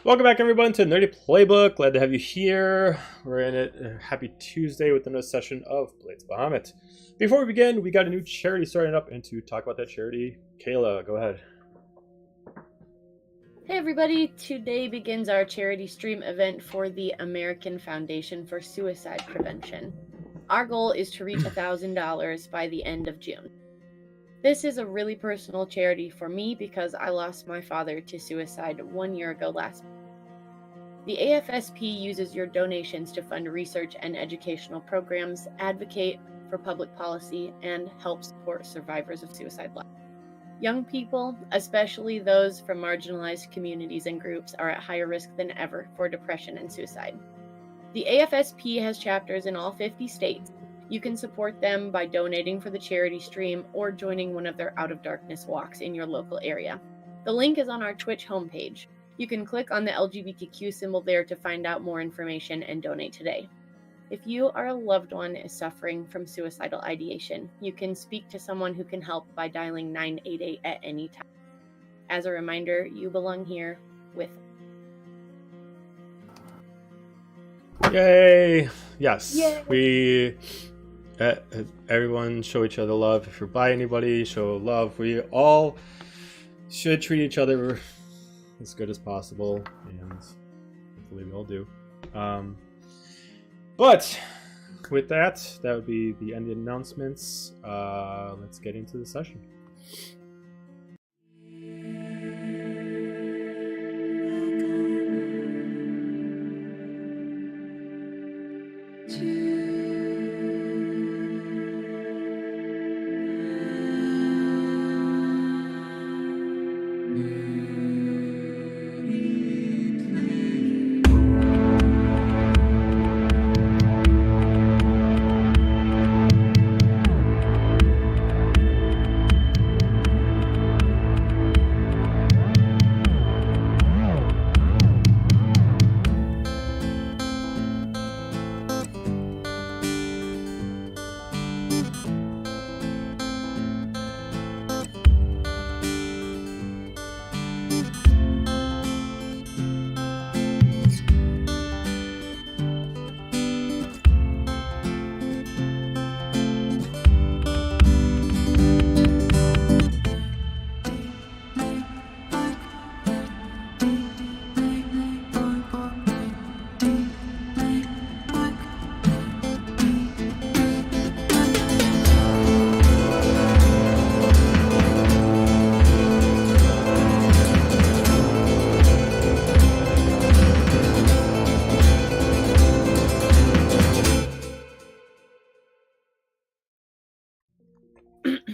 Welcome back, everyone, to Nerdy Playbook. Glad to have you here. We're in it. Happy Tuesday with another session of Blades of Bahamut. Before we begin, we got a new charity starting up, and to talk about that charity, Kayla, go ahead. Hey everybody, today begins our charity stream event for the American Foundation for Suicide Prevention. Our goal is to reach $1,000 by the end of June. This is a really personal charity for me because I lost my father to suicide 1 year ago last month. The AFSP uses your donations to fund research and educational programs, advocate for public policy, and help support survivors of suicide life. Young people, especially those from marginalized communities and groups, are at higher risk than ever for depression and suicide. The AFSP has chapters in all 50 states. You can support them by donating for the charity stream or joining one of their Out of Darkness walks in your local area. The link is on our Twitch homepage. You can click on the LGBTQ symbol there to find out more information and donate today. If you or a loved one is suffering from suicidal ideation, you can speak to someone who can help by dialing 988 at any time. As a reminder, you belong here with Yay! Yes, Yay. we everyone show each other love. If you're by anybody, show love. We all should treat each other as good as possible, and hopefully we all do. But with that would be the end of the announcements. Let's get into the session.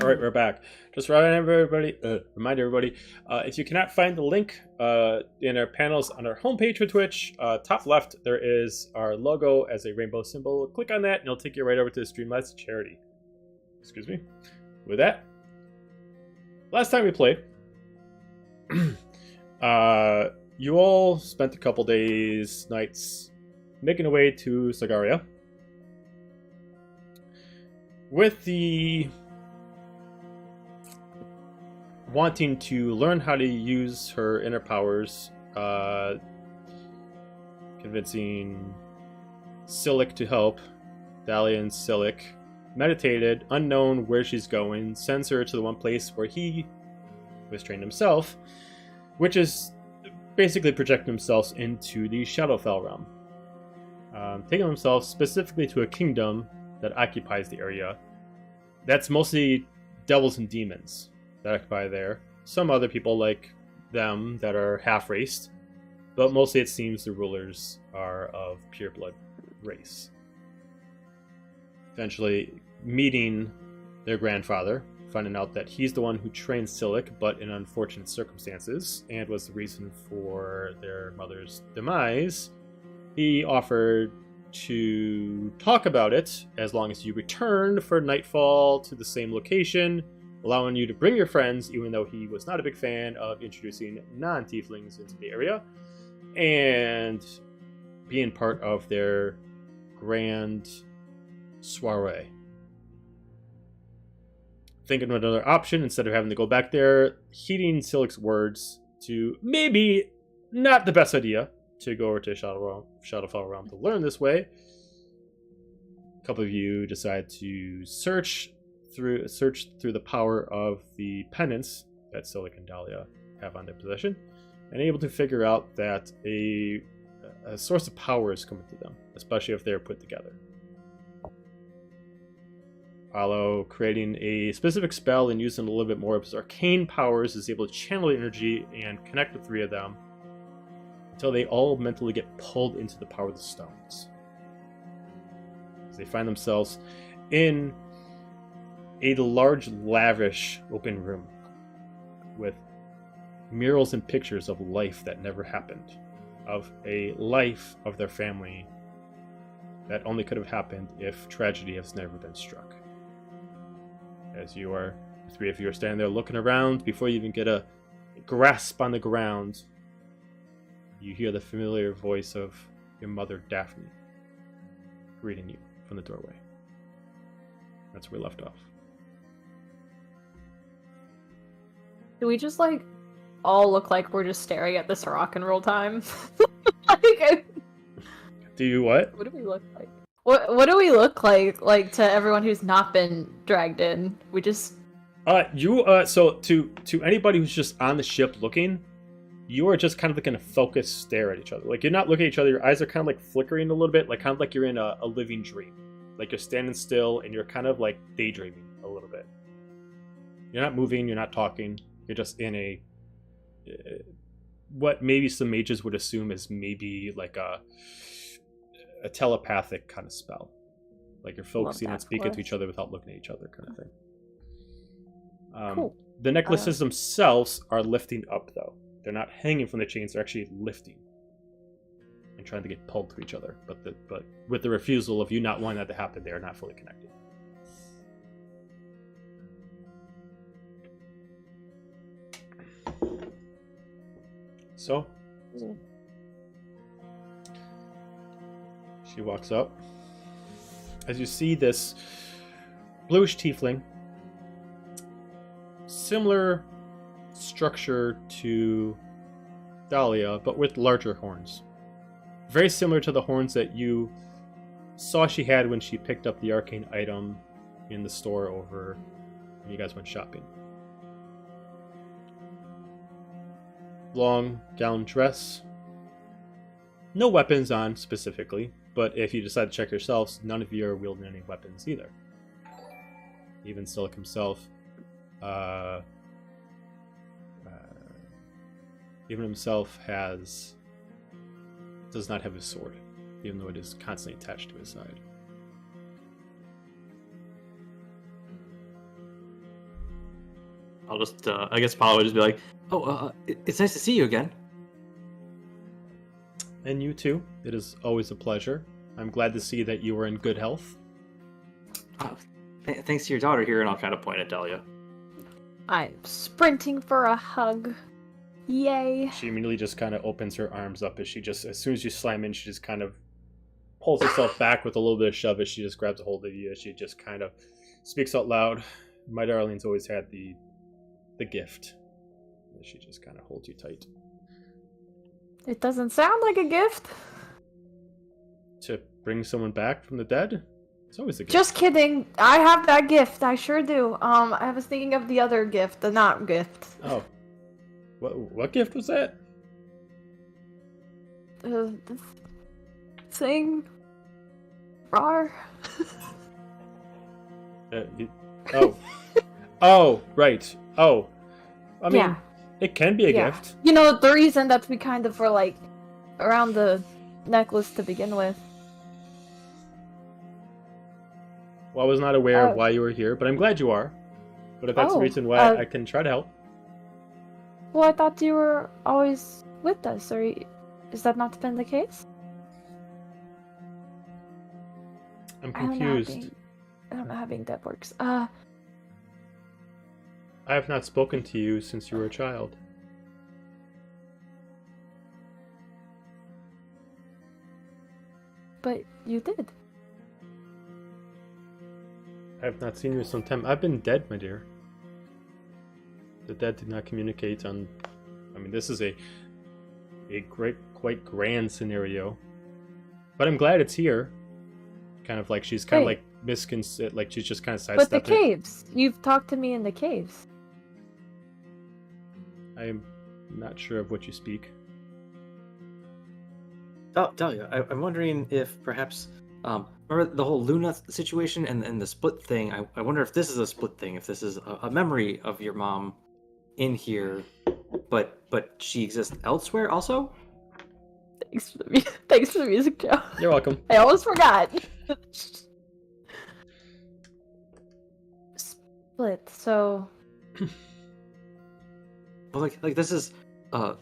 All right, we're back. Just remind everybody, if you cannot find the link in our panels on our homepage for Twitch, top left, there is our logo as a rainbow symbol. Click on that, and it'll take you right over to the Streamlabs charity. Excuse me. With that, last time we played, you all spent a couple days, nights, making your way to Sagaria. With the wanting to learn how to use her inner powers, convincing Sylyk to help, Dahlia and Sylyk, meditated, unknown where she's going, sends her to the one place where he was trained himself, which is basically projecting themselves into the Shadowfell realm, taking themselves specifically to a kingdom that occupies the area. That's mostly devils and demons that occupy there. Some other people like them that are half-raced, but mostly it seems the rulers are of pure blood race. Eventually meeting their grandfather, finding out that he's the one who trained Sylyk, but in unfortunate circumstances, and was the reason for their mother's demise. He offered to talk about it as long as you returned for nightfall to the same location, allowing you to bring your friends, even though he was not a big fan of introducing non-tieflings into the area, and being part of their grand soiree. Thinking of another option, instead of having to go back there, heeding Sylyk's words to maybe not the best idea to go over to Shadowfell Realm to learn this way. A couple of you decide to search through the power of the penance that Sylyk and Dahlia have on their possession, and able to figure out that a source of power is coming to them, especially if they're put together. Apollo, creating a specific spell and using a little bit more of his arcane powers, is able to channel energy and connect the three of them until they all mentally get pulled into the power of the stones. As they find themselves in a large, lavish, open room with murals and pictures of life that never happened, of a life of their family that only could have happened if tragedy has never been struck. As the three of you are standing there looking around, before you even get a grasp on the ground, you hear the familiar voice of your mother, Daphne, greeting you from the doorway. That's where we left off. Do we just, all look like we're just staring at this rock and roll time? Do you what? What do we look like? What do we look like to everyone who's not been dragged in? We just... So to anybody who's just on the ship looking, you are just kind of in a focused stare at each other. Like, you're not looking at each other, your eyes are kind of flickering a little bit, kind of like you're in a living dream. Like, you're standing still and you're kind of daydreaming a little bit. You're not moving, you're not talking, you're just in a what maybe some mages would assume is maybe a telepathic kind of spell. Like, you're focusing on speaking to each other without looking at each other, kind of thing. Cool. The necklaces themselves are lifting up, though. They're not hanging from the chains, they're actually lifting and trying to get pulled to each other. But with the refusal of you not wanting that to happen, they are not fully connected. So, she walks up. As you see this bluish tiefling, similar structure to Dahlia, but with larger horns. Very similar to the horns that you saw she had when she picked up the arcane item in the store over when you guys went shopping. Long gown dress. No weapons on specifically, but if you decide to check yourselves, none of you are wielding any weapons either. Even Sylyk himself, does not have his sword, even though it is constantly attached to his side. I'll just, I guess Paolo would just be like, it's nice to see you again. And you too. It is always a pleasure. I'm glad to see that you are in good health. Thanks to your daughter here, and I'll kind of point at Dahlia. I'm sprinting for a hug. Yay. She immediately just kind of opens her arms up as soon as you slam in, she just kind of pulls herself back with a little bit of shove as she just grabs a hold of you. She just kind of speaks out loud. My darling's always had the gift. And she just kind of holds you tight. It doesn't sound like a gift. To bring someone back from the dead? It's always a gift. Just kidding. I have that gift. I sure do. I was thinking of the other gift, the not gift. Oh. What gift was that? This thing. Rar. Oh, right. Oh. I mean, yeah. It can be a gift. You know, the reason that we kind of were, around the necklace to begin with. Well, I was not aware of why you were here, but I'm glad you are. But if that's the reason why, I can try to help. Well, I thought you were always with us, or is that not been the case? I'm confused. I don't know how being dead works. I have not spoken to you since you were a child. But you did. I have not seen you in some time. I've been dead, my dear. The dead did not communicate on... I mean, this is a a quite grand scenario. But I'm glad it's here. Kind of like she's kind of Wait. like like she's just kind of But the sidestepping. caves. You've talked to me in the caves. I'm not sure of what you speak. Oh, Dahlia, I'm wondering if perhaps, remember the whole Luna situation and the split thing? I wonder if this is a split thing, if this is a memory of your mom in here, but she exists elsewhere also? Thanks for the music, Joe. You're welcome. I almost forgot. Split. So Well, like this is a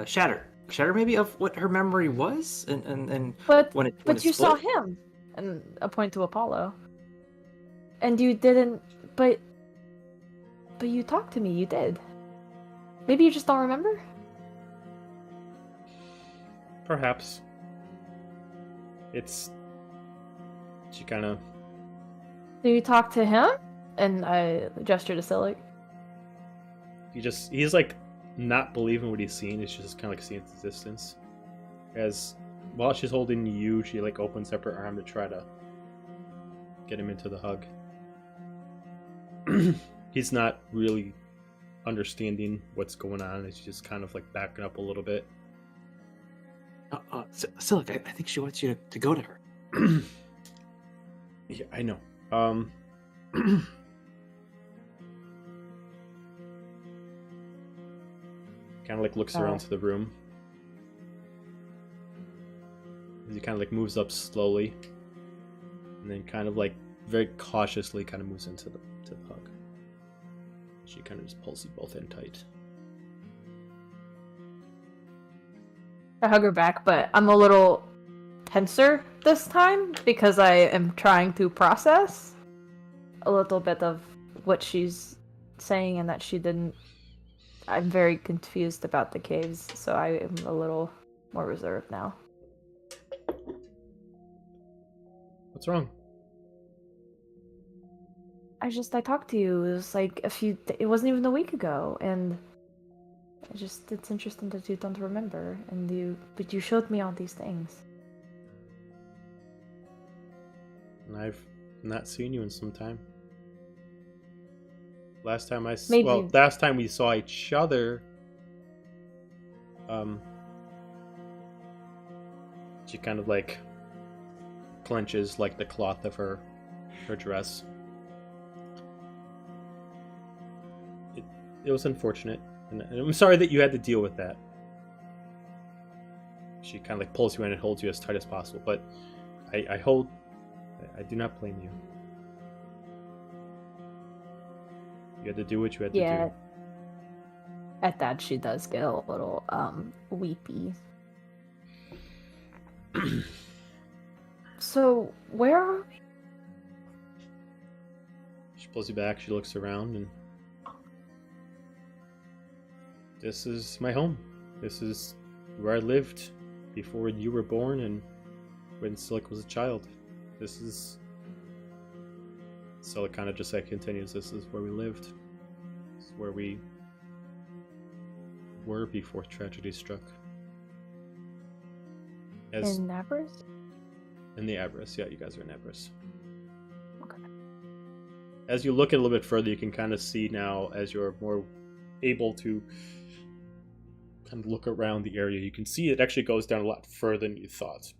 shatter maybe of what her memory was, and But when it you saw split? him, and a point to Apollo. And you didn't. But you talked to me. You did. Maybe you just don't remember. Perhaps. It's. She kind of. Do you talk to him? And I gesture to Sylyk. He's like not believing what he's seeing. He's just kind of like seeing the distance. As while she's holding you, she like opens up her arm to try to get him into the hug. He's not really understanding what's going on. He's just kind of like backing up a little bit. Sylyk, I think she wants you to go to her. Yeah, I know. Kind of like looks around to the room. He kind of like moves up slowly, and then kind of like very cautiously kind of moves into the hug. She kind of just pulls you both in tight. I hug her back, but I'm a little tenser this time because I am trying to process a little bit of what she's saying and that she didn't. I'm very confused about the caves, so I am a little more reserved now. What's wrong? I talked to you. It was like it wasn't even a week ago, and it's interesting that you don't remember, but you showed me all these things. And I've not seen you in some time. Last time Maybe. last time we saw each other, she kind of like clenches like the cloth of her dress. It was unfortunate, and I'm sorry that you had to deal with that. She kind of like pulls you in and holds you as tight as possible, but I do not blame you. You had to do what you had to do. At that, she does get a little weepy. So, where are we? She pulls you back, she looks around, and this is my home. This is where I lived before you were born and when Sylyk was a child. So it kind of just like continues. This is where we lived. This is where we were before tragedy struck. In Nabris? In the Abris, yeah, you guys are in Abris. Okay. As you look a little bit further, you can kind of see now, as you're more able to kind of look around the area, you can see it actually goes down a lot further than you thought.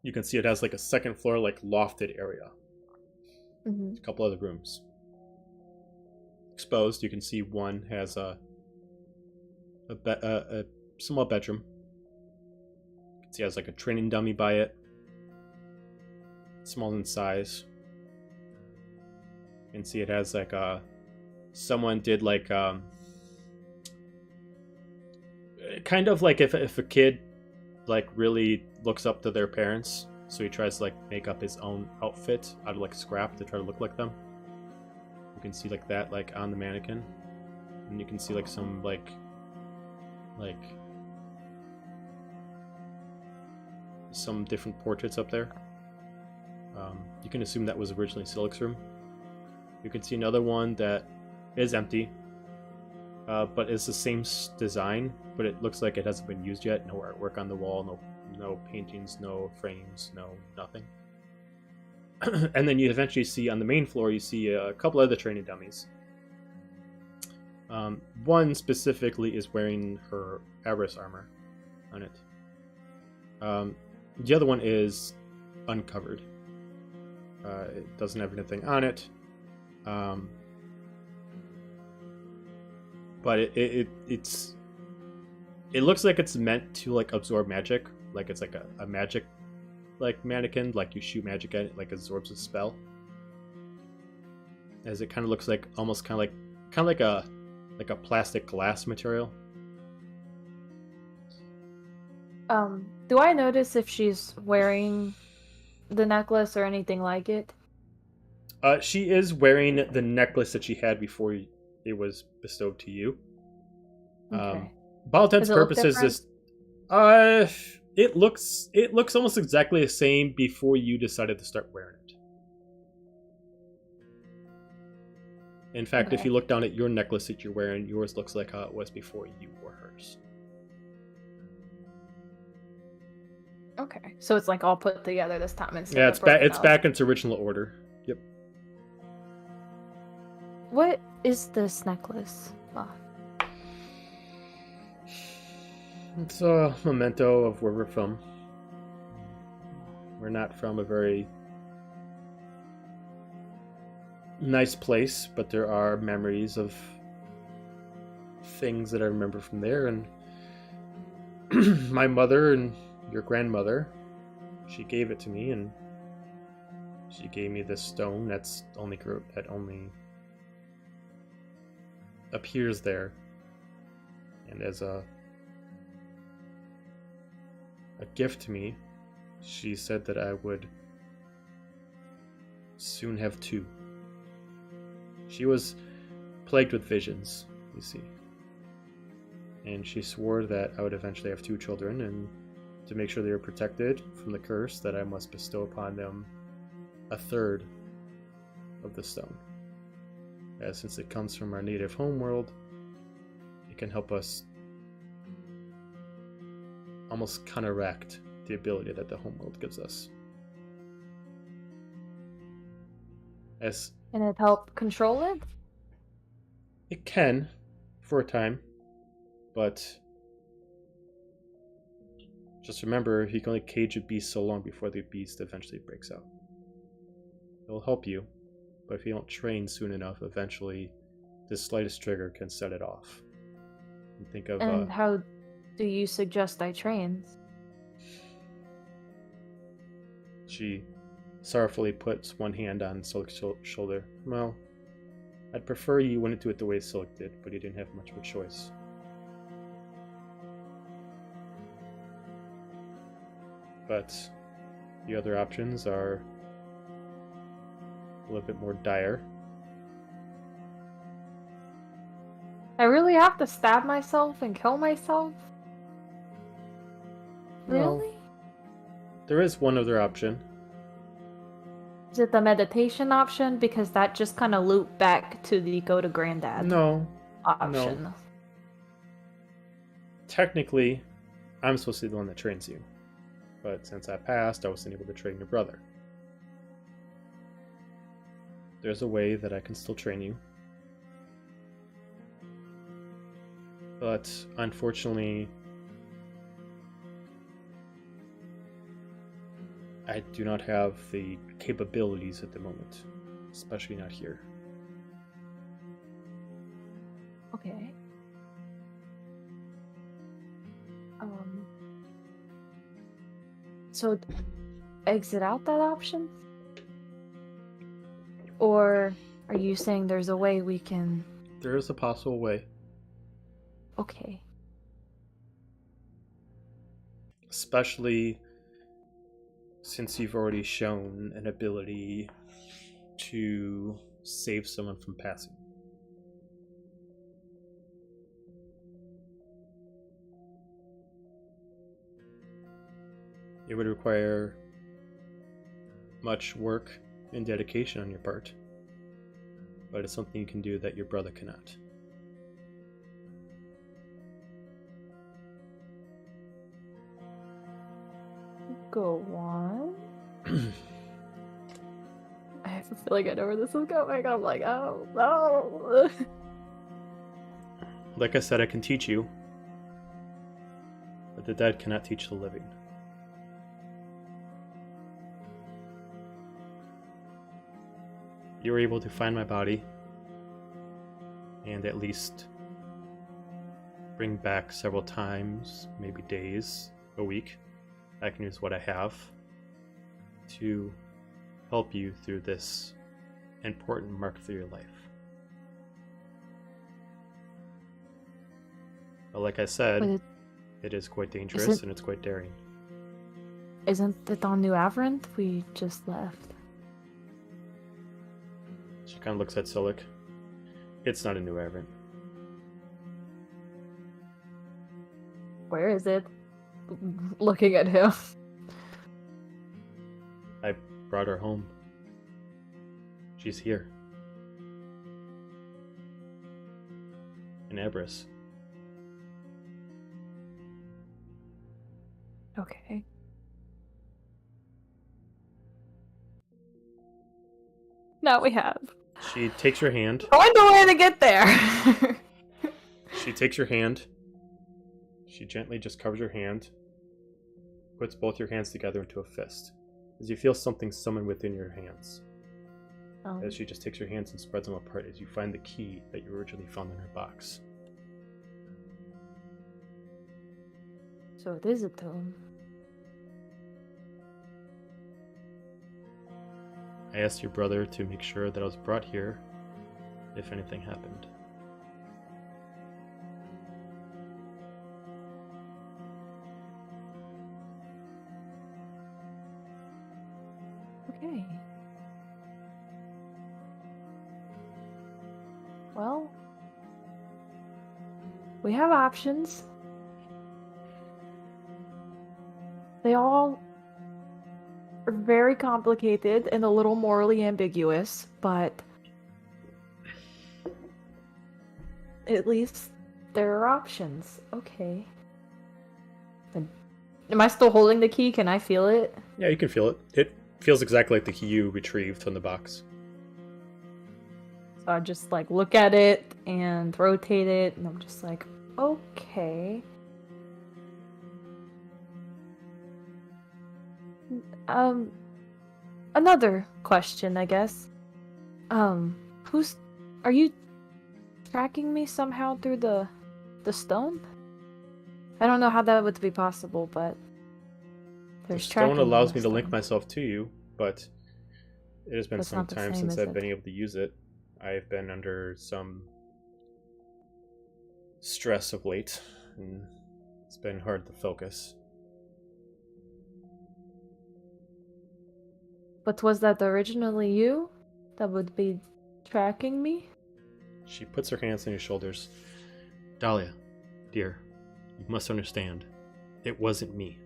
You can see it has like a second floor, like lofted area. Mm-hmm. A couple other rooms. Exposed, you can see one has a small bedroom. You can see it has like a training dummy by it. Small in size. You can see it has like someone did like kind of like if a kid like really looks up to their parents, so he tries to like make up his own outfit out of like scrap to try to look like them. You can see like that like on the mannequin, and you can see like some like some different portraits up there. You can assume that was originally Sylyk's room. You can see another one that is empty. but it's the same design, but it looks like it hasn't been used yet. No artwork on the wall, no paintings, no frames, no nothing. And then you eventually see on the main floor, you see a couple other training dummies. One specifically is wearing her Abyss armor on it. The other one is uncovered. It doesn't have anything on it. But it looks like it's meant to like absorb magic, like it's like a magic like mannequin, like you shoot magic at it, like absorbs a spell. As it kind of looks like almost kind of like a plastic glass material. Do I notice if she's wearing the necklace or anything like it? She is wearing the necklace that she had before it was bestowed to you. Okay. By all intents and purposes, this it looks almost exactly the same before you decided to start wearing it. In fact, if you look down at your necklace that you're wearing, yours looks like how it was before you wore hers. Okay, so it's like all put together this time instead. Yeah, of broken it's up. back into original order. Yep. What is this necklace? Oh. It's a memento of where we're from. We're not from a very nice place, but there are memories of things that I remember from there. And my mother and your grandmother, she gave it to me, and she gave me this stone that only appears there, and as a gift to me, she said that I would soon have two. She was plagued with visions, you see, and she swore that I would eventually have two children, and to make sure they were protected from the curse, that I must bestow upon them a third of the stone. As since it comes from our native homeworld, it can help us almost counteract the ability that the homeworld gives us. Can it help control it? It can, for a time, but just remember, you can only cage a beast so long before the beast eventually breaks out. It'll help you, but if you don't train soon enough, eventually the slightest trigger can set it off. And think of And how do you suggest I train? She sorrowfully puts one hand on Sylyk's shoulder. Well, I'd prefer you wouldn't do it the way Sylyk did, but he didn't have much of a choice. But the other options are a little bit more dire. I really have to stab myself and kill myself? Well, Really? there is one other option. Is it the meditation option? Because that just kind of looped back to the go to granddad No. option. No. Technically, I'm supposed to be the one that trains you. But since I passed, I wasn't able to train your brother. There's a way that I can still train you. But unfortunately, I do not have the capabilities at the moment, especially not here. Okay. So exit out that option? Or are you saying there's a way we can... There is a possible way. Okay. Especially since you've already shown an ability to save someone from passing. It would require much work and dedication on your part, but it's something you can do that your brother cannot. Go on. I have a feeling I know where this is going. I'm like, oh no. Like I said, I can teach you, but the dead cannot teach the living. You were able to find my body and at least bring back several times, maybe days, a week. I can use what I have to help you through this important mark through your life. But like I said, it is quite dangerous and it's quite daring. Isn't it on New Avranth? We just left. She kind of looks at Sylyk. It's not a New Avranth. Where is it? Looking at him. I brought her home. She's here. In Ebris. Okay. Now we have. She takes your hand. Find a way to get there. She takes your hand. She gently just covers your hand. Puts both your hands together into a fist. As you feel something summon within your hands. Oh. As she just takes your hands and spreads them apart as you find the key that you originally found in her box. So it is a tome. I asked your brother to make sure that I was brought here if anything happened. Okay. Well, we have options. They all are very complicated and a little morally ambiguous, but at least there are options. Okay. Then, am I still holding the key? Can I feel it? Yeah, you can feel it. It feels exactly like the key you retrieved from the box. So I just like look at it and rotate it, and I'm just like, okay. Another question, I guess. Are you tracking me somehow through the stone? I don't know how that would be possible, but The there's tracking stone in allows the me to link stone. myself to you, but it has been That's some not the time same, since is I've it? been able to use it. I've been under some stress of late, and it's been hard to focus. But was that originally you that would be tracking me? She puts her hands on your shoulders. Dahlia, dear, you must understand. It wasn't me.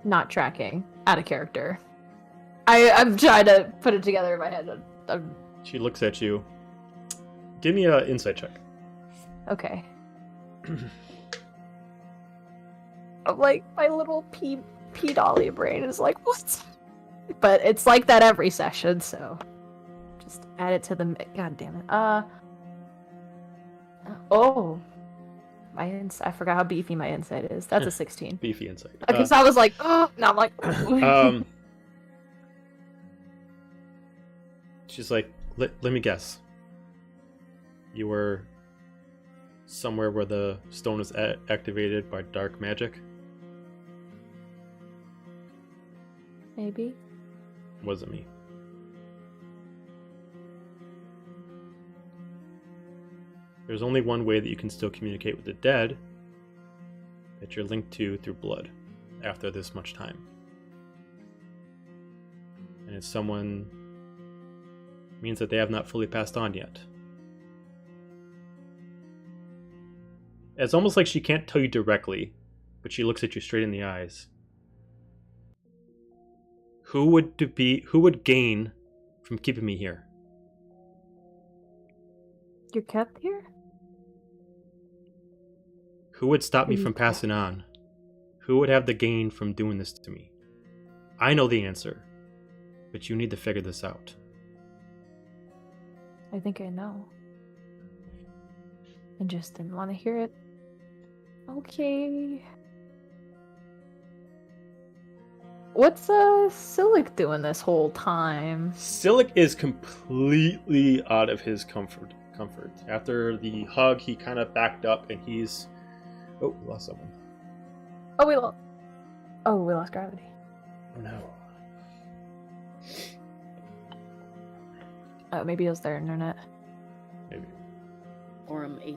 Not tracking. Out of character. I'm trying to put it together in my head. She looks at you. Give me an insight check. Okay. I'm like, my little P Dahlia brain is like, what? But it's like that every session, so just add it to the. God damn it. Oh, I forgot how beefy my insight is. That's a 16. Beefy insight. Because I was like, oh, now I'm like. She's like, let me guess. You were somewhere where the stone is activated by dark magic? Maybe. Wasn't me. There's only one way that you can still communicate with the dead that you're linked to through blood after this much time. And if someone means that they have not fully passed on yet. It's almost like she can't tell you directly, but she looks at you straight in the eyes. Who would gain from keeping me here? You're kept here? Who would stop me You from kept- passing on? Who would have the gain from doing this to me? I know the answer, but you need to figure this out. I think I know. I just didn't want to hear it. Okay. What's Sylyk doing this whole time? Sylyk is completely out of his comfort. After the hug, he kind of backed up, and he's... Oh, we lost someone. Oh, we lost gravity. Oh no. Maybe it was their internet. Maybe. Orem 8.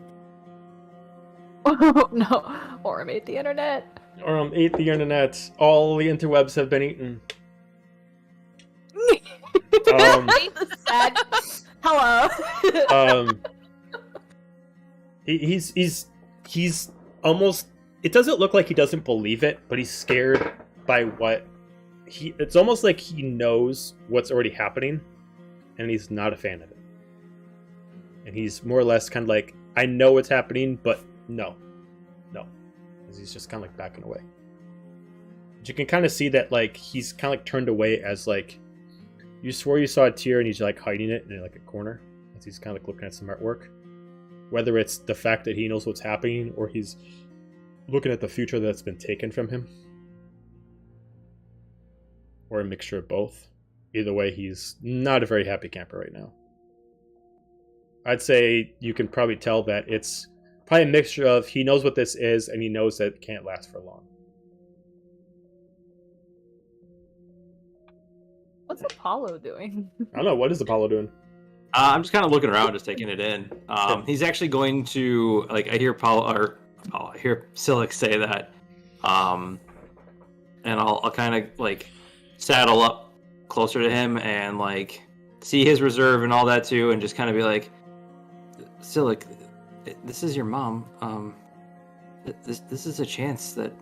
Oh no, Orem ate the internet. Or ate the internet. All the interwebs have been eaten. Sad. Hello. He's almost. It doesn't look like he doesn't believe it, but he's scared by what he. It's almost like he knows what's already happening, and he's not a fan of it. And he's more or less kind of like, I know what's happening, but no. Because he's just kind of like backing away. But you can kind of see that like he's kind of like turned away as like you swore you saw a tear, and he's like hiding it in like a corner as he's kind of like looking at some artwork. Whether it's the fact that he knows what's happening, or he's looking at the future that's been taken from him, or a mixture of both. Either way, he's not a very happy camper right now. I'd say you can probably tell that it's probably a mixture of he knows what this is, and he knows that it can't last for long. What's Apollo doing? I don't know, what is Apollo doing? I'm just kind of looking around, just taking it in. He's actually going to, like, I hear I hear Sylyk say that, and I'll kind of like saddle up closer to him and like see his reserve and all that too, and just kind of be like, Sylyk, this is your mom. This is a chance that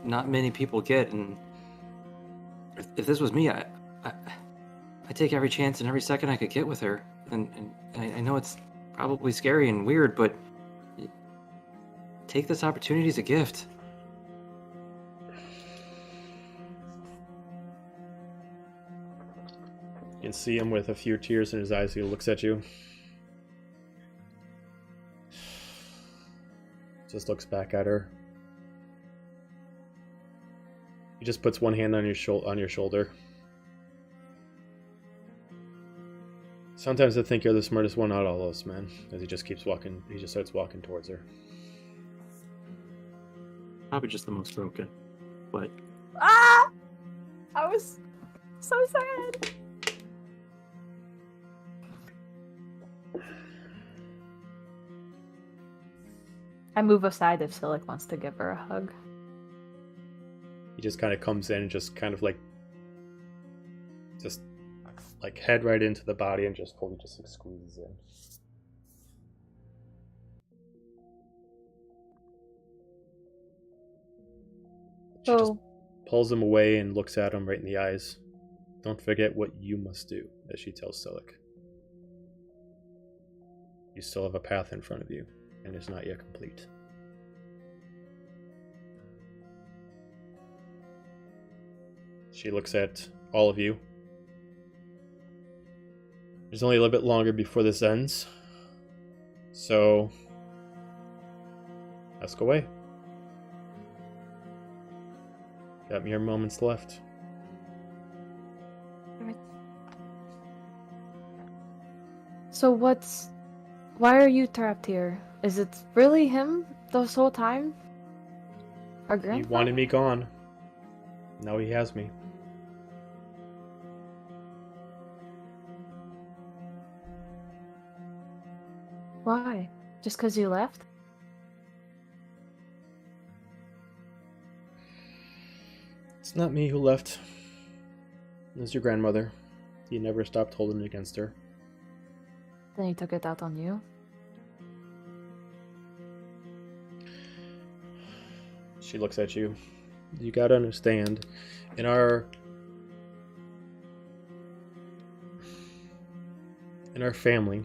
not many people get, and if this was me, I take every chance and every second I could get with her. And I know it's probably scary and weird, but take this opportunity as a gift. You can see him with a few tears in his eyes. He looks at you. Just looks back at her. He just puts one hand on your shoulder. Sometimes I think you're the smartest one out of all of us, man. As he just keeps walking, he just starts walking towards her. Probably just the most broken, but Ah! I was so sad. I move aside if Sylyk wants to give her a hug. He just kind of comes in and just kind of like head right into the body and just fully just like squeezes in. She just pulls him away and looks at him right in the eyes. Don't forget what you must do, as she tells Sylyk. You still have a path in front of you, and it's not yet complete. She looks at all of you. There's only a little bit longer before this ends. So, ask away. Got mere moments left. So why are you trapped here? Is it really him this whole time? Our He grandpa? wanted me gone. Now he has me. Why? Just because you left? It's not me who left. It was your grandmother. He never stopped holding it against her. Then he took it out on you? She looks at you. You gotta understand, in our In our family,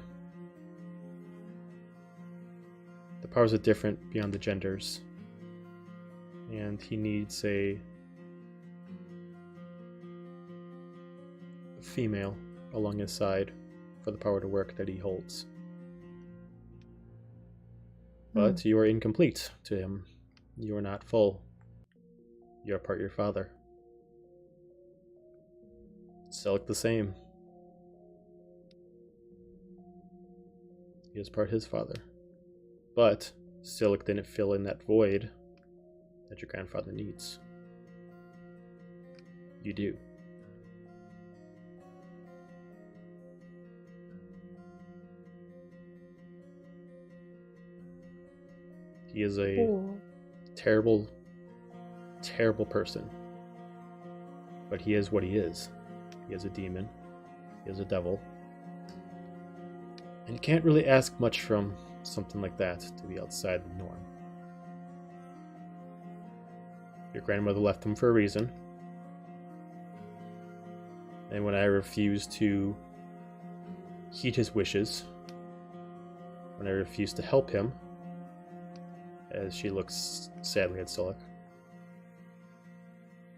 the powers are different beyond the genders. And he needs a female along his side for the power to work that he holds. But you are incomplete to him. You are not full. You are part of your father. Sylyk the same. He is part of his father. But Sylyk didn't fill in that void that your grandfather needs. You do. He is a terrible, terrible person. But he is what he is. He is a demon. He is a devil. And you can't really ask much from something like that to be outside the norm. Your grandmother left him for a reason. And when I refused to heed his wishes, when I refused to help him, as she looks sadly at Sylyk,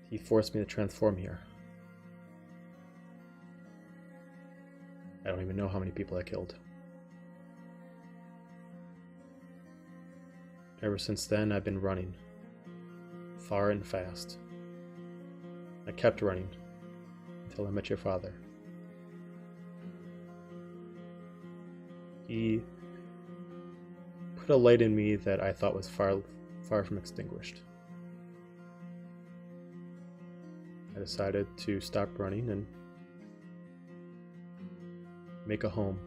he forced me to transform here. I don't even know how many people I killed. Ever since then, I've been running. Far and fast. I kept running until I met your father. He put a light in me that I thought was far from extinguished. I decided to stop running and make a home.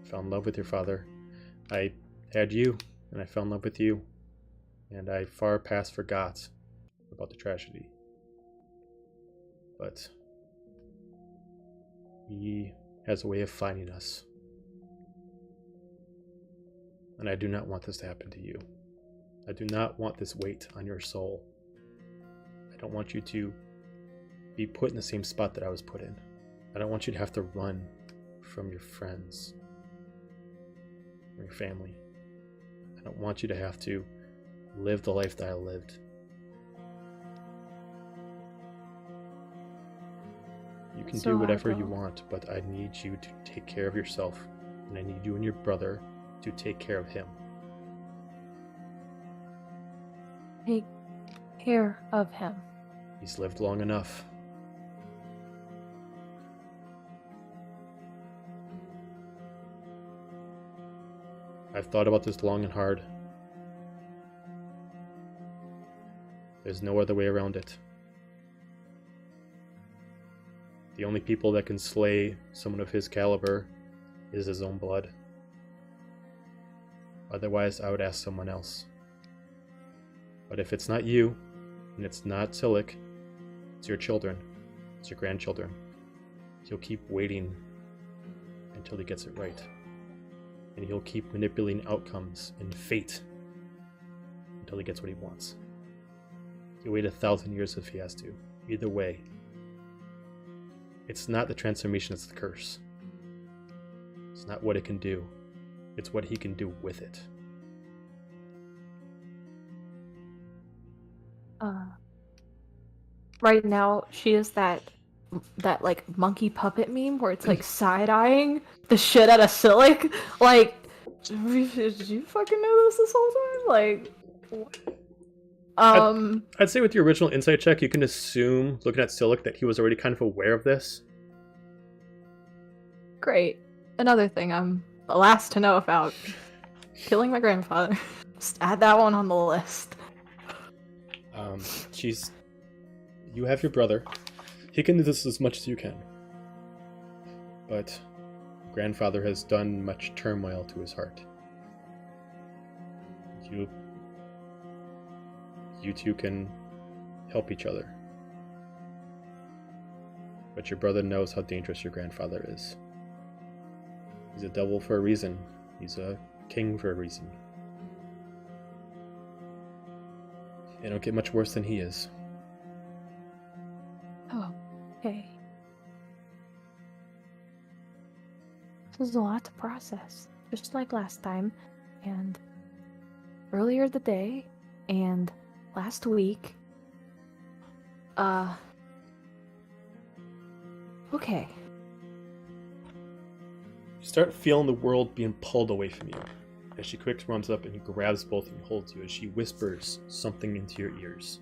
I fell in love with your father. I had you, and I fell in love with you, and I far past forgot about the tragedy. But he has a way of finding us. And I do not want this to happen to you. I do not want this weight on your soul. I don't want you to be put in the same spot that I was put in. I don't want you to have to run from your friends, from your family. I don't want you to have to live the life that I lived. You can do whatever you want, but I need you to take care of yourself, and I need you and your brother to take care of him. Take care of him. He's lived long enough. I've thought about this long and hard. There's no other way around it. The only people that can slay someone of his caliber is his own blood. Otherwise, I would ask someone else. But if it's not you, and it's not Sylyk, it's your children, it's your grandchildren. He'll keep waiting until he gets it right. And he'll keep manipulating outcomes and fate until he gets what he wants. He'll wait 1,000 years if he has to. Either way, it's not the transformation, it's the curse. It's not what it can do. It's what he can do with it. Right now, she is that like monkey puppet meme where it's like side-eyeing the shit out of Sylyk. Like, did you fucking know this whole time? Like, I'd say with your original insight check, you can assume, looking at Sylyk, that he was already kind of aware of this. Great. Another thing I'm the last to know about. Killing my grandfather. Just add that one on the list. You have your brother. He can do this as much as you can. But grandfather has done much turmoil to his heart. You two can help each other. But your brother knows how dangerous your grandfather is. He's a devil for a reason. He's a king for a reason. It don't get much worse than he is. Oh, okay. This is a lot to process, just like last time, and earlier today, and last week. Okay. You start feeling the world being pulled away from you as she quick runs up and grabs both and holds you as she whispers something into your ears.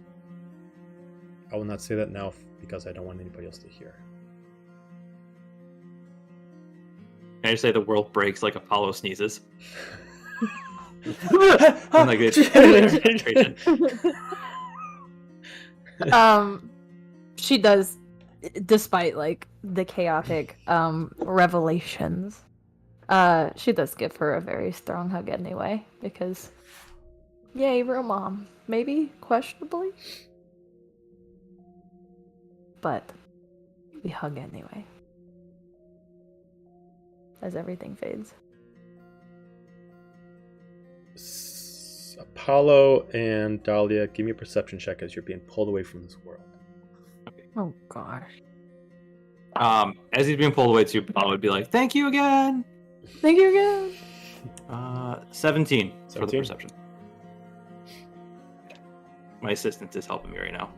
I will not say that now because I don't want anybody else to hear. Can I just say the world breaks like Apollo sneezes? And like it's She does, despite like the chaotic revelations. She does give her a very strong hug anyway, because yay, real mom. Maybe questionably, but we hug anyway. As everything fades. Apollo and Dahlia, give me a perception check as you're being pulled away from this world. Oh gosh. As he's being pulled away too, Apollo would be like, "Thank you again." Thank you again. 17 for the 17? perception. My assistant is helping me right now.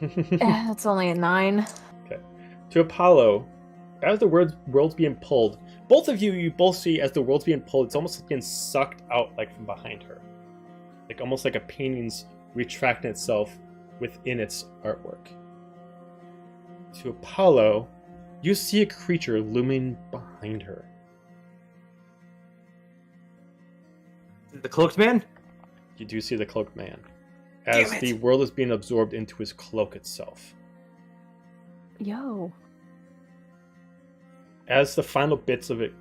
It's only a 9. Okay. To Apollo, as the world's being pulled, both of you both see as the world's being pulled, it's almost like being sucked out like from behind her. Like almost like a painting's retracting itself within its artwork. To Apollo, you see a creature looming behind her. The cloaked man? You do see the cloaked man. As the world is being absorbed into his cloak itself. Yo. As the final bits of it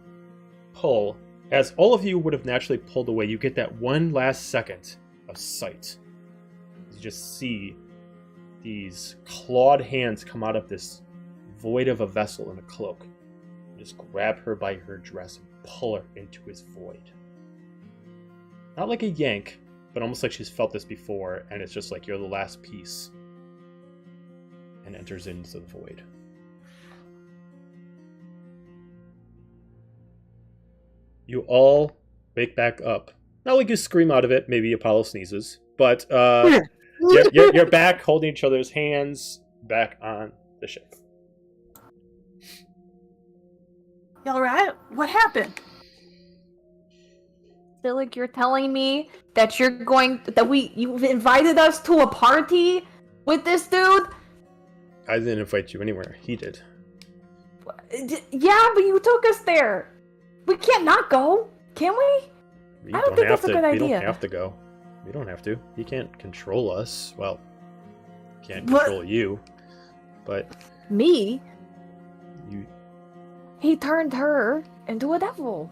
pull, as all of you would have naturally pulled away, you get that one last second of sight. You just see these clawed hands come out of this void of a vessel in a cloak. And just grab her by her dress and pull her into his void. Not like a yank, but almost like she's felt this before, and it's just like you're the last piece. And enters into the void. You all wake back up. Not like you scream out of it, maybe Apollo sneezes, but you're back holding each other's hands back on the ship. You all right? What happened? Sylyk, you're telling me that you've invited us to a party with this dude? I didn't invite you anywhere. He did. Yeah, but you took us there. We can't not go, can we? I don't think that's a good idea. We don't have to go. We don't have to. He can't control us. Well, he can't control you. But me? You. He turned her into a devil.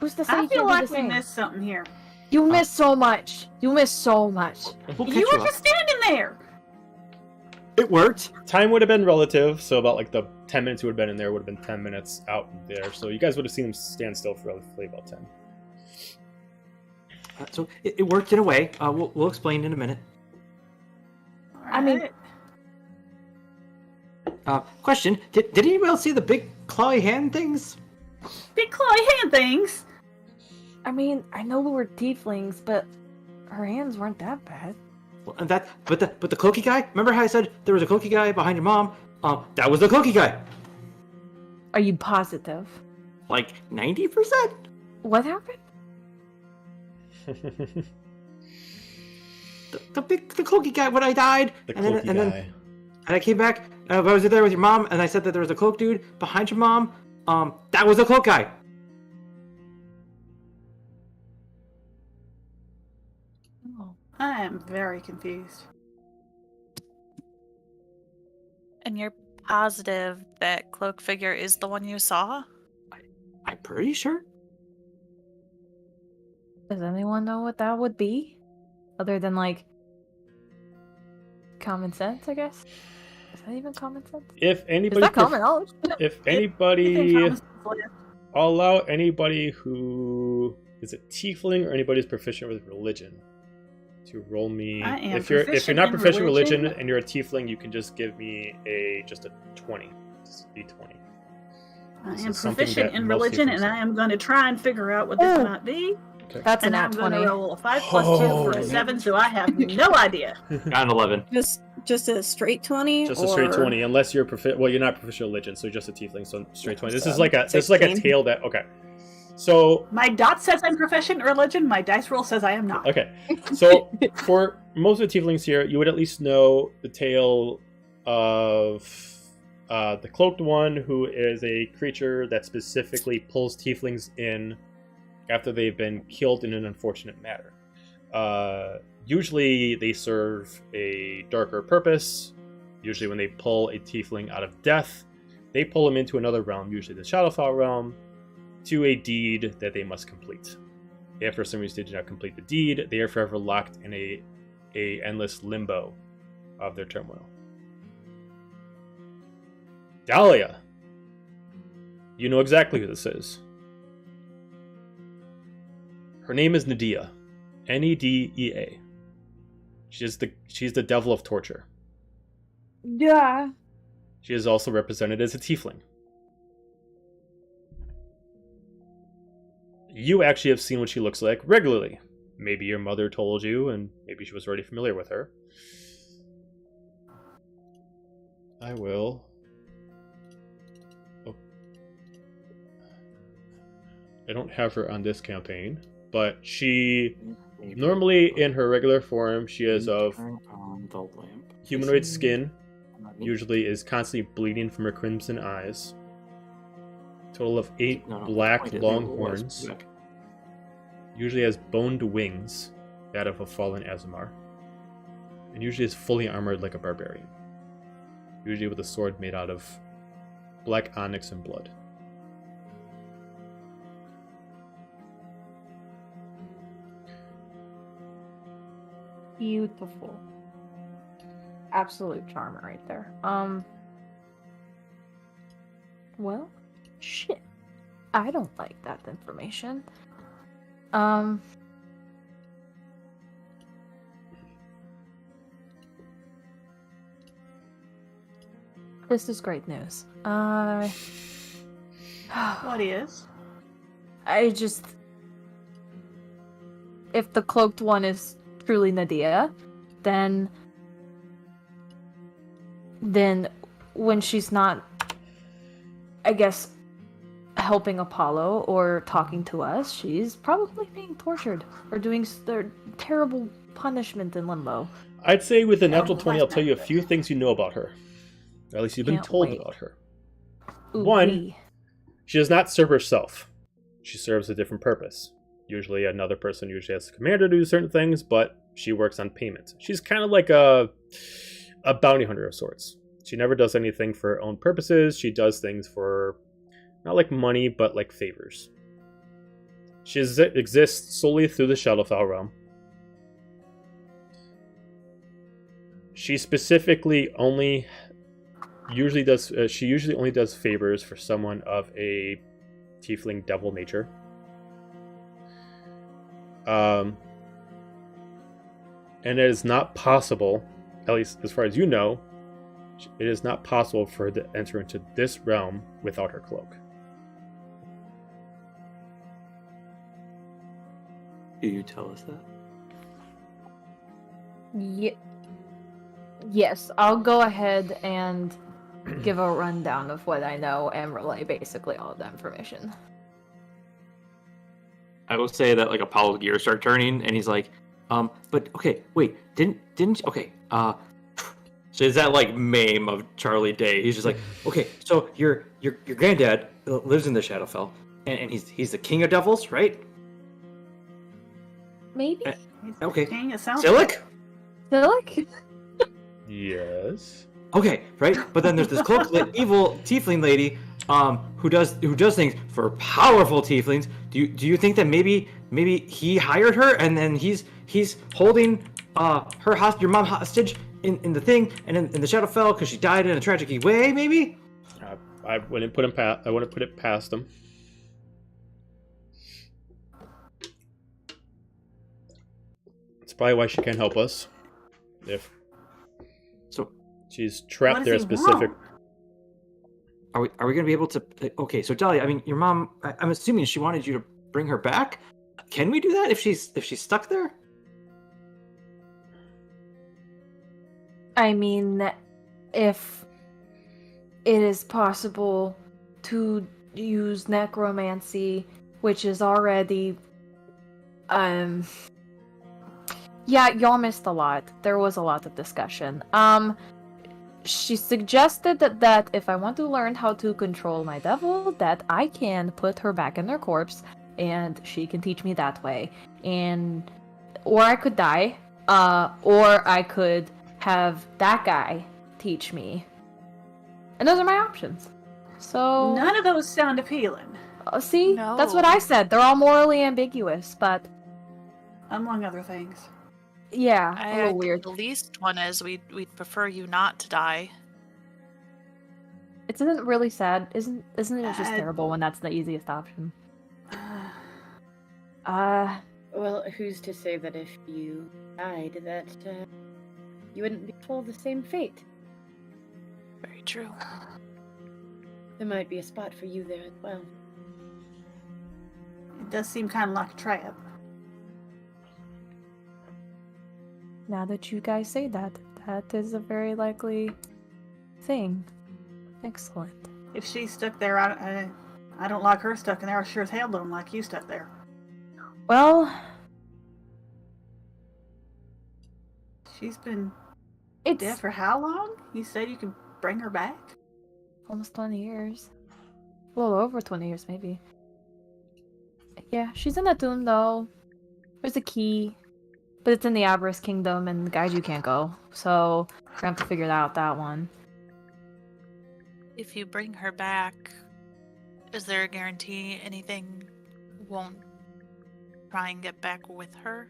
Who's to say I he feel can't do like the we same? missed something here. You missed so much. You missed so much. We'll catch You were up. just standing there. It worked. Time would have been relative, so about like the 10 minutes you would have been in there would have been 10 minutes out there. So you guys would have seen him stand still for roughly about 10. So it worked in a way. We'll explain in a minute. I mean- Question: Did anyone else see the big clawy hand things? Big clawy hand things. I mean, I know we were tieflings, but her hands weren't that bad. Well, and but the cloaky guy. Remember how I said there was a cloaky guy behind your mom? That was the cloaky guy. Are you positive? Like 90%. What happened? The cloaky guy when I died. The and cloaky then guy. and I came back. I was there with your mom, and I said that there was a cloak dude behind your mom. That was the cloak guy. Oh. I am very confused. And you're positive that cloak figure is the one you saw? I'm pretty sure. Does anyone know what that would be? Other than, like, common sense, I guess? Is that even common sense? If Is anybody, that common knowledge? if Anything anybody, Thomas left. I'll allow anybody who is a tiefling or anybody who's proficient with religion to roll me. I am If you're proficient not in proficient with religion. religion and you're a tiefling, you can just give me just a 20. D20. I This am is something proficient that in most religion, tieflings and are. I am going to try and figure out what this might be. Okay. That's an And I'm at going 20. to roll a 5 plus 2 for a 7, so I have no idea. Got an 11. Just a straight 20? Just or... a straight 20, unless you're well, you're not proficient in religion, so just a tiefling, so straight 20. This So, is like a 16. tale that okay. So My dot says I'm proficient in religion. My dice roll says I am not. okay. So for most of the tieflings here, you would at least know the tale of the cloaked one, who is a creature that specifically pulls tieflings in after they've been killed in an unfortunate manner. Usually they serve a darker purpose. Usually when they pull a tiefling out of death, they pull him into another realm, usually the Shadowfell realm, to a deed that they must complete. If for some reason they do not complete the deed, they are forever locked in a endless limbo of their turmoil. Dahlia, you know exactly who this is. Her name is Nedea, Nedea. She's the devil of torture. Yeah. She is also represented as a tiefling. You actually have seen what she looks like regularly. Maybe your mother told you, and maybe she was already familiar with her. I will... Oh. I don't have her on this campaign, but she... Normally, in her regular form, she is of Turn on the lamp. humanoid skin, usually is constantly bleeding from her crimson eyes. Total of 8 black pointed, long it was horns. back. Usually has boned wings, that of a fallen Azamar. And usually is fully armored like a barbarian. Usually with a sword made out of black onyx and blood. Beautiful. Absolute charmer right there. Well, shit. I don't like that information. This is great news. What is? I just... If the cloaked one is truly Nedea, then when she's not, I guess, helping Apollo or talking to us, she's probably being tortured or doing their terrible punishment in limbo. I'd say with a natural Oh, 20, I'll tell you a few things you know about her. Or at least you've been Can't told wait. about her. Ooh, One, wee. she does not serve herself. She serves a different purpose. Usually another person usually has the commander to do certain things, but she works on payment. She's kind of like a bounty hunter of sorts. She never does anything for her own purposes. She does things for, not like money, but like favors. She exists solely through the Shadowfell realm. She specifically only usually does favors for someone of a tiefling devil nature. And it is not possible, at least as far as you know, it is not possible for her to enter into this realm without her cloak. Do you tell us that? Yes, I'll go ahead and give a rundown of what I know and relay basically all of the information. I will say that like Apollo's gears start turning, and he's like, but okay, wait, didn't okay, so is that like meme of Charlie Day? He's just like, okay, so your granddad lives in the Shadowfell, and he's the king of devils, right? Maybe? Okay, Dang, it sounds Sylyk? Sylyk? Yes. Okay, right, but then there's this cloaked evil tiefling lady, who does things for powerful tieflings. Do you think that maybe he hired her and then he's holding your mom hostage in the thing and in the Shadowfell because she died in a tragic way? Maybe. I wouldn't put it past him. It's probably why she can't help us. If So she's trapped What there does he specific. want? Are we going to be able to? Okay, so Dahlia, I mean, your mom. I'm assuming she wanted you to bring her back. Can we do that if she's stuck there? I mean, if it is possible to use necromancy, which is already, yeah, y'all missed a lot. There was a lot of discussion. She suggested that if I want to learn how to control my devil, that I can put her back in her corpse, and she can teach me that way. Or I could die, or I could have that guy teach me. And those are my options. So None of those sound appealing, see, No. that's what I said. They're all morally ambiguous, but among other things. yeah, a little weird. The least one is we'd prefer you not to die. Isn't it really sad? Isn't it just Uh, terrible when that's the easiest option? Well, who's to say that if you died, that you wouldn't be told the same fate? Very true. There might be a spot for you there as well. It does seem kind of like a trap. Now that you guys say that, that is a very likely thing. Excellent. If she's stuck there, I don't like her stuck in there. I sure as hell don't like you stuck there. Well, She's been it's dead for how long? You said you can bring her back? almost 20 years. A little over 20 years, maybe. Yeah, she's in a tomb, though. There's a key. But it's in the Aberrus Kingdom, and guys, you can't go. So, we're gonna have to figure out that one. If you bring her back, is there a guarantee anything won't try and get back with her?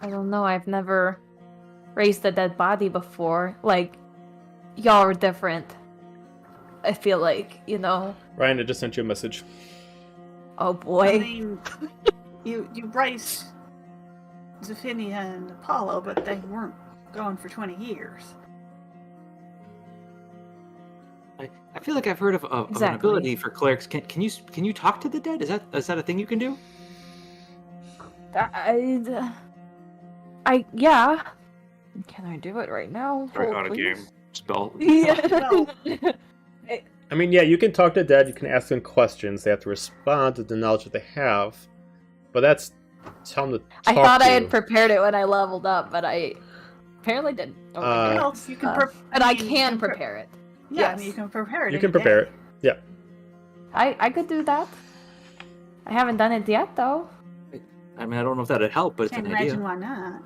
I don't know, I've never raised a dead body before. Like, y'all are different. I feel like, you know. Ryan, I just sent you a message. Oh boy. I mean, you raised Zephynia and Apollo, but they weren't gone for 20 years. I feel like I've heard of an Exactly. ability for clerics. Can you talk to the dead? Is that a thing you can do? Yeah. Can I do it right now? Or Please? spell. Yeah. I mean, yeah, you can talk to the dead, you can ask them questions, they have to respond to the knowledge that they have. But that's tell them to talk I thought to I had you. prepared it when I leveled up, but I apparently didn't. Oh my Uh, God. Well, you can But I you can pre- prepare it. Yeah, I Yes. mean, you can prepare it. You in can a prepare day. it. Yeah. I could do that. I haven't done it yet, though. I mean, I don't know if that'd help, but it's Can't an imagine idea. why not.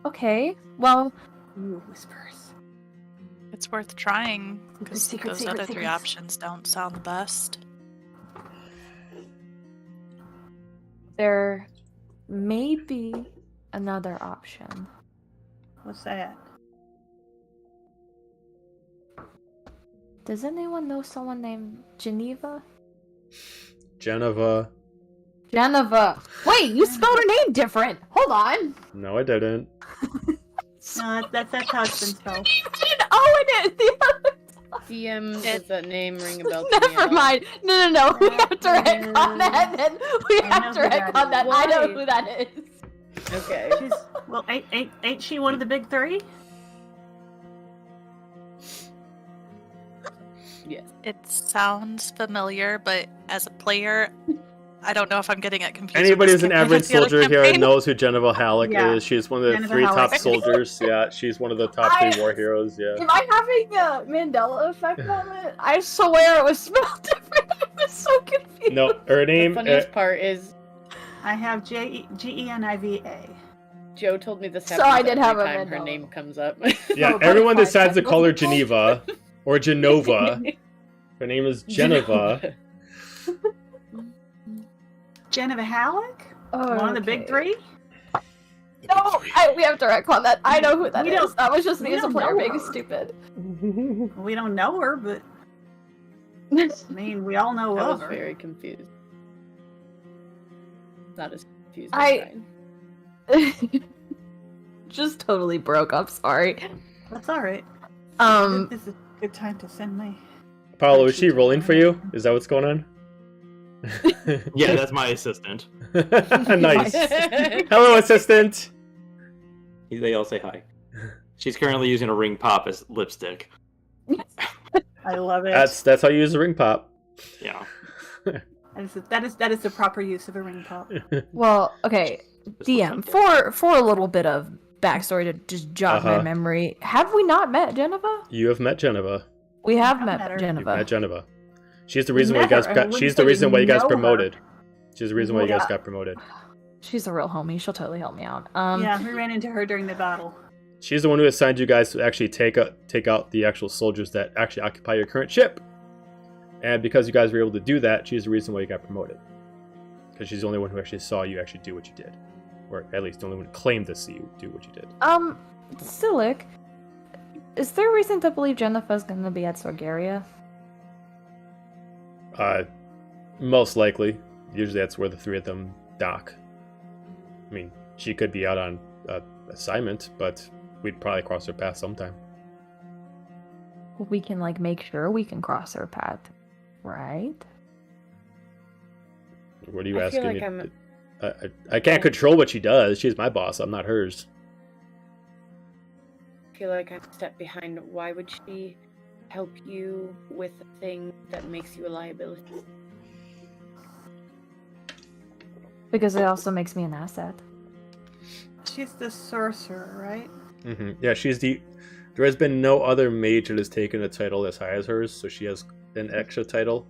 Okay. Well, Ooh, whispers. It's worth trying, because Secret, those secret, other three secrets. options don't sound the best. there may be another option. What's that? Does anyone know someone named Geneva? Geneva. Geneva. Wait, you spelled her name different. Hold on. No, I didn't. No, that's how it's been spelled. Oh, it is. DM, does that name ring a bell to me at Never all? mind. No. We have to retcon that. Then we I have know to who that retcon is. that. I know Why? who that is. Okay. She's well, ain't she one of the big three? Yes. It sounds familiar, but as a player, I don't know if I'm getting it confused. with Anybody this who's an campaign average with the other soldier here campaign. knows who Geneva Halleck Yeah. is. She's one of the Geneva 3 top Halleck. soldiers. Yeah, she's one of the top 3 war heroes. Yeah. Am I having a Mandela effect moment? I swear it was spelled different. I was so confused. No, her The name. funniest part is I have Geniva. Joe told me this So happens I did every have a time her Mandela. name comes up. Yeah, No, everyone butterfly decides to effect. call her Geneva or Genova. Her name is Geneva. Geneva Halleck? Oh, One of the big okay. three? No, we have to retcon that. I know who that We is. don't- That was just me we as a don't player know being her. stupid. We don't know her, but I mean, we all know I of was her. very confused. Not as confused I- as Ryan. just totally broke up. Sorry. That's all right. Um, This is a good time to send my. Apollo, is she rolling for you? Is that what's going on? Yeah, that's my assistant. Nice. Hello, assistant. They all say hi. She's currently using a ring pop as lipstick. I love it. That's how you use a ring pop. Yeah. That is the proper use of a ring pop. well, okay, DM for a little bit of backstory to just jog my memory. Have we not met Geneva? You have met Geneva. We have I've met met her. Geneva. You've met Geneva. She's the reason why you Met guys her. I got. wouldn't She's the say reason why you guys know her. promoted. She's the reason why you guys Yeah. got promoted. She's a real homie. She'll totally help me out. Yeah, we ran into her during the battle. She's the one who assigned you guys to actually take out the actual soldiers that actually occupy your current ship. And because you guys were able to do that, she's the reason why you got promoted. Because she's the only one who actually saw you actually do what you did. Or at least the only one who claimed to see you do what you did. Sylyk, is there reason to believe Jennifer's gonna be at Sorgaria? Most likely. Usually that's where the three of them dock. I mean, she could be out on assignment, but we'd probably cross her path sometime. We can make sure we can cross her path, right? What are you I feel asking like me? I can't control what she does. She's my boss. I'm not hers. I feel like I'm a step behind. Why would she help you with a thing that makes you a liability? Because it also makes me an asset. She's the sorcerer, right? Mm-hmm. Yeah, there has been no other mage that has taken a title as high as hers, so she has an extra title.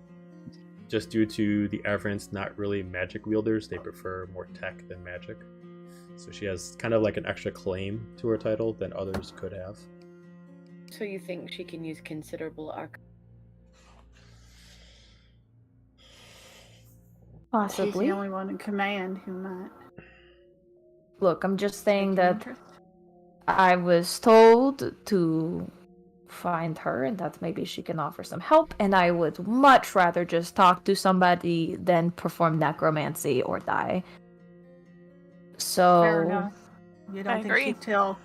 Just due to the Averants not really magic wielders, they prefer more tech than magic. So she has kind of like an extra claim to her title than others could have. So you think she can use considerable arc? She's Possibly. the only one in command who might. Look, I'm just take saying an that interest. I was told to find her and that maybe she can offer some help, and I would much rather just talk to somebody than perform necromancy or die. So Fair enough. You I don't think agree. she'd tell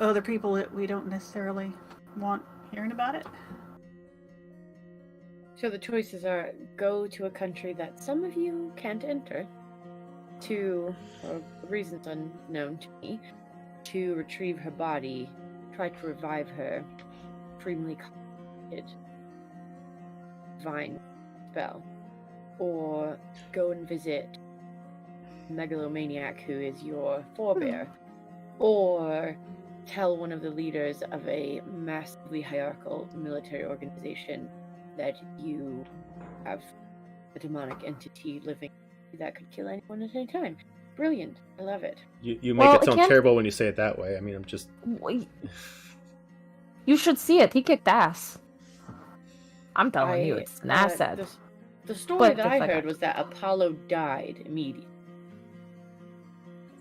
other people that we don't necessarily want hearing about it? So the choices are go to a country that some of you can't enter, to, for reasons unknown to me, to retrieve her body, try to revive her, supremely complicated divine spell, or go and visit a megalomaniac who is your forebear, or tell one of the leaders of a massively hierarchical military organization that you have a demonic entity living that could kill anyone at any time. Brilliant. I love it. You make Well, it it sound can't- terrible when you say it that way. I mean, I'm just... you should see it. He kicked ass. I'm telling you, it's an asset. The story But that if I I heard got- was that Apollo died immediately.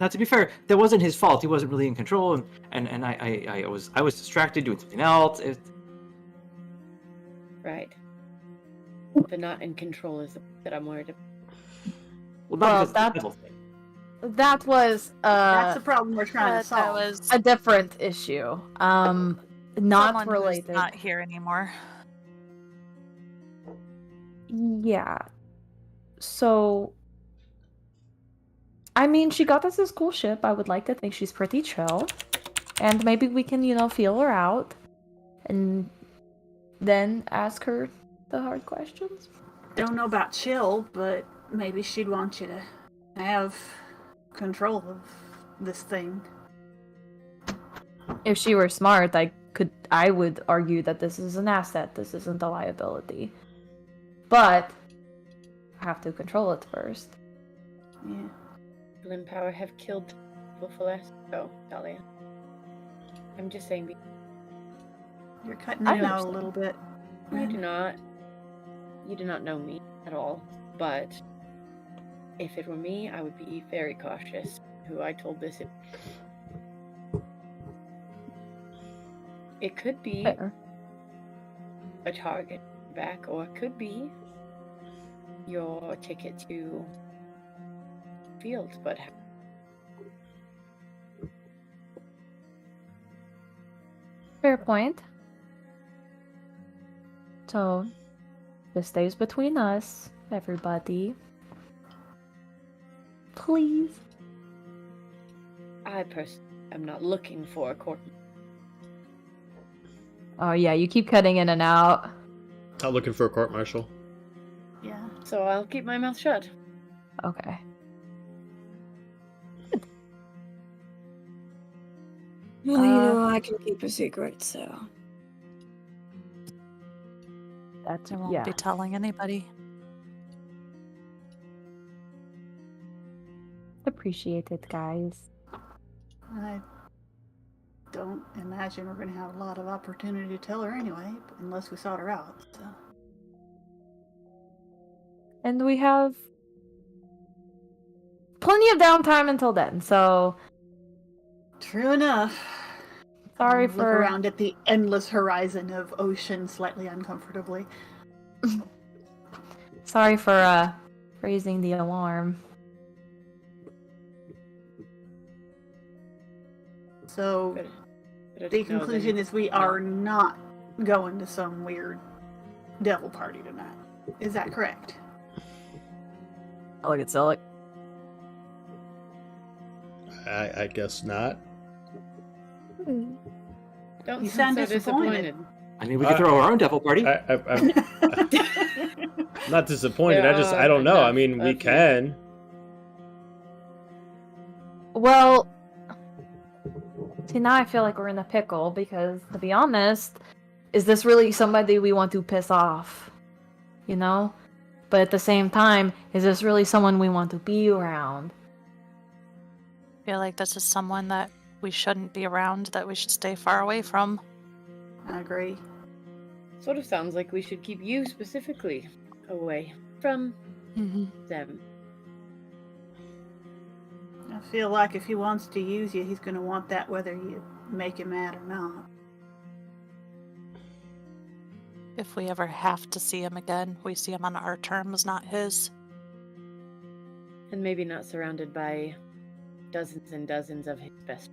Now, to be fair, that wasn't his fault. He wasn't really in control, and I was distracted doing something else. Right. The not in control is the that I'm worried about. Well, Well, not because that- of the devil thing. That was That's the problem we're trying to That solve. was a different issue. Not someone who's related. not here anymore. Yeah. So, I mean, she got us this cool ship. I would like to think she's pretty chill. And maybe we can, feel her out. And then ask her the hard questions. Don't know about chill, but maybe she'd want you to have control of this thing. If she were smart, I would argue that this is an asset. This isn't a liability. But I have to control it first. Yeah. Will Power have killed Wolfeless? Oh, Dahlia. I'm just saying. You're cutting I it out a understand. little bit. You do not. You do not know me at all. But if it were me, I would be very cautious. Who I told this. It could be Fair. a target back, or it could be your ticket to field. But Fair point. So, this stays between us, everybody. Please. I personally am not looking for a court. Oh yeah, you keep cutting in and out. Not looking for a court martial. Yeah. So I'll keep my mouth shut. Okay. Well, you know, I can keep a secret, so. That's I won't yeah. be telling anybody. Appreciated, guys. I don't imagine we're going to have a lot of opportunity to tell her anyway, unless we sought her out. So. And we have plenty of downtime until then, so True enough. sorry Look for around at the endless horizon of ocean slightly uncomfortably. sorry for raising the alarm. So Better the to know than conclusion is we not. are not going to some weird devil party tonight. Is that correct? I look at Sylyk. I guess not. Don't You sound sound so disappointed. I mean, we could throw our own devil party. I'm not disappointed. There I are don't know. I enough mean, we of you. can. Well, see, now I feel like we're in a pickle because, to be honest, is this really somebody we want to piss off? You know? But at the same time, is this really someone we want to be around? I feel like this is someone that we shouldn't be around, that we should stay far away from. I agree. Sort of sounds like we should keep you specifically away from them. I feel like if he wants to use you, he's going to want that whether you make him mad or not. If we ever have to see him again, we see him on our terms, not his. And maybe not surrounded by dozens and dozens of his best.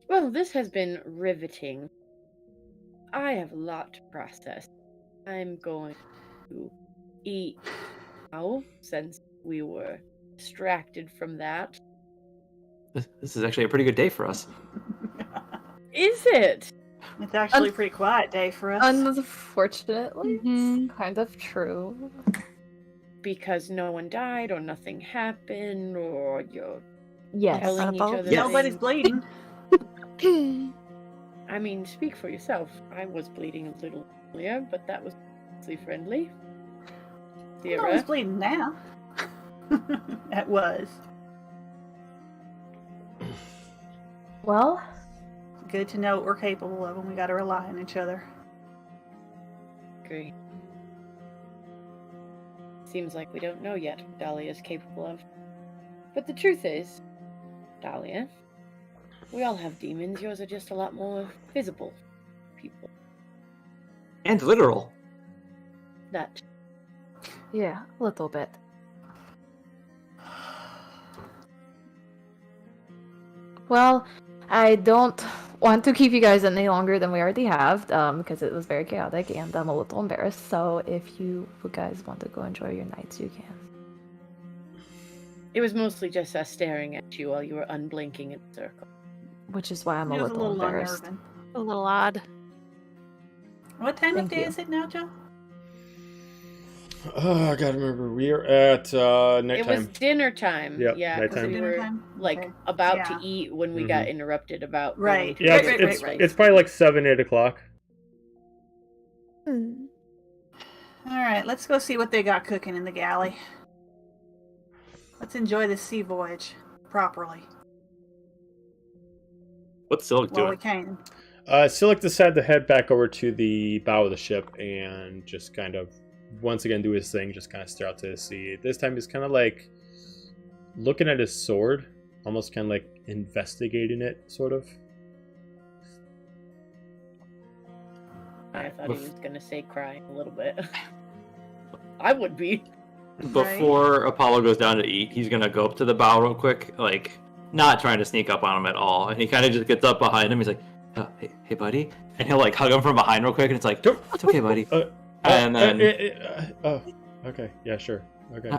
Well, this has been riveting. I have a lot to process. I'm going to eat now, since we were distracted from that. This is actually a pretty good day for us. Is it? It's actually a pretty quiet day for us. Unfortunately, it's kind of true. Because no one died, or nothing happened, or you're Yes. telling each other Yes. Nobody's bleeding. I mean, speak for yourself. I was bleeding a little earlier, but that was mostly friendly. Nobody's bleeding now. It was. Well, Good to know what we're capable of, and we gotta rely on each other. Agree. Seems like we don't know yet what Dahlia is capable of. But the truth is, Dahlia, we all have demons. Yours are just a lot more visible people. And literal. That. yeah, a little bit. Well, I don't want to keep you guys any longer than we already have, because it was very chaotic and I'm a little embarrassed. So if you guys want to go enjoy your nights, you can. It was mostly just us staring at you while you were unblinking in a circle. Which is why I'm It a was little embarrassed. unnerving. A little odd. What time Thank of day you. is it now, Joe? Oh, I gotta remember. We are at nighttime. It was dinner time. Yep, Yeah, nighttime. because we Dinner were time? like Okay. about Yeah. to eat when we got interrupted about Right. going to Yeah, bed. it's probably like 7, 8 o'clock. Alright, let's go see what they got cooking in the galley. Let's enjoy this sea voyage properly What's Sylyk while we doing? can. Sylyk decided to head back over to the bow of the ship and just kind of once again do his thing, just kind of stare out to the sea. This time he's kind of like looking at his sword, almost kind of like investigating it, sort of. I thought he was gonna say crying a little bit. I would be. before Apollo goes down to eat, he's gonna go up to the bow real quick, like not trying to sneak up on him at all. And he kind of just gets up behind him. He's like, hey, buddy," and he'll like hug him from behind real quick, and it's like, "It's okay, buddy." And then, okay, yeah, sure, okay.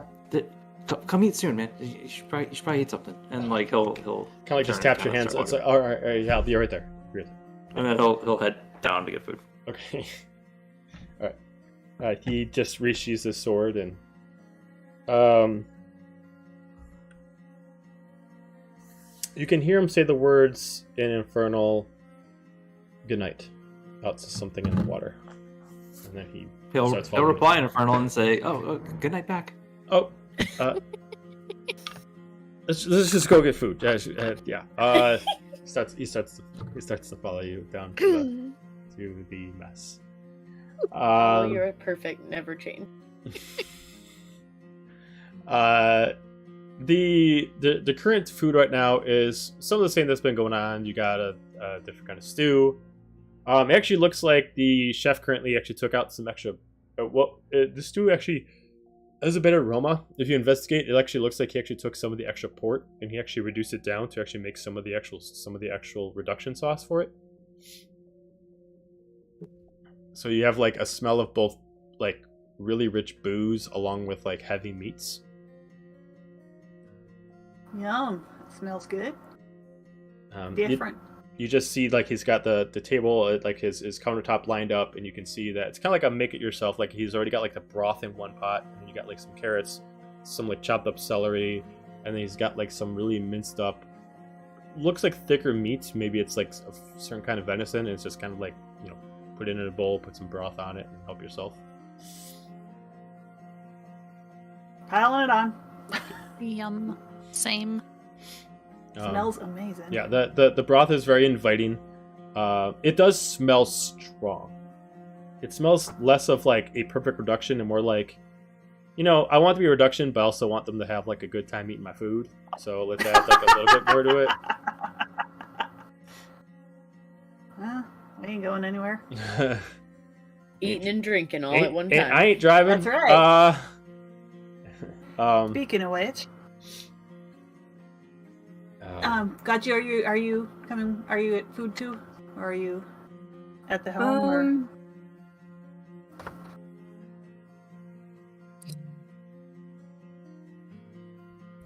Come eat soon, man. You should probably eat something. And like he'll kind of like just taps your hands. It's like, all right, yeah, I'll be right there. And then he'll head down to get food. Okay. All right. He just reaches his sword and you can hear him say the words in Infernal, "Good night," out to something in the water, and then he'll reply in Infernal and say, "Oh, good night back." Oh. Let's just go get food. Yeah. He starts to follow you down to the mess. You're a perfect, never change. The current food right now is some of the same that's been going on. You got a different kind of stew. It actually looks like the chef currently actually took out some extra. The stew actually has a better aroma. If you investigate, it actually looks like he actually took some of the extra port and he actually reduced it down to actually make some of the actual reduction sauce for it. So you have like a smell of both like really rich booze along with like heavy meats. Yum. It smells good. Different. You just see like he's got the table, like his countertop lined up, and you can see that it's kind of like a make it yourself. Like he's already got like the broth in one pot, and you got like some carrots, some like chopped up celery, and then he's got like some really minced up, looks like thicker meats. Maybe it's like a certain kind of venison, and it's just kind of like, put it in a bowl, put some broth on it, and help yourself. Piling it on. Yum. Same. Smells amazing. Yeah, the broth is very inviting. It does smell strong. It smells less of like a perfect reduction and more like, I want it to be a reduction, but I also want them to have like a good time eating my food. So let's add like a little bit more to it. Well, we ain't going anywhere. Eating and drinking all at one time. I ain't driving. That's right. Speaking of which. Gachi, are you coming? Are you at food too, or are you at the home?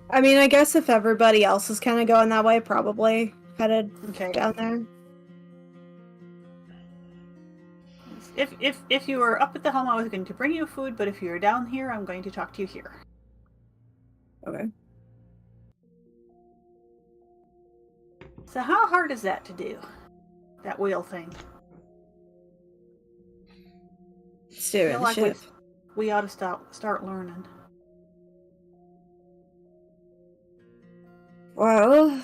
I mean, I guess if everybody else is kind of going that way, probably headed down there. If you were up at the home, I was going to bring you food, but if you're down here, I'm going to talk to you here. Okay. So how hard is that to do? That wheel thing? Steering the ship. We ought to start learning. Well,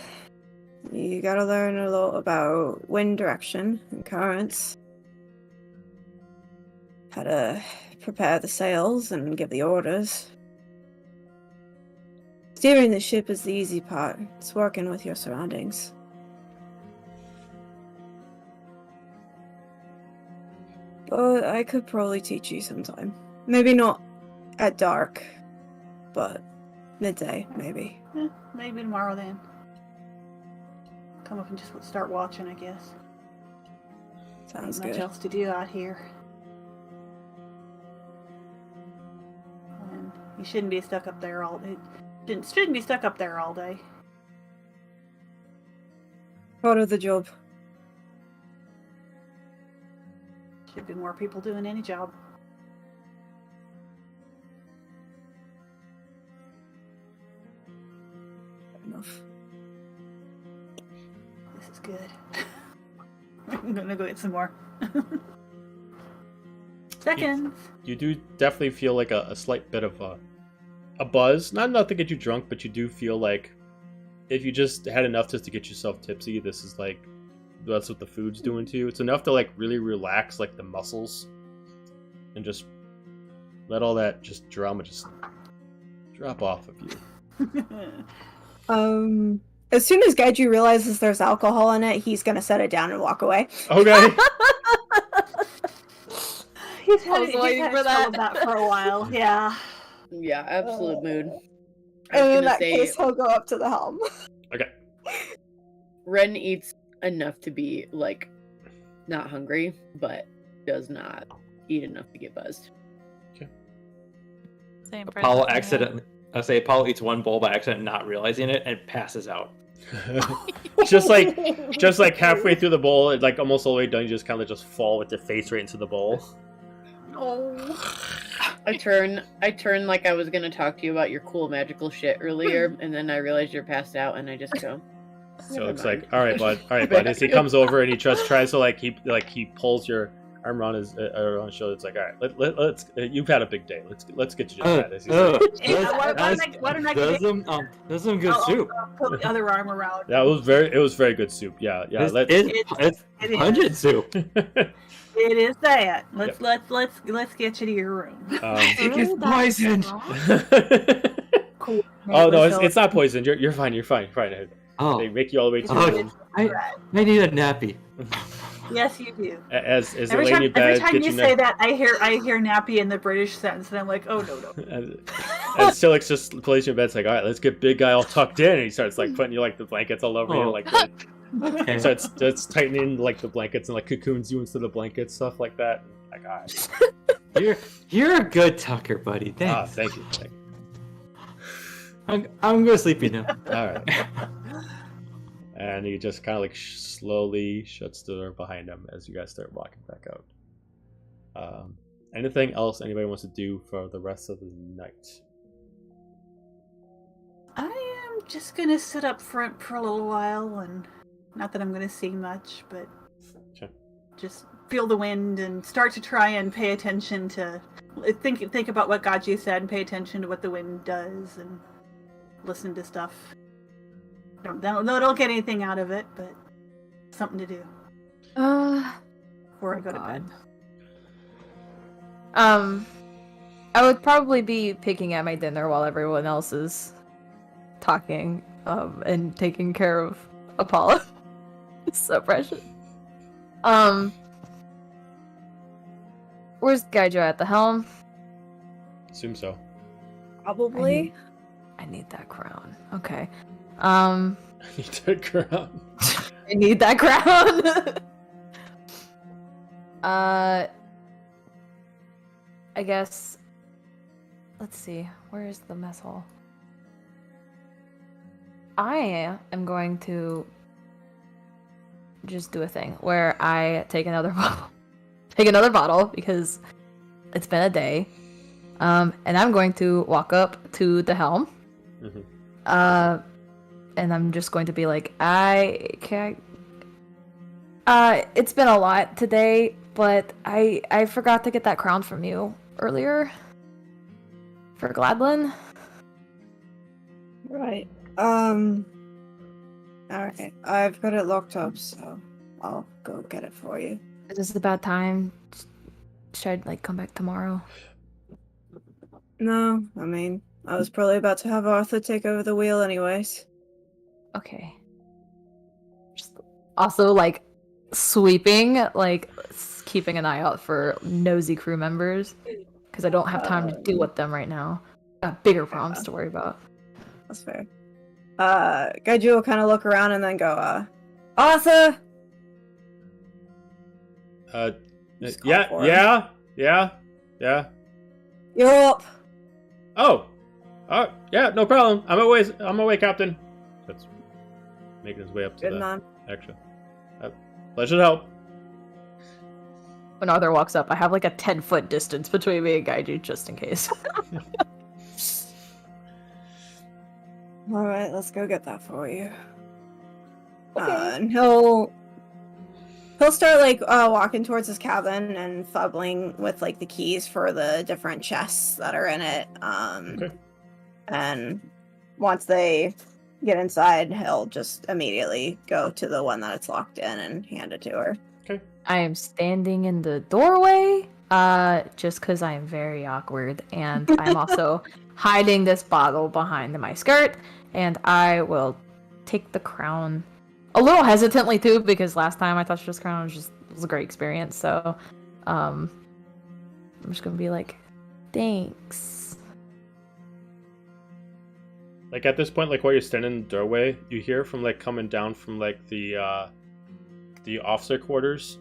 you gotta learn a lot about wind direction and currents. How to prepare the sails and give the orders. Steering the ship is the easy part. It's working with your surroundings. But I could probably teach you sometime. Maybe not at dark, but midday, maybe. Maybe tomorrow then. Come up and just start watching, I guess. Sounds Ain't much good. else to do out here. And you shouldn't be stuck up there all day. Shouldn't be stuck up there all day. Part of the job. Should be more people doing any job. Enough. This is good. I'm gonna go get some more. Seconds. You do definitely feel like a slight bit of a buzz. Not enough to get you drunk, but you do feel like if you just had enough just to get yourself tipsy, this is like, that's what the food's doing to you. It's enough to like really relax like the muscles and just let all that just drama just drop off of you. As soon as Gaiju realizes there's alcohol in it, he's gonna set it down and walk away. Okay. He's had trouble with that for a while, yeah. Yeah, absolute mood. I And was in gonna that say case, he'll go up to the helm. Okay. Ren eats enough to be like not hungry, but does not eat enough to get buzzed. Same Apollo present, yeah. accidentally. I say Apollo eats one bowl by accident, not realizing it, and passes out. just like halfway through the bowl, like almost all the way done, you just kind of just fall with your face right into the bowl. Oh. I turn like I was gonna talk to you about your cool magical shit earlier, and then I realized you're passed out, and I just go. So Never it's mind. like, all right, bud. As he comes over and he just tries to he pulls your arm around his shoulder. It's like, all right, let's. You've had a big day. Let's get you just that. As he's like, What an There's some good soup. Put the other arm around. yeah, it was very good soup. Yeah. It's It pungent soup. It is that. Let's get you to your room. It's poisoned. Cool. Oh no, it's not poisoned. You're fine. You're fine. Oh, They make you all the way to Oh, your room. I need a nappy. Yes, you do. As they Every lay in your time bed, get you say that, I hear nappy in the British sense, and I'm like, oh no. And Sylyk's just plays your bed. It's like, all right, let's get big guy all tucked in. And he starts like putting you like the blankets all over you, like Okay. starts tightening like the blankets and like cocoons you into the blankets, stuff like that. Like, all right. You're a good tucker, buddy. Thanks. Thank you. I'm gonna sleepy now. All right. And he just kind of like slowly shuts the door behind him as you guys start walking back out. Anything else anybody wants to do for the rest of the night? I am just gonna sit up front for a little while, and not that I'm gonna see much, but Sure. just feel the wind and start to try and pay attention to think about what Gaji said and pay attention to what the wind does and listen to stuff. Don't get anything out of it, but something to do before I go to bed. I would probably be picking at my dinner while everyone else is talking, and taking care of Apollo. It's so precious. Where's Gaijo at the helm? Assume so. Probably. I need that crown. Okay. I need to crown. I need that crown. I guess. Let's see. Where is the mess hall? I am going to just do a thing where I take another bottle because it's been a day. And I'm going to walk up to the helm. Mm-hmm. And I'm just going to be like, it's been a lot today, but I forgot to get that crown from you earlier for Gladlin. Right. Alright. I've got it locked up, so I'll go get it for you. Is this about time? Should I come back tomorrow? No, I mean, I was probably about to have Arthur take over the wheel anyways. Okay. Just also sweeping, keeping an eye out for nosy crew members, because I don't have time to deal with them right now. Got bigger problems to worry about. That's fair. Gaiju will kind of look around and then go, Arthur! Just call for him. Yeah. You're up! Oh, yeah, no problem. I'm away, Captain. That's making his way up to Good the man. action. Pleasure to help. When Arthur walks up, I have a 10-foot distance between me and Gaiju just in case. Alright, let's go get that for you. Okay. And he'll start walking towards his cabin and fumbling with the keys for the different chests that are in it. Okay. And once they get inside, he'll just immediately go to the one that it's locked in and hand it to her. Okay. I am standing in the doorway, just because I am very awkward, and I'm also hiding this bottle behind my skirt, and I will take the crown a little hesitantly too, because last time I touched this crown it was a great experience. So, I'm just gonna be like, thanks. Like at this point, like while you're standing in the doorway, you hear from like coming down from like the officer quarters.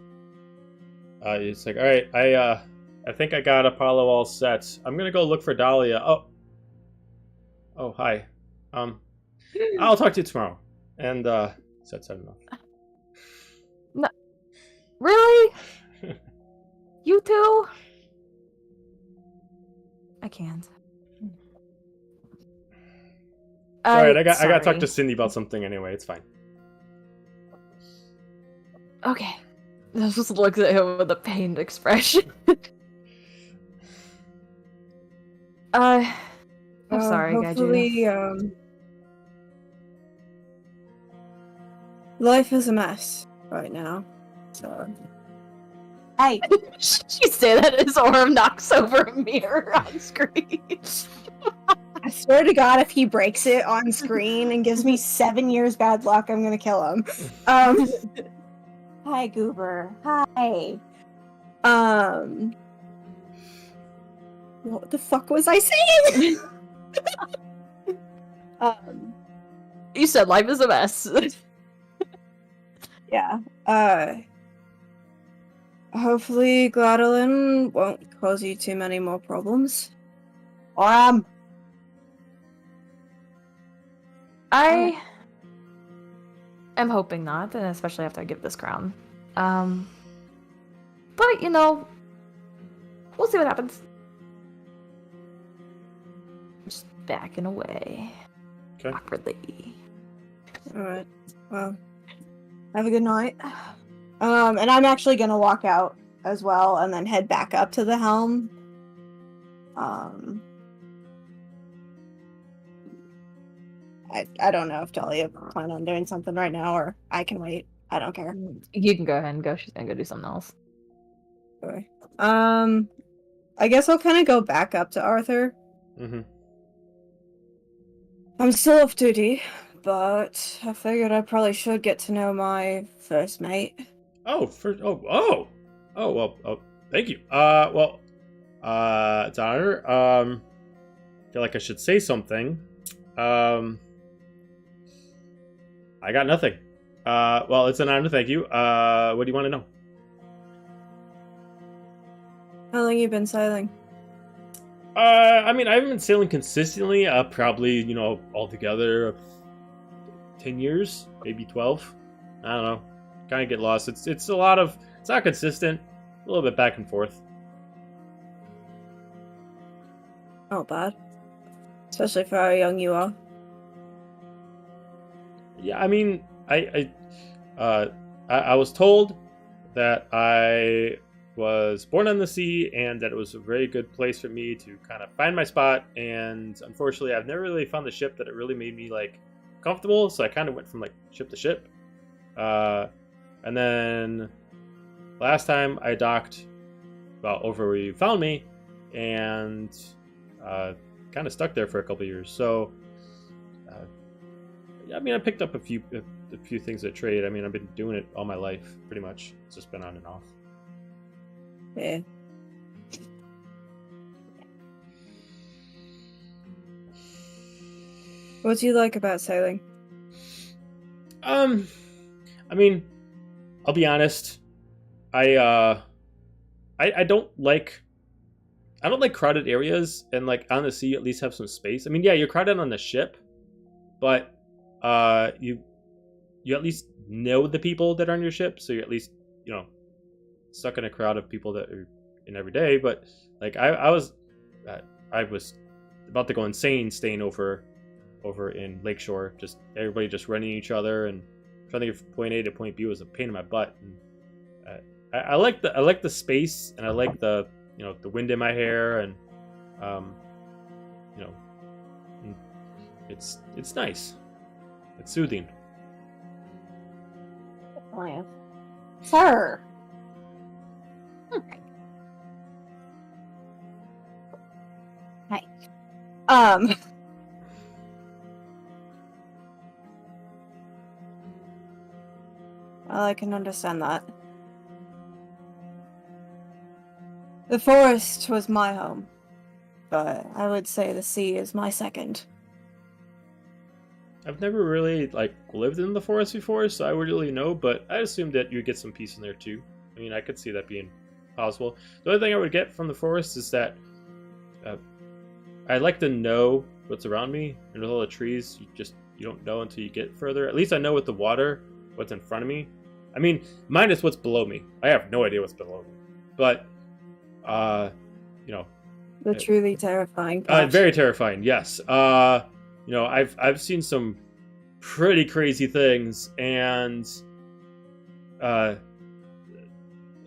It's like, all right, I think I got Apollo all set. I'm gonna go look for Dahlia. Oh, hi. I'll talk to you tomorrow. And said enough. No, really? You two? I can't. Alright, I got to talk to Cindy about something anyway. It's fine. Okay. I just looks at him with a pained expression. I'm sorry, hopefully, life is a mess right now. So. Hey! She say that as Orm knocks over a mirror on screen. I swear to God, if he breaks it on screen and gives me 7 years bad luck, I'm gonna kill him. Hi, Goober. Hi. What the fuck was I saying? You said life is a mess. Yeah. Hopefully Gladolin won't cause you too many more problems. I am hoping not, and especially after I give this crown. But, you know, we'll see what happens. Just backing away. Okay. Awkwardly. Alright. Well, have a good night. And I'm actually gonna walk out as well and then head back up to the helm. I don't know if Dahlia plan on doing something right now, or I can wait. I don't care. You can go ahead and go. She's gonna go do something else. Okay. I guess I'll kind of go back up to Arthur. Mm-hmm. I'm still off duty, but I figured I probably should get to know my first mate. Well, thank you. It's an honor. Feel like I should say something. I got nothing. Well, it's an honor, thank you. What do you want to know? How long you been sailing? I mean, I haven't been sailing consistently. Probably, altogether 10 years, maybe 12. I don't know. Kind of get lost. It's it's not consistent. A little bit back and forth. Not bad. Especially for how young you are. Yeah, I mean, I was told that I was born on the sea and that it was a very good place for me to kind of find my spot. And unfortunately, I've never really found the ship that it really made me comfortable. So I kind of went from ship to ship. And then last time I docked, over where you found me, and kind of stuck there for a couple years. So, I mean, I picked up a few things at trade. I mean, I've been doing it all my life, pretty much. It's just been on and off. Yeah. What do you like about sailing? I mean, I'll be honest. I don't like crowded areas, and on the sea at least have some space. I mean, yeah, you're crowded on the ship, but you at least know the people that are on your ship, so you're at least stuck in a crowd of people that are in every day. But I was about to go insane staying over in Lakeshore. Just everybody just running each other and trying to get from point A to point B was a pain in my butt. And I like the space, and I like the the wind in my hair, and it's nice. It's soothing. Oh, yeah. Sir. Hi. Well, I can understand that. The forest was my home, but I would say the sea is my second. I've never really like lived in the forest before, so I wouldn't really know. But I assumed that you'd get some peace in there too. I mean, I could see that being possible. The only thing I would get from the forest is that I like to know what's around me, and with all the trees, you don't know until you get further. At least I know with the water what's in front of me. I mean, minus what's below me. I have no idea what's below me. But you know, The truly terrifying part. very terrifying. Yes. You know, I've seen some pretty crazy things, and I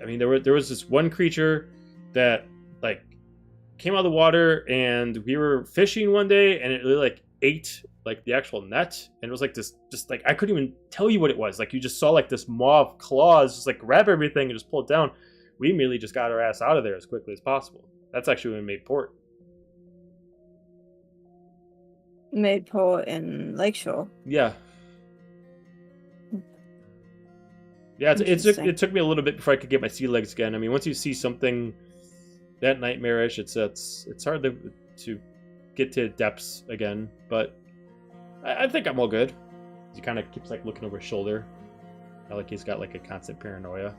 mean, there was this one creature that like came out of the water, and we were fishing one day, and it really like ate like the actual net, and it was like this, just like I couldn't even tell you what it was. Like you just saw like this maw of claws just like grab everything and just pull it down. We immediately just got our ass out of there as quickly as possible. That's actually when we made port. Made port in Lakeshore. Yeah. Yeah, it took me a little bit before I could get my sea legs again. I mean, once you see something that nightmarish, it's hard to get to depths again. But I think I'm all good. He kind of keeps like looking over his shoulder, not like he's got like a constant paranoia.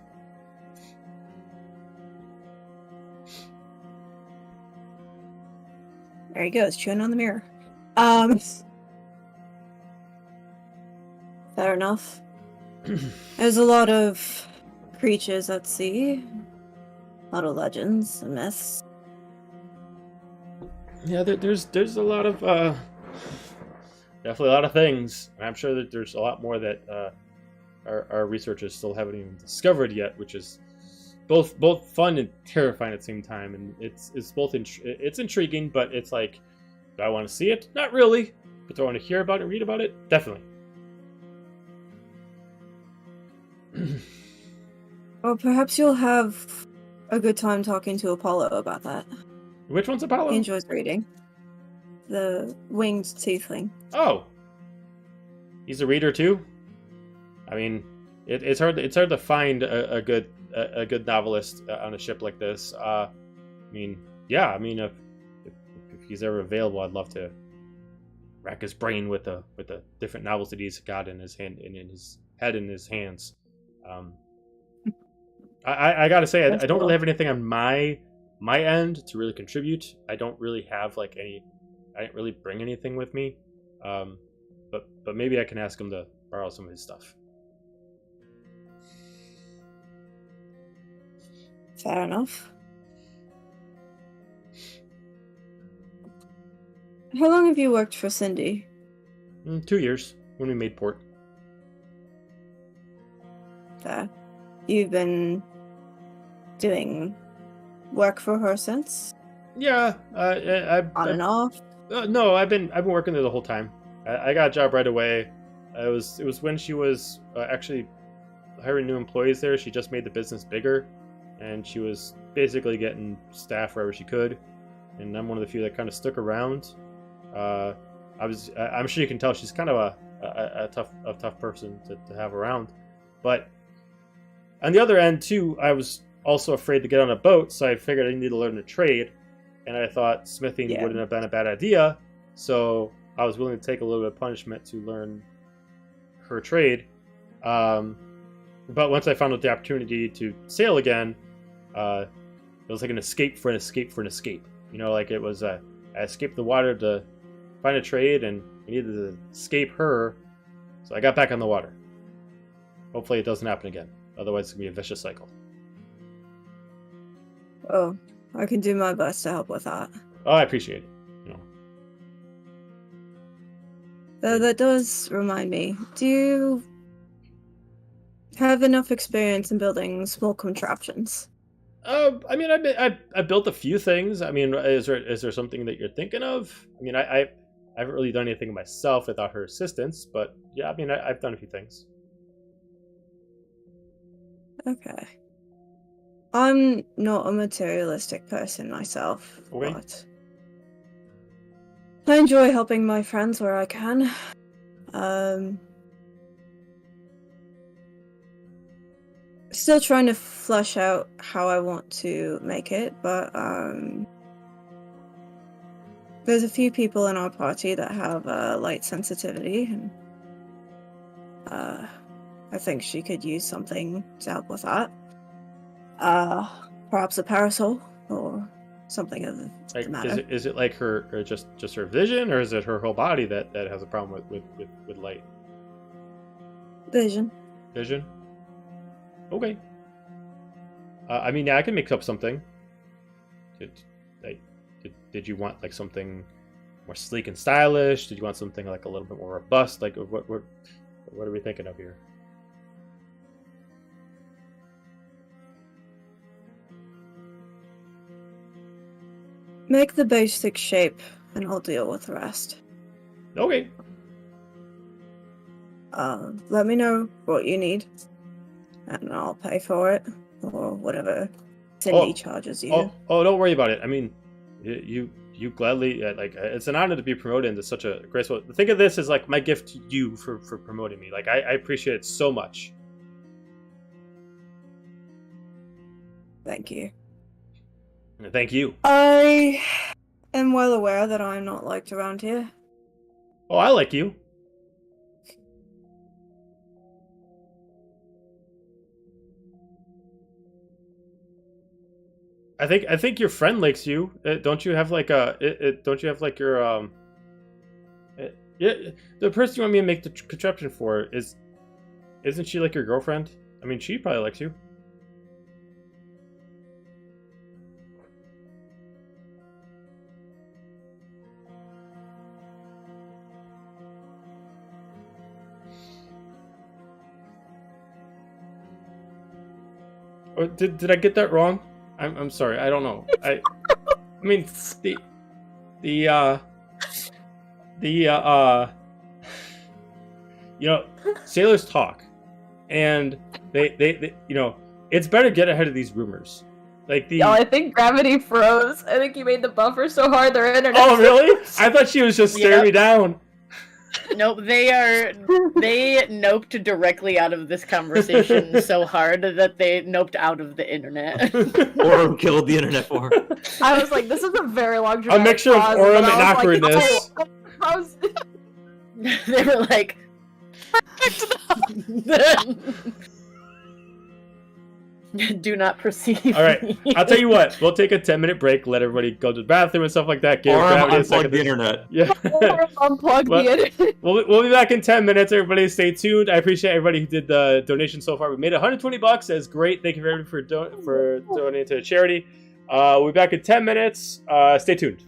There he goes, chewing on the mirror. Fair enough. There's a lot of creatures at sea. A lot of legends and myths. Yeah, there's a lot of definitely a lot of things. I'm sure that there's a lot more that our researchers still haven't even discovered yet, which is both fun and terrifying at the same time. And it's both it's intriguing, but it's like, do I want to see it? Not really. But do I want to hear about it, read about it? Definitely. Well, perhaps you'll have a good time talking to Apollo about that. Which one's Apollo? He enjoys reading. The winged tiefling. Oh, he's a reader too. I mean, it's hard to find a good novelist on a ship like this. I mean, yeah. I mean, if he's ever available, I'd love to rack his brain with the different novels that he's got in his hand, in his head, in his hands. I gotta say, I don't really have anything on my end to really contribute. I don't really have like any. I didn't really bring anything with me, but maybe I can ask him to borrow some of his stuff. Fair enough. How long have you worked for Cindy? 2 years when we made port. Fair. You've been doing work for her since? Yeah, On and off? No, I've been working there the whole time. I got a job right away. It was when she was actually hiring new employees there. She just made the business bigger, and she was basically getting staff wherever she could. And I'm one of the few that kind of stuck around. I'm sure you can tell she's kind of a tough person to have around. But on the other end too, I was also afraid to get on a boat, so I figured I needed to learn a trade. And I thought smithing wouldn't have been a bad idea, so I was willing to take a little bit of punishment to learn her trade. But once I found out the opportunity to sail again, it was like an escape for an escape for an escape. You know, like it was I escaped the water to find a trade, and I needed to escape her, so I got back on the water. Hopefully it doesn't happen again. Otherwise it's going to be a vicious cycle. Oh, I can do my best to help with that. Oh, I appreciate it. You know. That does remind me. Do you have enough experience in building small contraptions? I mean, I built a few things. I mean, is there something that you're thinking of? I mean, I haven't really done anything myself without her assistance, but yeah, I mean, I've done a few things. Okay. I'm not a materialistic person myself, Okay. but I enjoy helping my friends where I can. Still trying to flesh out how I want to make it, but There's a few people in our party that have light sensitivity, and I think she could use something to help with that. Perhaps a parasol or something of Like, the matter. is it like her, or just her vision, or is it her whole body that has a problem with light Vision. vision? Okay. I mean, yeah, I can make up something. Did you want like something more sleek and stylish? Did you want something like a little bit more robust? Like, what are we thinking of here? Make the basic shape, and I'll deal with the rest. Okay. Let me know what you need, and I'll pay for it, or whatever Cindy charges you. Oh, don't worry about it. I mean, you gladly, like, it's an honor to be promoted into such a graceful. Think of this as like my gift to you for promoting me. Like, I appreciate it so much. Thank you. And thank you. I am well aware that I'm not liked around here. Oh, I like you. I think your friend likes you. Don't you have like don't you have like your yeah, the person you want me to make the contraption for isn't she like your girlfriend? I mean, she probably likes you. Or did I get that wrong? I'm sorry. I don't know. I mean you know, sailors talk, and they you know, it's better to get ahead of these rumors. Like Yo, I think gravity froze. I think you made the buffer so hard their internet. Oh really? I thought she was just staring me down. Nope, they noped directly out of this conversation so hard that they noped out of the internet. Or killed the internet for her. I was like, this is a very long A dramatic mixture of pause, Orem and and I was like, awkwardness. "Oh, how's-" They were like, do not perceive. All right, me." I'll tell you what. We'll take a 10-minute break. Let everybody go to the bathroom and stuff like that. Give Or gravity a unplug second. the internet. Yeah. Or unplug But- the internet. We'll be back in 10 minutes. Everybody stay tuned. I appreciate everybody who did the donation so far. We made $120. That's great. Thank you everybody for donating to the charity. We'll be back in 10 minutes. Stay tuned.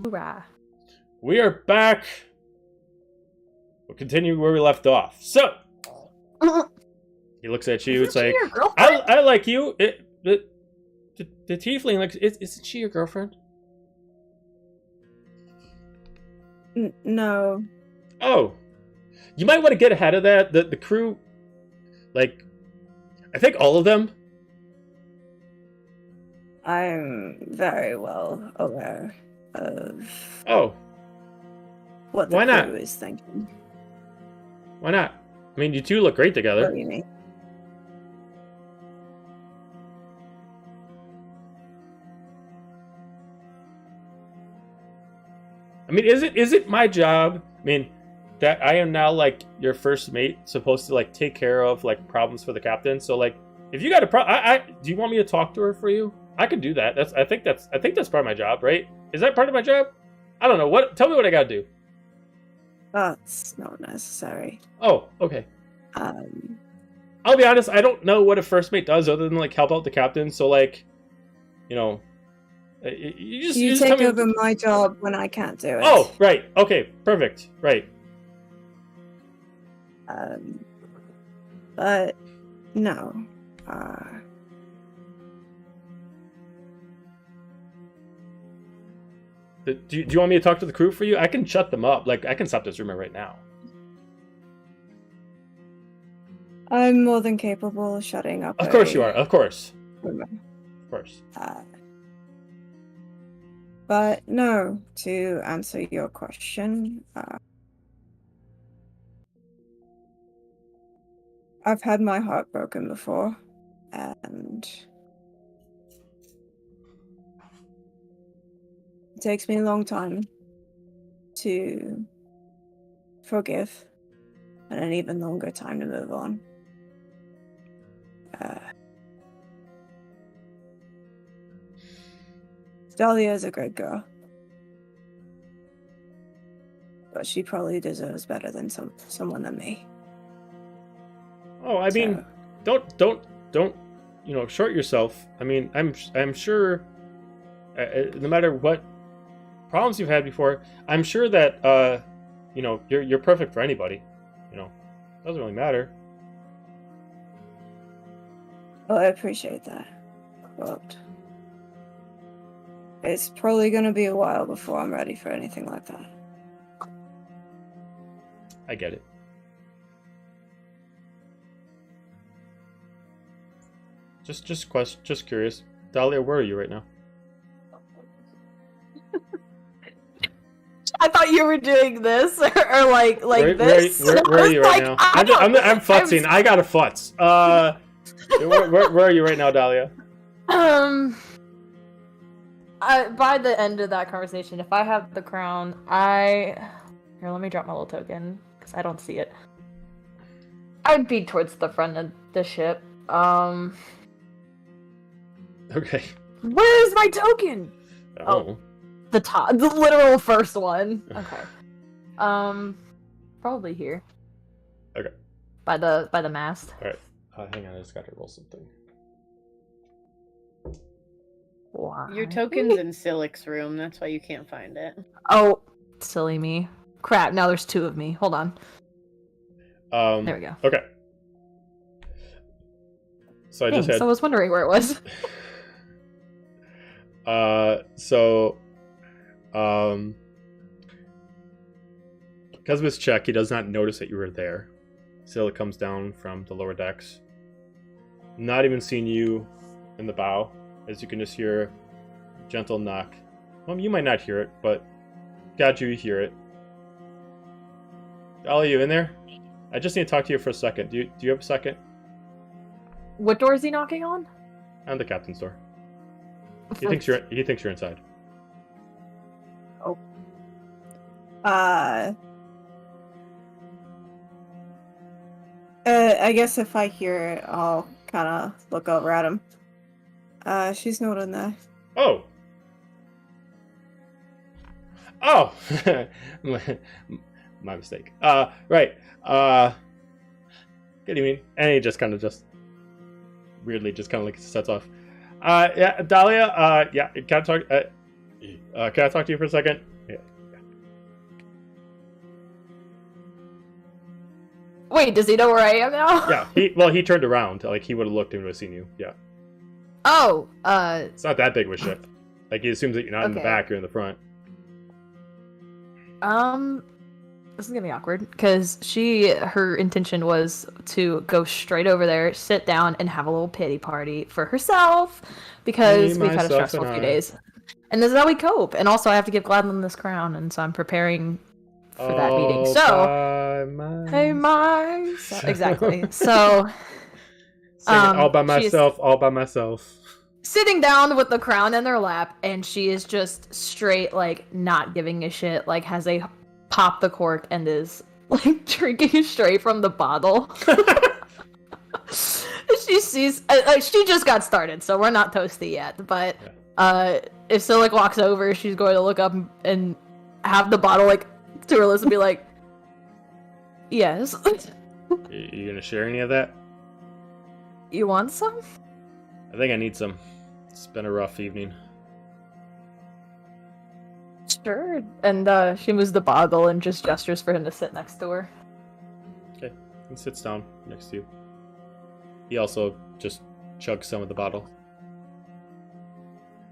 Hoorah. We are back. We'll continue where we left off. So, he looks at you. It's like, I like you. The tiefling looks. Isn't she your girlfriend? No. Oh, you might want to get ahead of that. The crew, like, I think all of them. I'm very well aware of Oh, what the why not? crew is thinking. Why not? I mean, you two look great What together. do you mean? I mean, is it my job? I mean, that I am now like your first mate, supposed to like take care of like problems for the captain. So like, if you got a problem, do you want me to talk to her for you? I could do that. I think that's part of my job, right? Is that part of my job? I don't know. Tell me what I gotta do. That's not necessary. Oh, okay. I'll be honest, I don't know what a first mate does other than like help out the captain. So like, you know, you just take tell me... over my job when I can't do it. Oh, right. Okay, perfect. Right. But no. Do you want me to talk to the crew for you? I can shut them up. Like, I can stop this rumor right now. I'm more than capable of shutting up. Of course you are. Of course. Rumor. Of course. But no, to answer your question, I've had my heart broken before, and it takes me a long time to forgive, and an even longer time to move on. Dahlia is a great girl, but she probably deserves better than someone than me. Oh, I mean, don't you know, short yourself. I mean, I'm sure, no matter what problems you've had before, I'm sure that you know, you're perfect for anybody. You know, it doesn't really matter. Well, I appreciate that, but it's probably going to be a while before I'm ready for anything like that. I get it. Just curious. Dahlia, where are you right now? I thought you were doing this, or like this. Where are you right now? I'm futzing. I got a futz. Where are you right now, Dahlia? By the end of that conversation, if I have the crown, here, let me drop my little token because I don't see it. I'd be towards the front of the ship. Okay. Where's my token? Oh. The literal first one. Okay. Probably here. Okay. By the mast. All right. Hang on, I just got to roll something. Why? Your token's in Sylyk's room. That's why you can't find it. Oh, silly me. Crap, now there's two of me. Hold on. There we go. Okay. So I was wondering where it was. Because of his check, he does not notice that you were there. Sylyk comes down from the lower decks. Not even seeing you in the bow, as you can just hear a gentle knock. Well, you might not hear it, but God, you hear it. Dahlia, you in there? I just need to talk to you for a second. Do you have a second? What door is he knocking on? On the captain's door. He thinks you're inside. Oh. I guess if I hear it, I'll kind of look over at him. She's not in there. Oh. Oh. My mistake. Right. Good evening. And he just kind of weirdly like sets off. Yeah, Dahlia, yeah, can I talk to you for a second? Wait, does he know where I am now? Yeah, he turned around. Like, he would have looked and would have seen you. Yeah. Oh, It's not that big of a ship. Like, he assumes that you're not in the Okay. back, you're in the front. This is gonna be awkward because her intention was to go straight over there, sit down, and have a little pity party for herself because Me, we've had a myself, stressful and few I. days, and this is how we cope. And also, I have to give Gladlin this crown, and so I'm preparing for that meeting. All So, by hey, myself. exactly. So, Sing it all by she is myself, all by myself. sitting down with the crown in her lap, and she is just straight, like, not giving a shit, like, has a pop the cork and is, like, drinking straight from the bottle. She sees, she just got started, so we're not toasty yet, but, if Sylyk walks over, she's going to look up and have the bottle, like, to her lips and be like, yes. You gonna share any of that? You want some? I think I need some. It's been a rough evening. Sure. And she moves the bottle and just gestures for him to sit next to her. Okay, he sits down next to you. He also just chugs some of the bottle.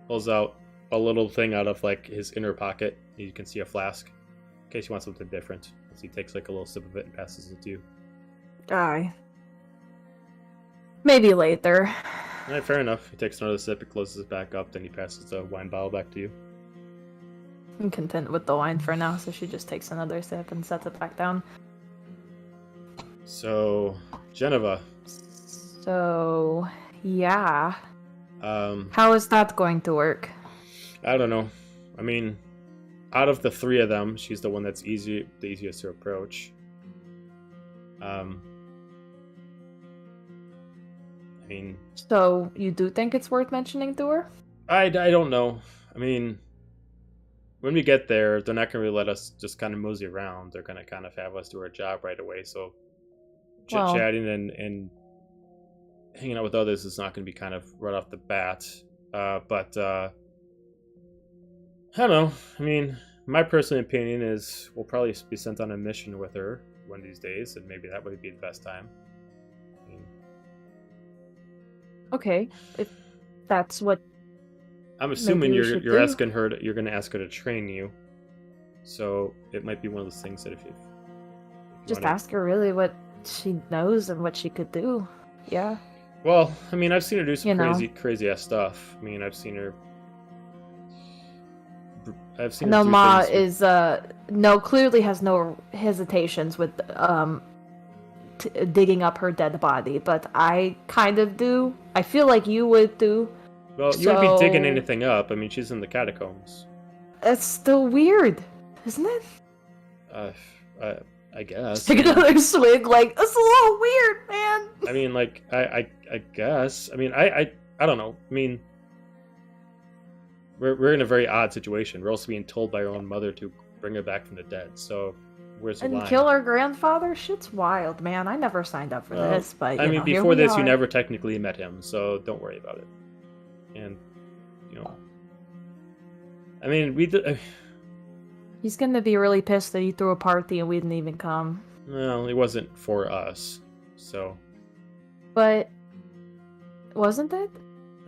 Pulls out a little thing out of, like, his inner pocket. You can see a flask. In case you want something different. As he takes, like, a little sip of it and passes it to you. Aye. Maybe later. Alright, fair enough. He takes another sip, he closes it back up, then he passes the wine bottle back to you. I'm content with the wine for now, so she just takes another sip and sets it back down. So, Geneva. So, yeah. Um, How is that going to work? I don't know. I mean, out of the three of them, she's the one that's the easiest to approach. I mean, So, you do think it's worth mentioning to her? I don't know. I mean, when we get there, they're not going to really let us just kind of mosey around. They're going to kind of have us do our job right away. So, Well- chit-chatting and hanging out with others is not going to be kind of right off the bat. But I don't know. I mean, my personal opinion is we'll probably be sent on a mission with her one of these days, and maybe that would be the best time. I mean, Okay, if that's what... I'm assuming we you're should you're do. asking her you're going to ask her to train you, so it might be one of those things that if you Just wanna- ask her really what she knows and what she could do. Yeah. Well, I mean, I've seen her do some You know. crazy ass stuff. I mean, I've seen her. No, do Ma things with- is, clearly has no hesitations with, digging up her dead body, but I kind of do. I feel like you would do. Well, you wouldn't be digging so- anything up. I mean, she's in the catacombs. It's still weird, isn't it? I guess. Take another swig, like, it's a little weird, man. I mean, like, I guess. I mean, I don't know. I mean, we're in a very odd situation. We're also being told by our own mother to bring her back from the dead. So, where's the And line? kill our grandfather? Shit's wild, man. I never signed up for Well, this, but, I mean, here before we this, you are. never technically met him, so don't worry about it. And, I mean, He's gonna be really pissed that you threw a party and we didn't even come. well, it wasn't for us, so But, wasn't it?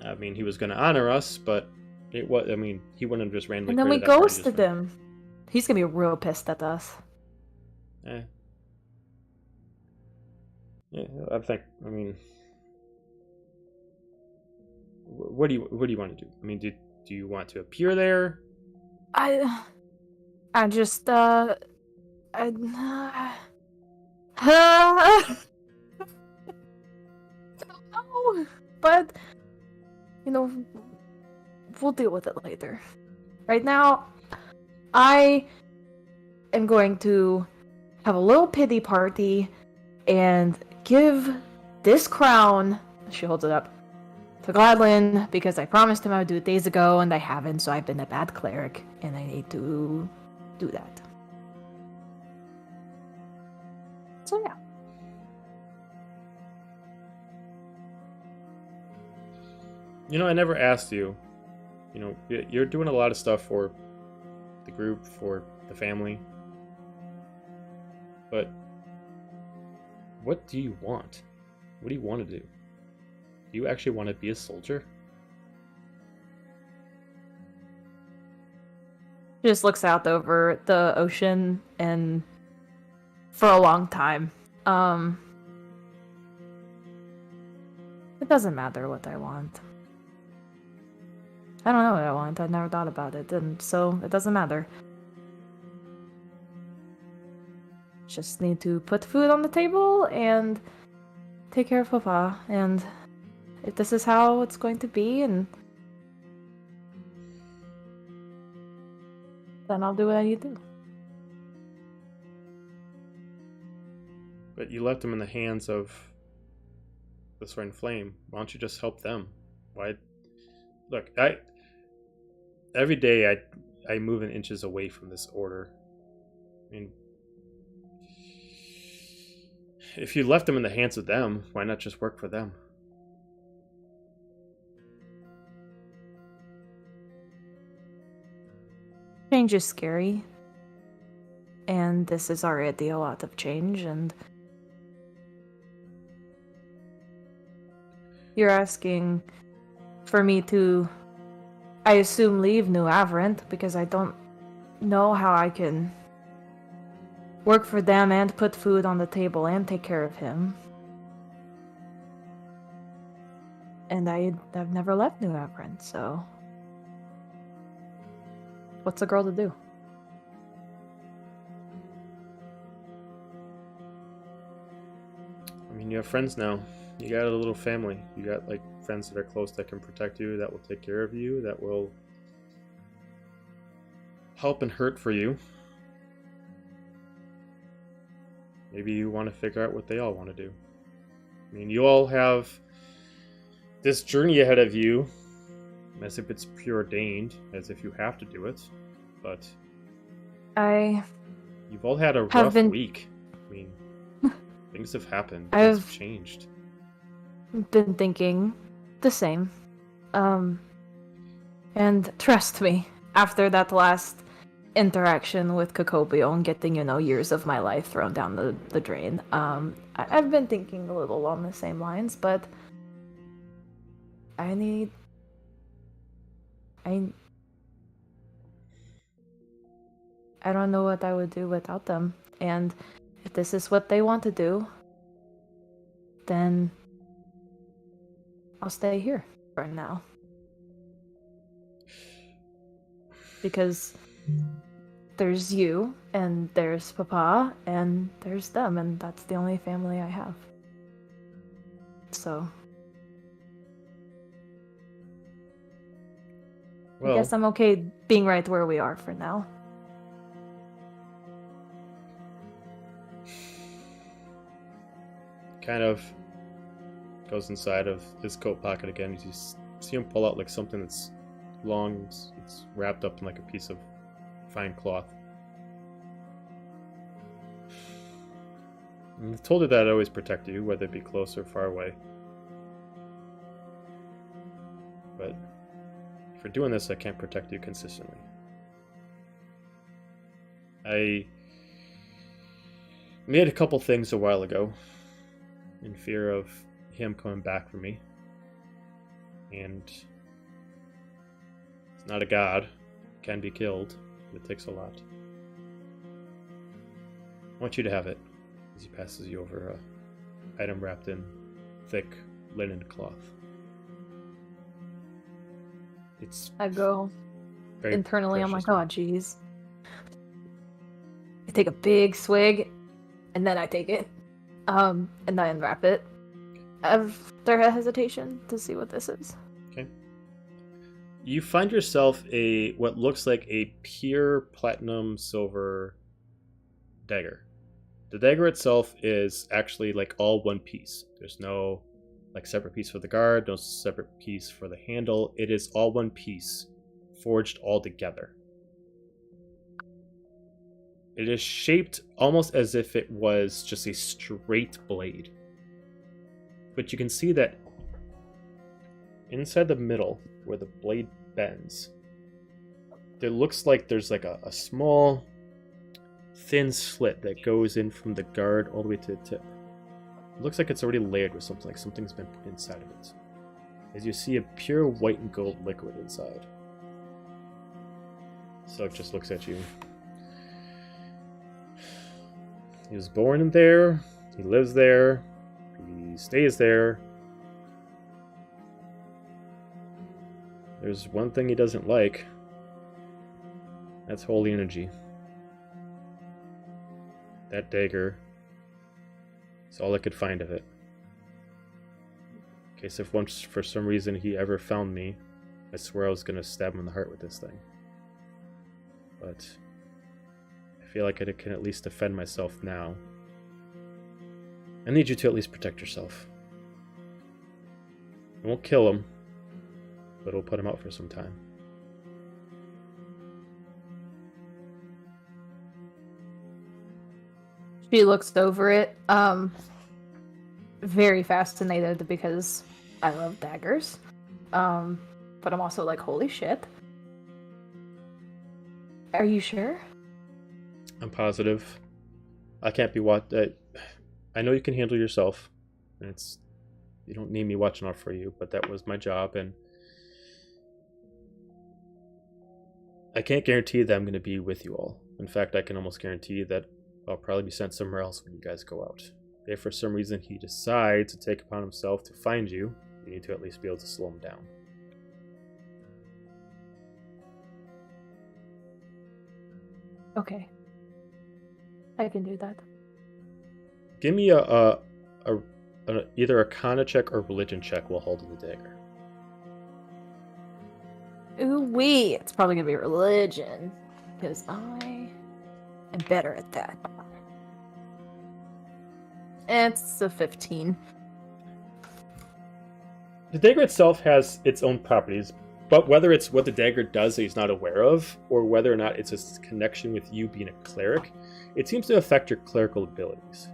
I mean, he was going to honor us, but it was. I mean, he wouldn't have just randomly. And then we created that party just ghosted for- him. He's gonna be real pissed at us. Eh. Yeah, I think. I mean, what do you want to do? I mean, do you want to appear there? I just, I don't know, but, we'll deal with it later. Right now, I am going to have a little pity party and give this crown, she holds it up, to Gladlin, because I promised him I would do it days ago, and I haven't, so I've been a bad cleric, and I need to do that. So yeah. I never asked you. You're doing a lot of stuff for the group, for the family. But What do you want? What do you want to do? Do you actually want to be a soldier? She just looks out over the ocean and for a long time. It doesn't matter what I want. I don't know what I want. I never thought about it, and so it doesn't matter. Just need to put food on the table and take care of Papa, and if this is how it's going to be, and then I'll do what I need to do. But you left them in the hands of the Soaring Flame. Why don't you just help them? Why? Look, every day I move in inches away from this order. I mean, if you left them in the hands of them, why not just work for them? Change is scary, and this is already a lot of change, and you're asking for me to, I assume, leave New Averant, because I don't know how I can work for them and put food on the table and take care of him. And I've never left New Averant, so what's a girl to do? I mean, you have friends now. You got a little family. You got, like, friends that are close that can protect you, that will take care of you, that will help and hurt for you. Maybe you want to figure out what they all want to do. I mean, you all have this journey ahead of you, as if it's preordained, as if you have to do it, but you've all had a rough week. I mean, things have happened. Things have changed. Been thinking the same. And trust me, after that last interaction with Cacobio and getting, years of my life thrown down the drain, I've been thinking a little along the same lines, but I don't know what I would do without them, and if this is what they want to do, then I'll stay here for now. Because there's you, and there's Papa, and there's them, and that's the only family I have. So Well, I guess I'm okay being right where we are for now. kind of goes inside of his coat pocket again. You see him pull out like something that's long. It's wrapped up in like a piece of fine cloth. And I told her that I'd always protect you, whether it be close or far away. But for doing this, I can't protect you consistently. I made a couple things a while ago in fear of him coming back for me. And it's not a god. Can be killed. It takes a lot. I want you to have it. As he passes you over a item wrapped in thick linen cloth. I go very internally, I'm precious. like, oh jeez. I take a big swig, and then I take it, and I unwrap it. After a hesitation to see what this is. Okay. You find yourself what looks like a pure platinum silver dagger. The dagger itself is actually like all one piece. There's no like separate piece for the guard, no separate piece for the handle. It is all one piece, forged all together. It is shaped almost as if it was just a straight blade. But you can see that inside the middle, where the blade bends, there looks like there's like a small, thin slit that goes in from the guard all the way to the tip. It looks like it's already layered with something, like something's been put inside of it. As you see a pure white and gold liquid inside. Sylyk just looks at you. He was born in there. He lives there. He stays there. There's one thing he doesn't like. That's holy energy. That dagger. It's all I could find of it. In case if once for some reason he ever found me, I swear I was gonna stab him in the heart with this thing. But I feel like I can at least defend myself now. I need you to at least protect yourself. I won't kill him, but we'll put him out for some time. She looks over it, very fascinated because I love daggers. But I'm also like, holy shit. Are you sure? I'm positive. I can't be I know you can handle yourself. And you don't need me watching out for you, but that was my job, and I can't guarantee that I'm going to be with you all. In fact, I can almost guarantee that I'll probably be sent somewhere else when you guys go out. If for some reason he decides to take upon himself to find you, you need to at least be able to slow him down. Okay. I can do that. Give me either a Arcana check or religion check while holding the dagger. Ooh wee! It's probably gonna be religion. Because I am better at that. It's a 15. The dagger itself has its own properties, but whether it's what the dagger does that he's not aware of, or whether or not it's a connection with you being a cleric, it seems to affect your clerical abilities.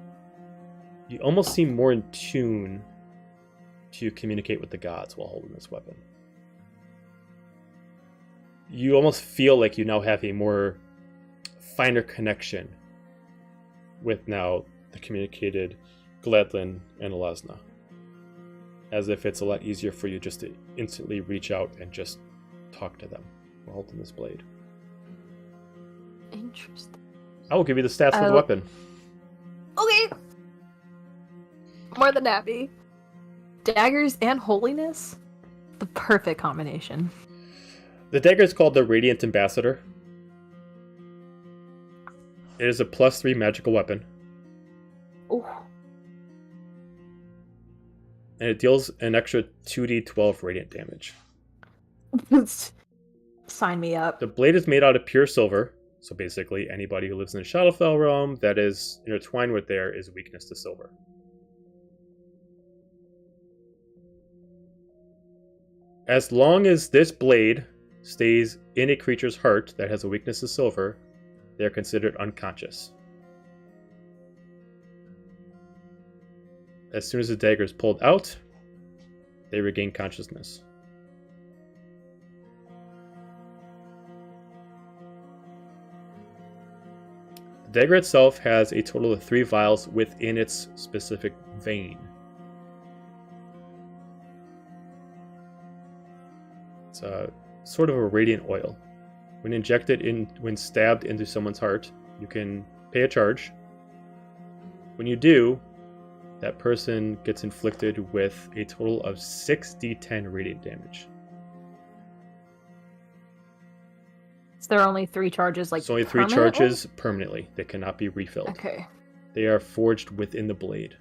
You almost seem more in tune to communicate with the gods while holding this weapon. You almost feel like you now have a more finer connection with now the communicated Gladlin and Alasna. As if it's a lot easier for you just to instantly reach out and just talk to them while holding this blade. Interesting. I will give you the stats for the weapon. Okay. More than happy. Daggers and holiness? The perfect combination. The dagger is called the Radiant Ambassador. It is a +3 magical weapon. Oh. And it deals an extra 2d12 radiant damage. Sign me up. The blade is made out of pure silver, so basically anybody who lives in the Shadowfell realm that is intertwined with there is weakness to silver. As long as this blade stays in a creature's heart that has a weakness to silver, they are considered unconscious. As soon as the dagger is pulled out, they regain consciousness. The dagger itself has a total of 3 vials within its specific vein. It's sort of a radiant oil. When stabbed into someone's heart, you can pay a charge. When you do, that person gets inflicted with a total of 6d10 radiant damage. Is there only 3 charges, like, It's only 3 permanently? charges permanently. They cannot be refilled. Okay. They are forged within the blade.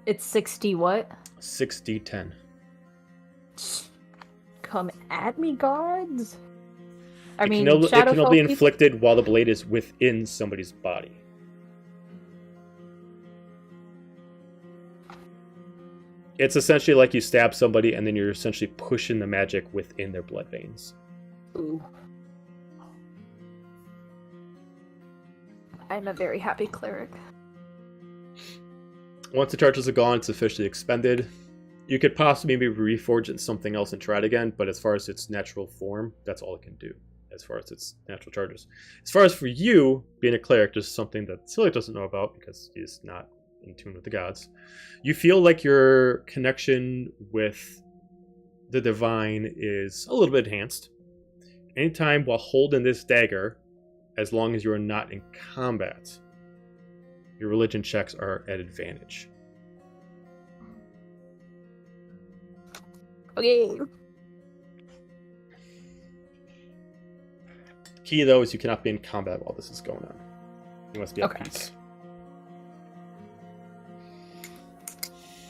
It's 60 what? 6d10. Come at me, gods. It can only be inflicted while the blade is within somebody's body. It's essentially like you stab somebody and then you're essentially pushing the magic within their blood veins. Ooh. I'm a very happy cleric. Once the charges are gone, it's officially expended. You could possibly maybe reforge it in something else and try it again, but as far as its natural form, that's all it can do, as far as its natural charges. As far as for you, being a cleric, there's something that Sylyk doesn't know about because he's not in tune with the gods. You feel like your connection with the divine is a little bit enhanced. Anytime while holding this dagger, as long as you are not in combat, your religion checks are at advantage. Okay. Key, though, is you cannot be in combat while this is going on. You must be at Okay. peace.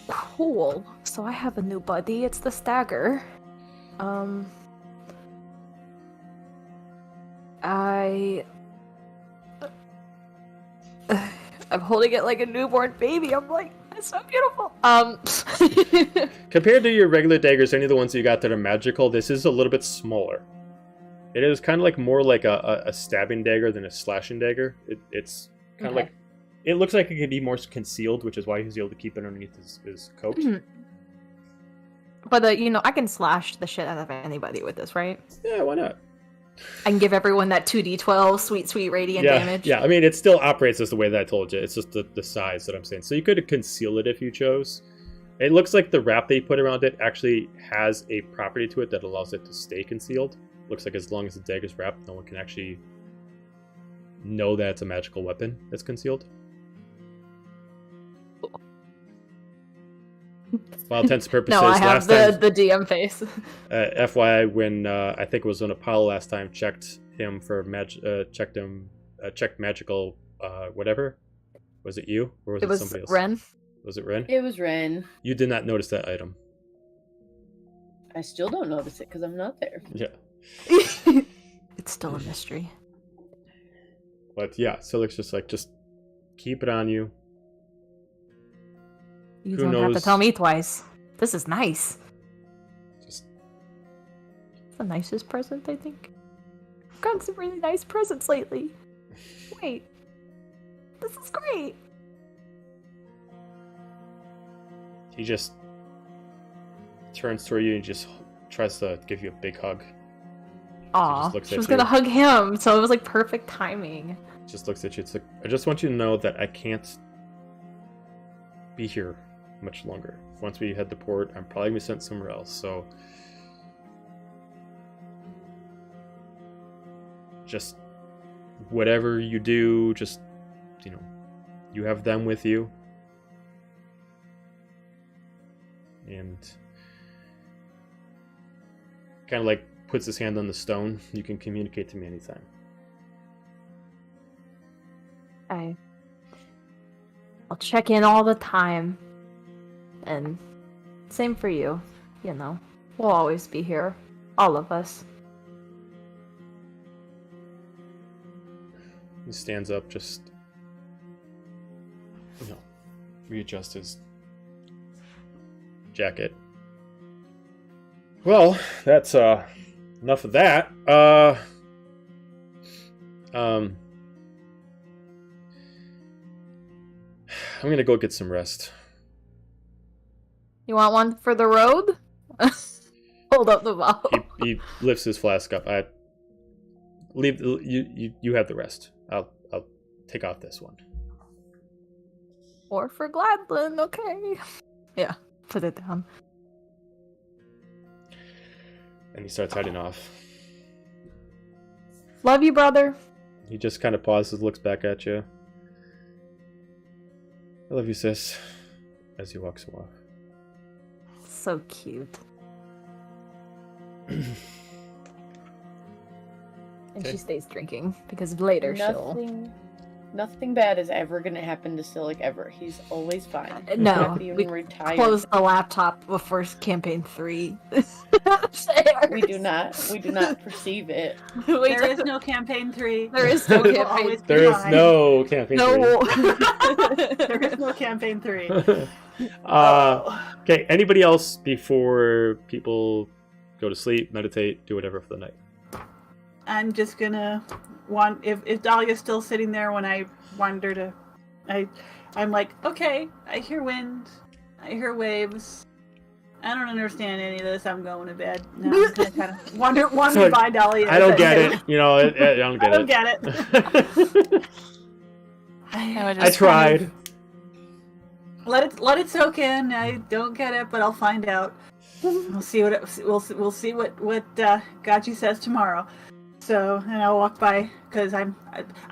Cool. So I have a new buddy. It's the Stagger. I'm holding it like a newborn baby. I'm like, it's so beautiful. Compared to your regular daggers, any of the ones that you got that are magical, this is a little bit smaller. It is kind of like more like a stabbing dagger than a slashing dagger. It's kind of like, it looks like it could be more concealed, which is why he's able to keep it underneath his coat. But I can slash the shit out of anybody with this, right? Yeah, why not? I can give everyone that 2d12 sweet radiant damage. Yeah, I mean, it still operates as the way that I told you. It's just the size that I'm saying. So you could conceal it if you chose. It looks like the wrap they put around it actually has a property to it that allows it to stay concealed. Looks like as long as the dagger's wrapped, no one can actually know that it's a magical weapon that's concealed. For all intents and purposes, No, I have last the DM face. FYI, when I think it was when Apollo last time checked him for checked magical whatever. Was it you or was it somebody else? Ren. Was it Ren? It was Ren. You did not notice that item. I still don't notice it because I'm not there. Yeah. It's still a mystery. But yeah, Sylyk's just keep it on you. You Who don't have to knows? tell me twice. This is nice. Just It's the nicest present, I think. I've gotten some really nice presents lately. Wait. This is great. he just turns toward you and just tries to give you a big hug. Aw, looks she at was you. gonna hug him, so it was like perfect timing. Just looks at you. It's like, I just want you to know that I can't be here much longer. Once we head to port, I'm probably gonna be sent somewhere else. So just whatever you do, just, you know, you have them with you. And kind of like puts his hand on the stone. You can communicate to me anytime. I'll check in all the time. And same for you. You know, we'll always be here. All of us. He stands up, just, you know, readjust his jacket. Well, that's enough of that. I'm gonna go get some rest. You want one for the road? Hold up the bottle. He lifts his flask up. I leave. You have the rest. I'll take off this one. Or for Gladlin, okay. Yeah, put it down. And he starts heading off. Love you, brother. He just kind of pauses, looks back at you. I love you, sis. As he walks off. So cute. And Okay. she stays drinking because later Nothing bad is ever gonna happen to Sylyk ever. He's always fine. No, Happy we and retired. close the laptop before campaign 3. We do not perceive it. There is no campaign 3. There is no Will campaign. always be There is fine. no campaign. No. There is no campaign 3. Okay, anybody else before people go to sleep, meditate, do whatever for the night? I'm just gonna if Dahlia's still sitting there when I wander to I'm like, okay, I hear wind, I hear waves. I don't understand any of this. I'm going to bed. Now I'm gonna kind of wander Sorry, by Dahlia. I don't get it. You know, I don't get I don't it. get it. I would I just tried. Let it soak in. I don't get it, but I'll find out. We'll see we'll see what Gachi says tomorrow. So, and I'll walk by because I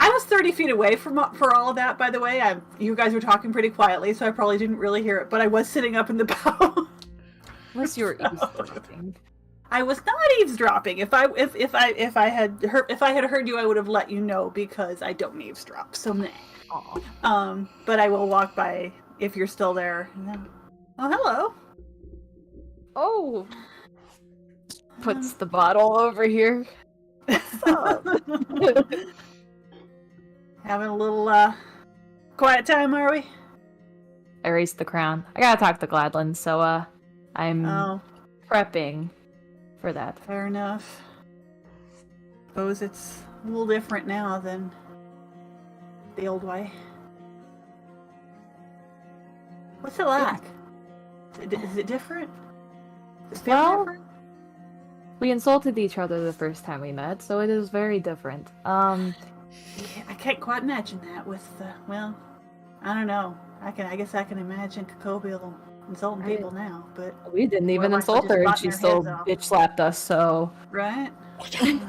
was 30 feet away for all of that. By the way, you guys were talking pretty quietly, so I probably didn't really hear it. But I was sitting up in the bow. Unless you were eavesdropping. I was not eavesdropping. If I had heard you, I would have let you know because I don't eavesdrop. So meh. But I will walk by if you're still there. Oh, hello. Oh. Puts the bottle over here. Having a little quiet time, are we? I raised the crown. I gotta talk to Gladland, so I'm prepping for that. Fair enough. Suppose it's a little different now than the old way. What's it like? Is it different? Does it feel different? We insulted each other the first time we met, so it is very different. I can't quite imagine that with, well, I don't know. I guess I can imagine Kokobil insulting people now, but... We didn't even insult her, and she still bitch slapped us, so... Right? I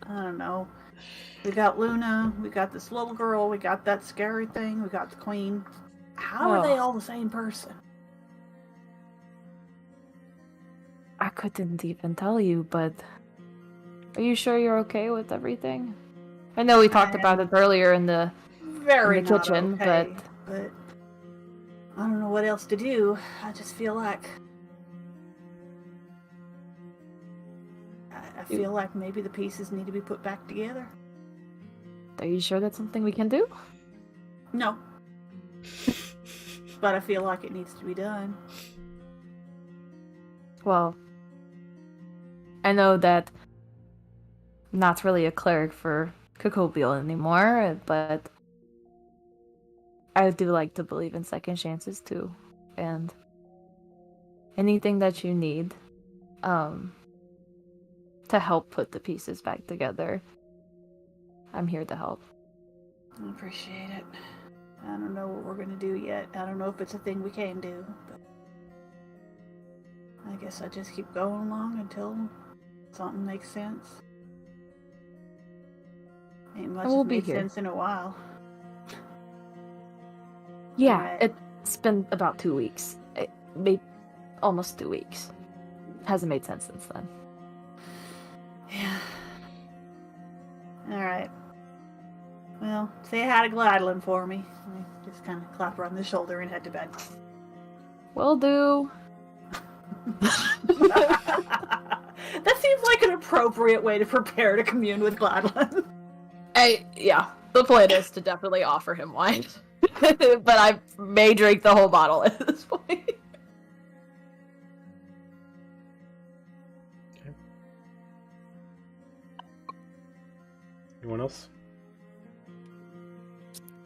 don't know. We got Luna, we got this little girl, we got that scary thing, we got the queen. How are they all the same person? I couldn't even tell you, but... Are you sure you're okay with everything? I know we talked about it earlier in the kitchen, okay, but... I don't know what else to do. I just feel like... I feel like maybe the pieces need to be put back together. Are you sure that's something we can do? No. But I feel like it needs to be done. Well, I know that I'm not really a cleric for Kokobil anymore, but I do like to believe in second chances too. And anything that you need to help put the pieces back together, I'm here to help. I appreciate it. I don't know what we're going to do yet. I don't know if it's a thing we can do, but I guess I just keep going along until something makes sense. Ain't much has made sense in a while. Yeah, Right. It's been about 2 weeks. Maybe almost 2 weeks. Hasn't made sense since then. Yeah. Alright. Well, say hi to Gladland for me. I just kind of clap her on the shoulder and head to bed. Will do. That seems like an appropriate way to prepare to commune with Gladland. Yeah, the plan is to definitely offer him wine. But I may drink the whole bottle at this point. Okay. Anyone else?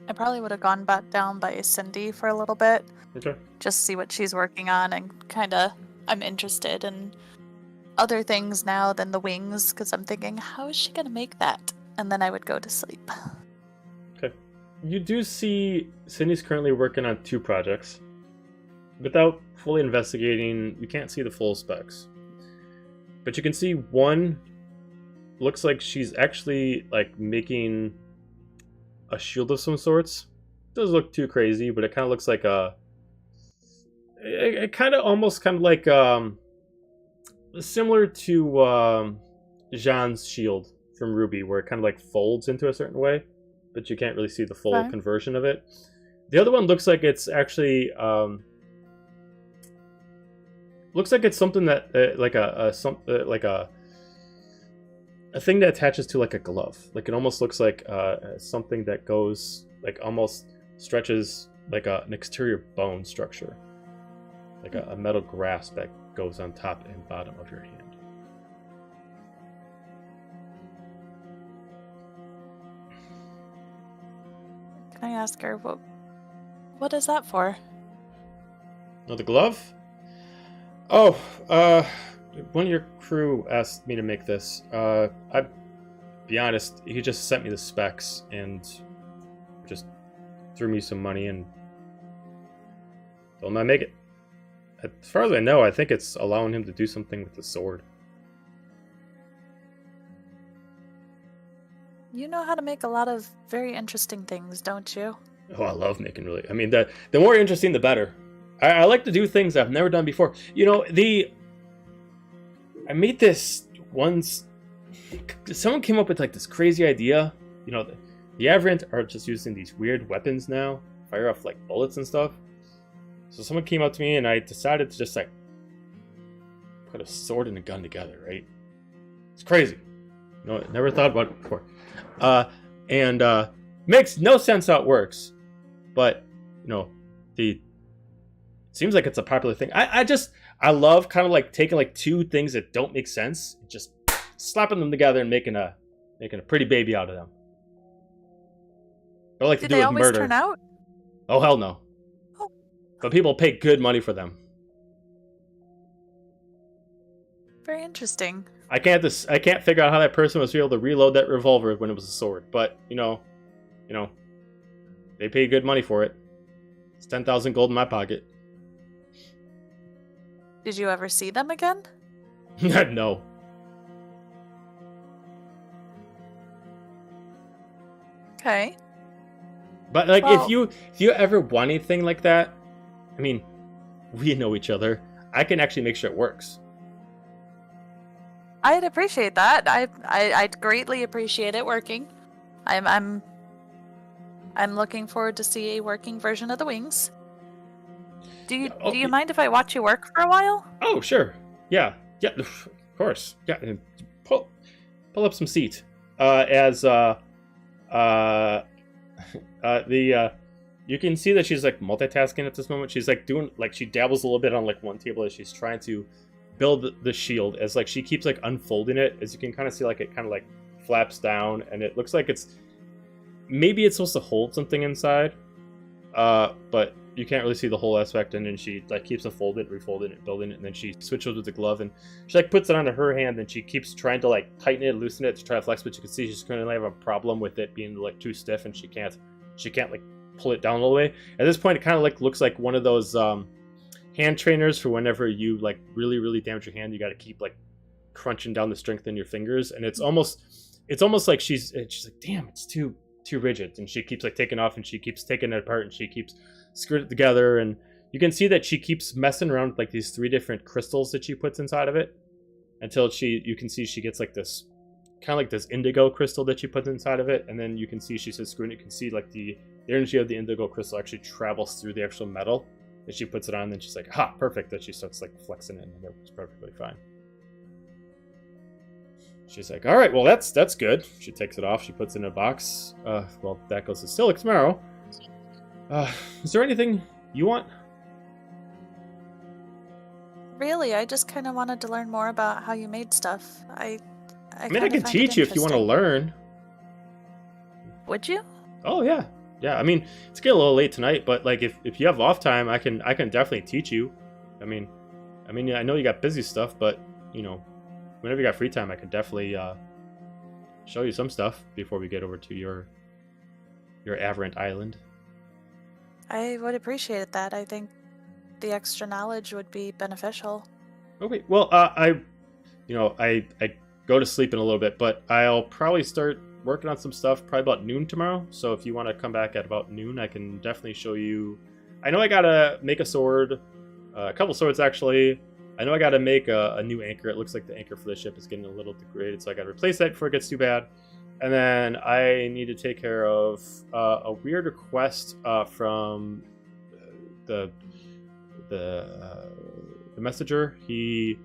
I probably would have gone back down by Cindy for a little bit. Okay. Just see what she's working on and I'm interested in other things now than the wings because I'm thinking, how is she going to make that? And then I would go to sleep. Okay. You do see Cindy's currently working on 2 projects. Without fully investigating, you can't see the full specs. But you can see one looks like she's actually like making a shield of some sorts. Doesn't look too crazy, but it kind of looks like it kind of almost kind of like similar to Jean's shield from Ruby, where it kind of like folds into a certain way, but you can't really see the full conversion of it. The other one looks like it's actually looks like it's something that like a thing that attaches to like a glove. Like it almost looks like something that goes like almost stretches like an exterior bone structure, like a metal grasp that goes on top and bottom of your hand. Can I ask her what is that for? Oh, the glove? Oh, one of your crew asked me to make this. I'll be honest, he just sent me the specs and just threw me some money and Told him I make it. As far as I know, I think it's allowing him to do something with the sword. You know how to make a lot of very interesting things, don't you? Oh, I love making I mean, the more interesting, the better. I like to do things I've never done before. You know, I made this once. Someone came up with like this crazy idea. You know, the Avrant are just using these weird weapons now, fire off like bullets and stuff. So someone came up to me, and I decided to just like put a sword and a gun together. Right? It's crazy. No, never thought about it before. And makes no sense how it works, but you know, it seems like it's a popular thing. I love kind of like taking like two things that don't make sense, and just slapping them together and making a pretty baby out of them. I like to Do do they with always murder. turn out? Oh hell no! Oh. But people pay good money for them. Very interesting. I can't figure out how that person was able to reload that revolver when it was a sword. But you know, they pay good money for it. It's 10,000 gold in my pocket. Did you ever see them again? No. Okay. But like, Well- if you ever want anything like that, I mean, we know each other. I can actually make sure it works. I'd appreciate that. I'd greatly appreciate it working. I'm looking forward to see a working version of the wings. Do you mind if I watch you work for a while? Oh, sure. Yeah, of course. Yeah, and pull up some seat. You can see that she's like multitasking at this moment. She's like doing like she dabbles a little bit on like one table as she's trying to build the shield, as like she keeps like unfolding it, as you can kind of see like it kind of like flaps down, and it looks like it's supposed to hold something inside, but you can't really see the whole aspect. And then she like keeps unfolding it, refolding it, building it, and then she switches with the glove, and she like puts it onto her hand, and she keeps trying to like tighten it, loosen it to try to flex, but you can see she's going to have a problem with it being like too stiff, and she can't like pull it down all the way. At this point, it kind of like looks like one of those hand trainers for whenever you like really damage your hand, you got to keep like crunching down the strength in your fingers, and it's almost like she's like, damn, it's too rigid, and she keeps like taking off, and she keeps taking it apart, and she keeps screwing it together, and you can see that she keeps messing around with like these 3 different crystals that she puts inside of it, until you can see she gets like this kind of like this indigo crystal that she puts inside of it, and then you can see she says screwing it, you can see like the energy of the indigo crystal actually travels through the actual metal. And she puts it on, and then she's like, "Ha, perfect!" That she starts like flexing it, and it works perfectly fine. She's like, "All right, well that's good." She takes it off. She puts it in a box. Well, that goes to Sylyk tomorrow. Is there anything you want? Really, I just kind of wanted to learn more about how you made stuff. I mean, I can teach you if you want to learn. Would you? Oh yeah. I mean, it's getting a little late tonight, but like if you have off time, I can definitely teach you. I mean, I know you got busy stuff, but you know, whenever you got free time, I can definitely show you some stuff before we get over to your Avrant Island. I would appreciate that. I think the extra knowledge would be beneficial. Okay, well, I go to sleep in a little bit, but I'll probably start working on some stuff probably about noon tomorrow. So if you want to come back at about noon, I can definitely show you. I know I gotta make a sword, a couple swords actually. I know I gotta make a new anchor. It looks like the anchor for the ship is getting a little degraded, so I gotta replace that before it gets too bad. And then I need to take care of a weird request from the messenger. He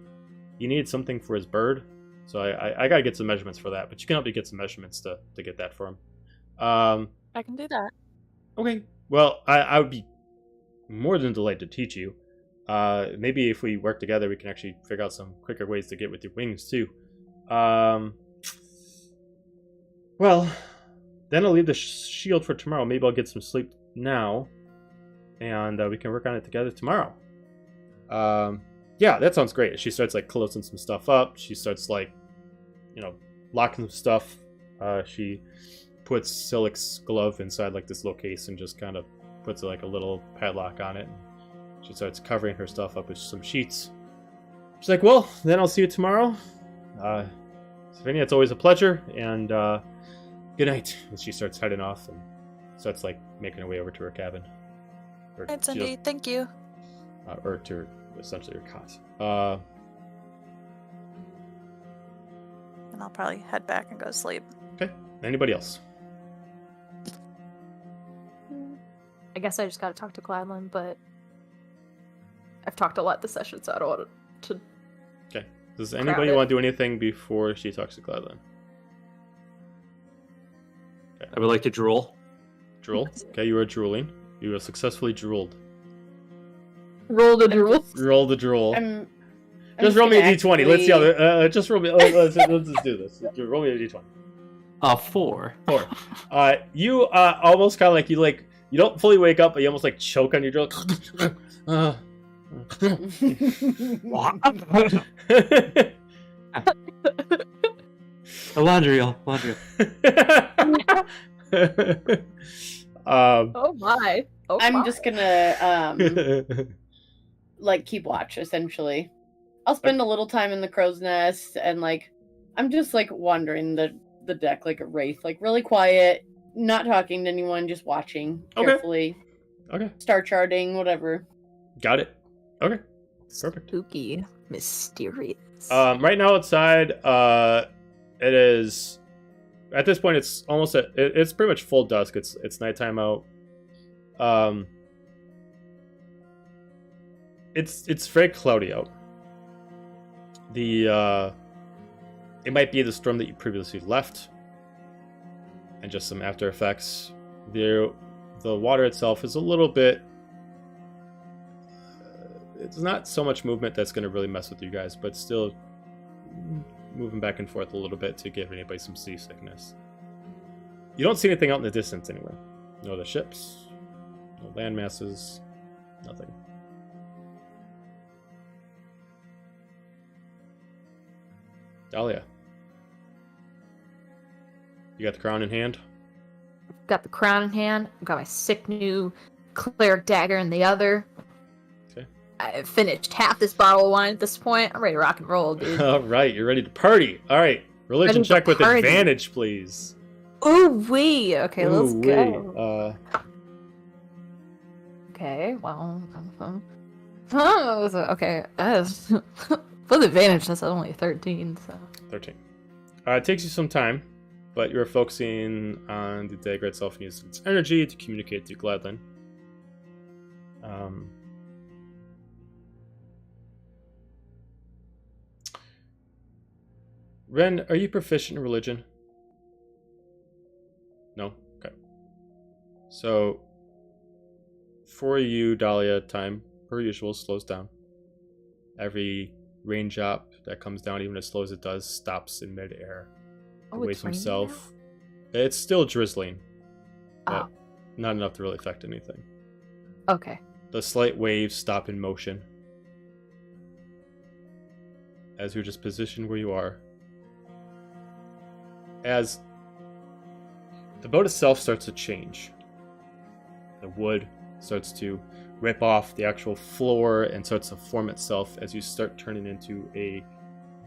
needed something for his bird. So I gotta get some measurements for that, but you can help me get some measurements to get that for him. I can do that. Okay. Well, I would be more than delighted to teach you. Maybe if we work together, we can actually figure out some quicker ways to get with your wings too. Well, then I'll leave the shield for tomorrow. Maybe I'll get some sleep now, and we can work on it together tomorrow. Yeah, that sounds great. She starts like closing some stuff up. She starts like, locking some stuff. She puts Sylyk's glove inside like this little case and just kind of puts like a little padlock on it. She starts covering her stuff up with some sheets. She's like, well, then I'll see you tomorrow. Savannah, it's always a pleasure, and good night. And she starts heading off and starts like making her way over to her cabin. Or Right, she Cindy. Thank you. or to essentially her cot. And I'll probably head back and go to sleep. Okay. Anybody else? I guess I just gotta talk to Gladlin, but I've talked a lot this session, so I don't want to. Okay. Does anybody Crowded. want to do anything before she talks to Gladlin? I would like to drool. Drool. Okay, you are drooling. You have successfully drooled. Roll the drool. Roll the drool. I'm Just roll me a gonna d20. Let's see how. actively- Just roll me. Let's just do this. Roll me a d20. 4. 4. You almost kind of like you don't fully wake up, but you almost like choke on your drill. Laundry. Oh my. Oh I'm my. just gonna like keep watch essentially. I'll spend a little time in the crow's nest and like I'm just like wandering the deck like a wraith, like really quiet, not talking to anyone, just watching Okay. carefully, Okay. star charting, whatever. Got it. Okay. Perfect. Spooky. Mysterious. Right now outside, it is at this point it's almost it's pretty much full dusk. It's nighttime out. It's very cloudy out. It might be the storm that you previously left, and just some after effects. The water itself is a little bit. It's not so much movement that's going to really mess with you guys, but still moving back and forth a little bit to give anybody some seasickness. You don't see anything out in the distance anywhere. No other ships, no land masses, nothing. Dahlia. You got the crown in hand? Got the crown in hand. Got my sick new cleric dagger in the other. Okay. I've finished half this bottle of wine at this point. I'm ready to rock and roll, dude. All right, you're ready to party. All right, religion Ready to check with party. advantage, please. Ooh wee. Okay, let's Ooh-wee. go. Okay, well. Okay. With advantage, that's only 13, so. 13. It takes you some time, but you're focusing on the dagger itself and using its energy to communicate to Gladlin. Ren, are you proficient in religion? No? Okay. So, for you, Dahlia, time, per usual, slows down. Every raindrop that comes down, even as slow as it does, stops in midair. Oh, Away it's from raining himself. It's still drizzling, but Oh. not enough to really affect anything. now? Okay. The slight waves stop in motion as you're just positioned where you are. As the boat itself starts to change, the wood starts to rip off the actual floor and starts to form itself as you start turning into a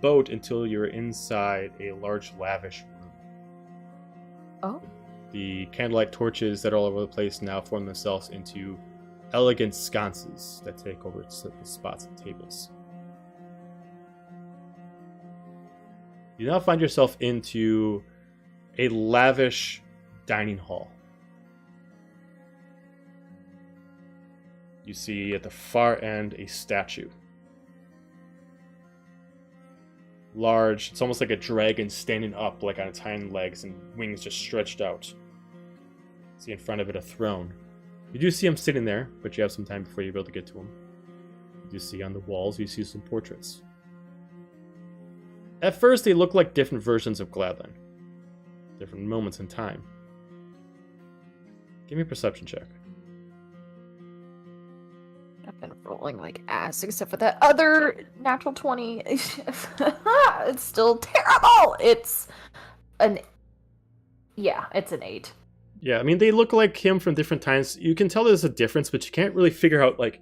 boat until you're inside a large, lavish room. Oh. The candlelight torches that are all over the place now form themselves into elegant sconces that take over the spots and tables. You now find yourself into a lavish dining hall. You see at the far end a statue. Large, it's almost like a dragon standing up, like on its hind legs and wings just stretched out. See in front of it a throne. You do see him sitting there, but you have some time before you're able to get to him. You see on the walls, you see some portraits. At first, they look like different versions of Gladlin. Different moments in time. Give me a perception check. I've been rolling like ass, except for that other natural 20. It's still terrible. It's an 8. Yeah, I mean, they look like him from different times. You can tell there's a difference, but you can't really figure out, like,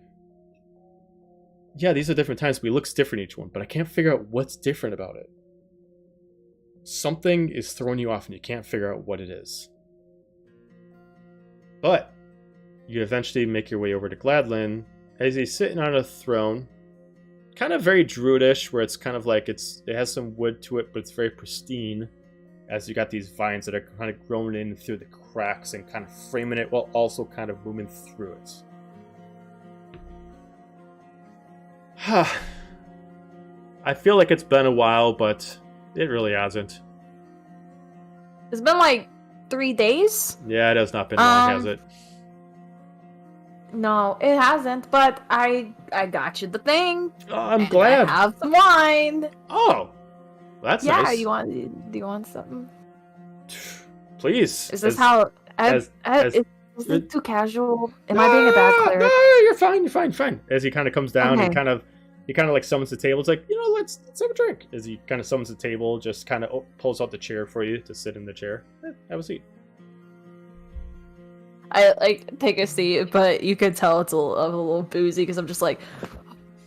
yeah, these are different times, but he looks different each one, but I can't figure out what's different about it. Something is throwing you off and you can't figure out what it is. But you eventually make your way over to Gladlin as he's sitting on a throne, kind of very druidish, where it's kind of like it has some wood to it, but it's very pristine, as you got these vines that are kind of growing in through the cracks and kind of framing it while also kind of moving through it. I feel like it's been a while, but it really hasn't. It's been like 3 days. Yeah, it has not been long, has it? No, it hasn't. But I got you the thing. Oh, I'm and glad. I have some wine. Oh, that's yeah, nice. do you want something? Please. Is this how? Is it too casual? Am I being a bad cleric? No, you're fine. You're fine. As he kind of comes down Okay. and he kind of like summons the table. It's like, let's have a drink. As he kind of summons the table, just kind of pulls out the chair for you to sit in the chair. Have a seat. I like take a seat, but you could tell it's a little boozy because I'm just like,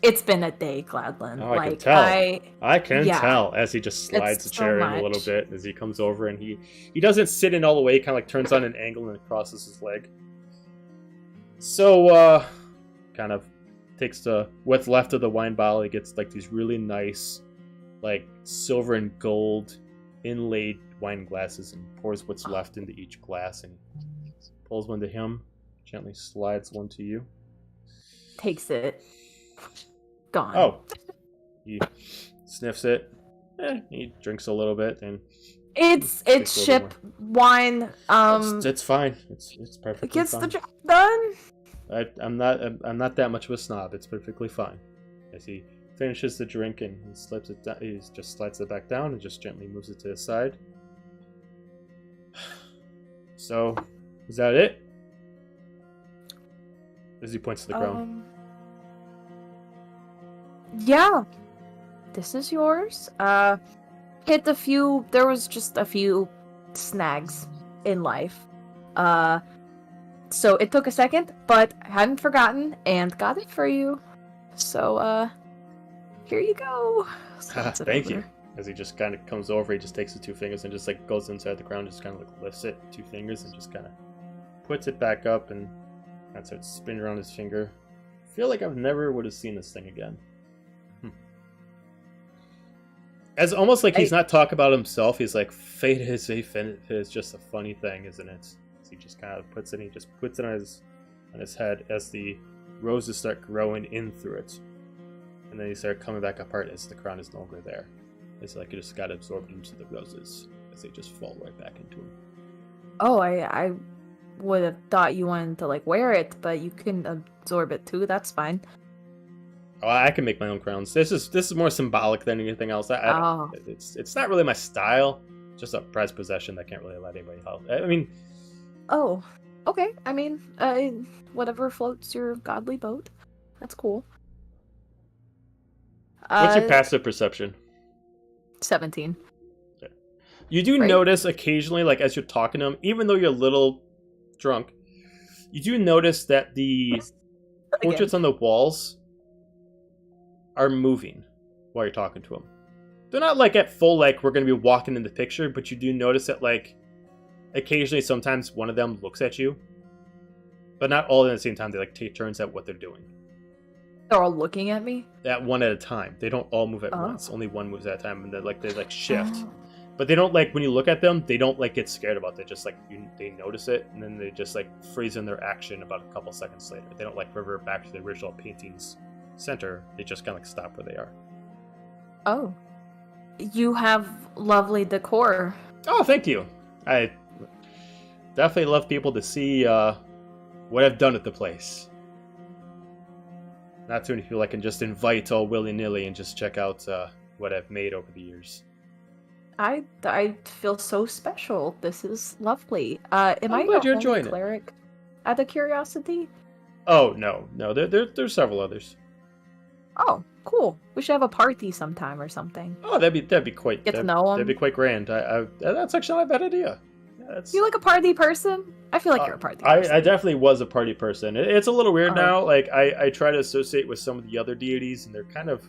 it's been a day, Gladlin. Oh, I like, can tell. I can yeah. tell as he just slides the It's chair so in a little much. bit as he comes over, and he doesn't sit in all the way, kind of like turns on an angle and crosses his leg. So kind of takes what's left of the wine bottle. He gets like these really nice, like silver and gold inlaid wine glasses and pours what's left into each glass and pulls one to him, gently slides one to you. Takes it. Gone. Oh. He sniffs it. He drinks a little bit and It's takes a little ship wine. it's fine. It's perfectly It gets fine. the job done. I'm not that much of a snob. It's perfectly fine. As he finishes the drink and he slips it down, he just slides it back down and just gently moves it to his side. So, is that it? As he points to the ground. Yeah. This is yours. There was just a few snags in life. So it took a second, but I hadn't forgotten and got it for you. So, here you go. Slides it Thank you. over. As he just kind of comes over, he just takes the two fingers and just like goes inside the ground, just kind of like lifts it, 2 fingers, and just kind of puts it back up and starts spinning around his finger. I feel like I've never would have seen this thing again. As almost like he's not talking about himself, he's like, fate is just a funny thing, isn't it? So he just kind of puts it on his head as the roses start growing in through it. And then they start coming back apart as the crown is no longer there. It's like it just got absorbed into the roses as they just fall right back into him. Oh, I would have thought you wanted to like wear it, but you can absorb it too. That's fine. Oh, I can make my own crowns. This is more symbolic than anything else. It's not really my style. Just a prized possession that can't really let anybody help. I mean, Oh, okay. I mean, whatever floats your godly boat. That's cool. what's your passive perception? 17. You do Right. notice occasionally, like as you're talking to him, even though you're a little drunk, you do notice that the portraits on the walls are moving while you're talking to him. They're not like at full, like we're going to be walking in the picture, but you do notice that like occasionally sometimes one of them looks at you, but not all at the same time. They like take turns at what they're doing. They're all looking at me. At one at a time. They don't all move at Oh. once. Only one moves at a time, and they like shift. Oh. But they don't like when you look at them. They don't like get scared about it. They just like they notice it, and then they just like freeze in their action about a couple seconds later. They don't like revert back to the original painting's center. They just kind of like stop where they are. Oh. You have lovely decor. Oh, thank you. I definitely love people to see what I've done at the place. Not too many people I can just invite all willy-nilly and just check out what I've made over the years. I feel so special. This is lovely. Am I glad the you're only enjoying it. cleric out of curiosity? Oh, no. There's several others. Oh, cool. We should have a party sometime or something. Oh, that'd be quite Get to know 'em. That'd be quite grand. That's actually not a bad idea. Yeah. That's. You like a party person? I feel like you're a party person. I definitely was a party person. It's a little weird now. Like I try to associate with some of the other deities, and they're kind of.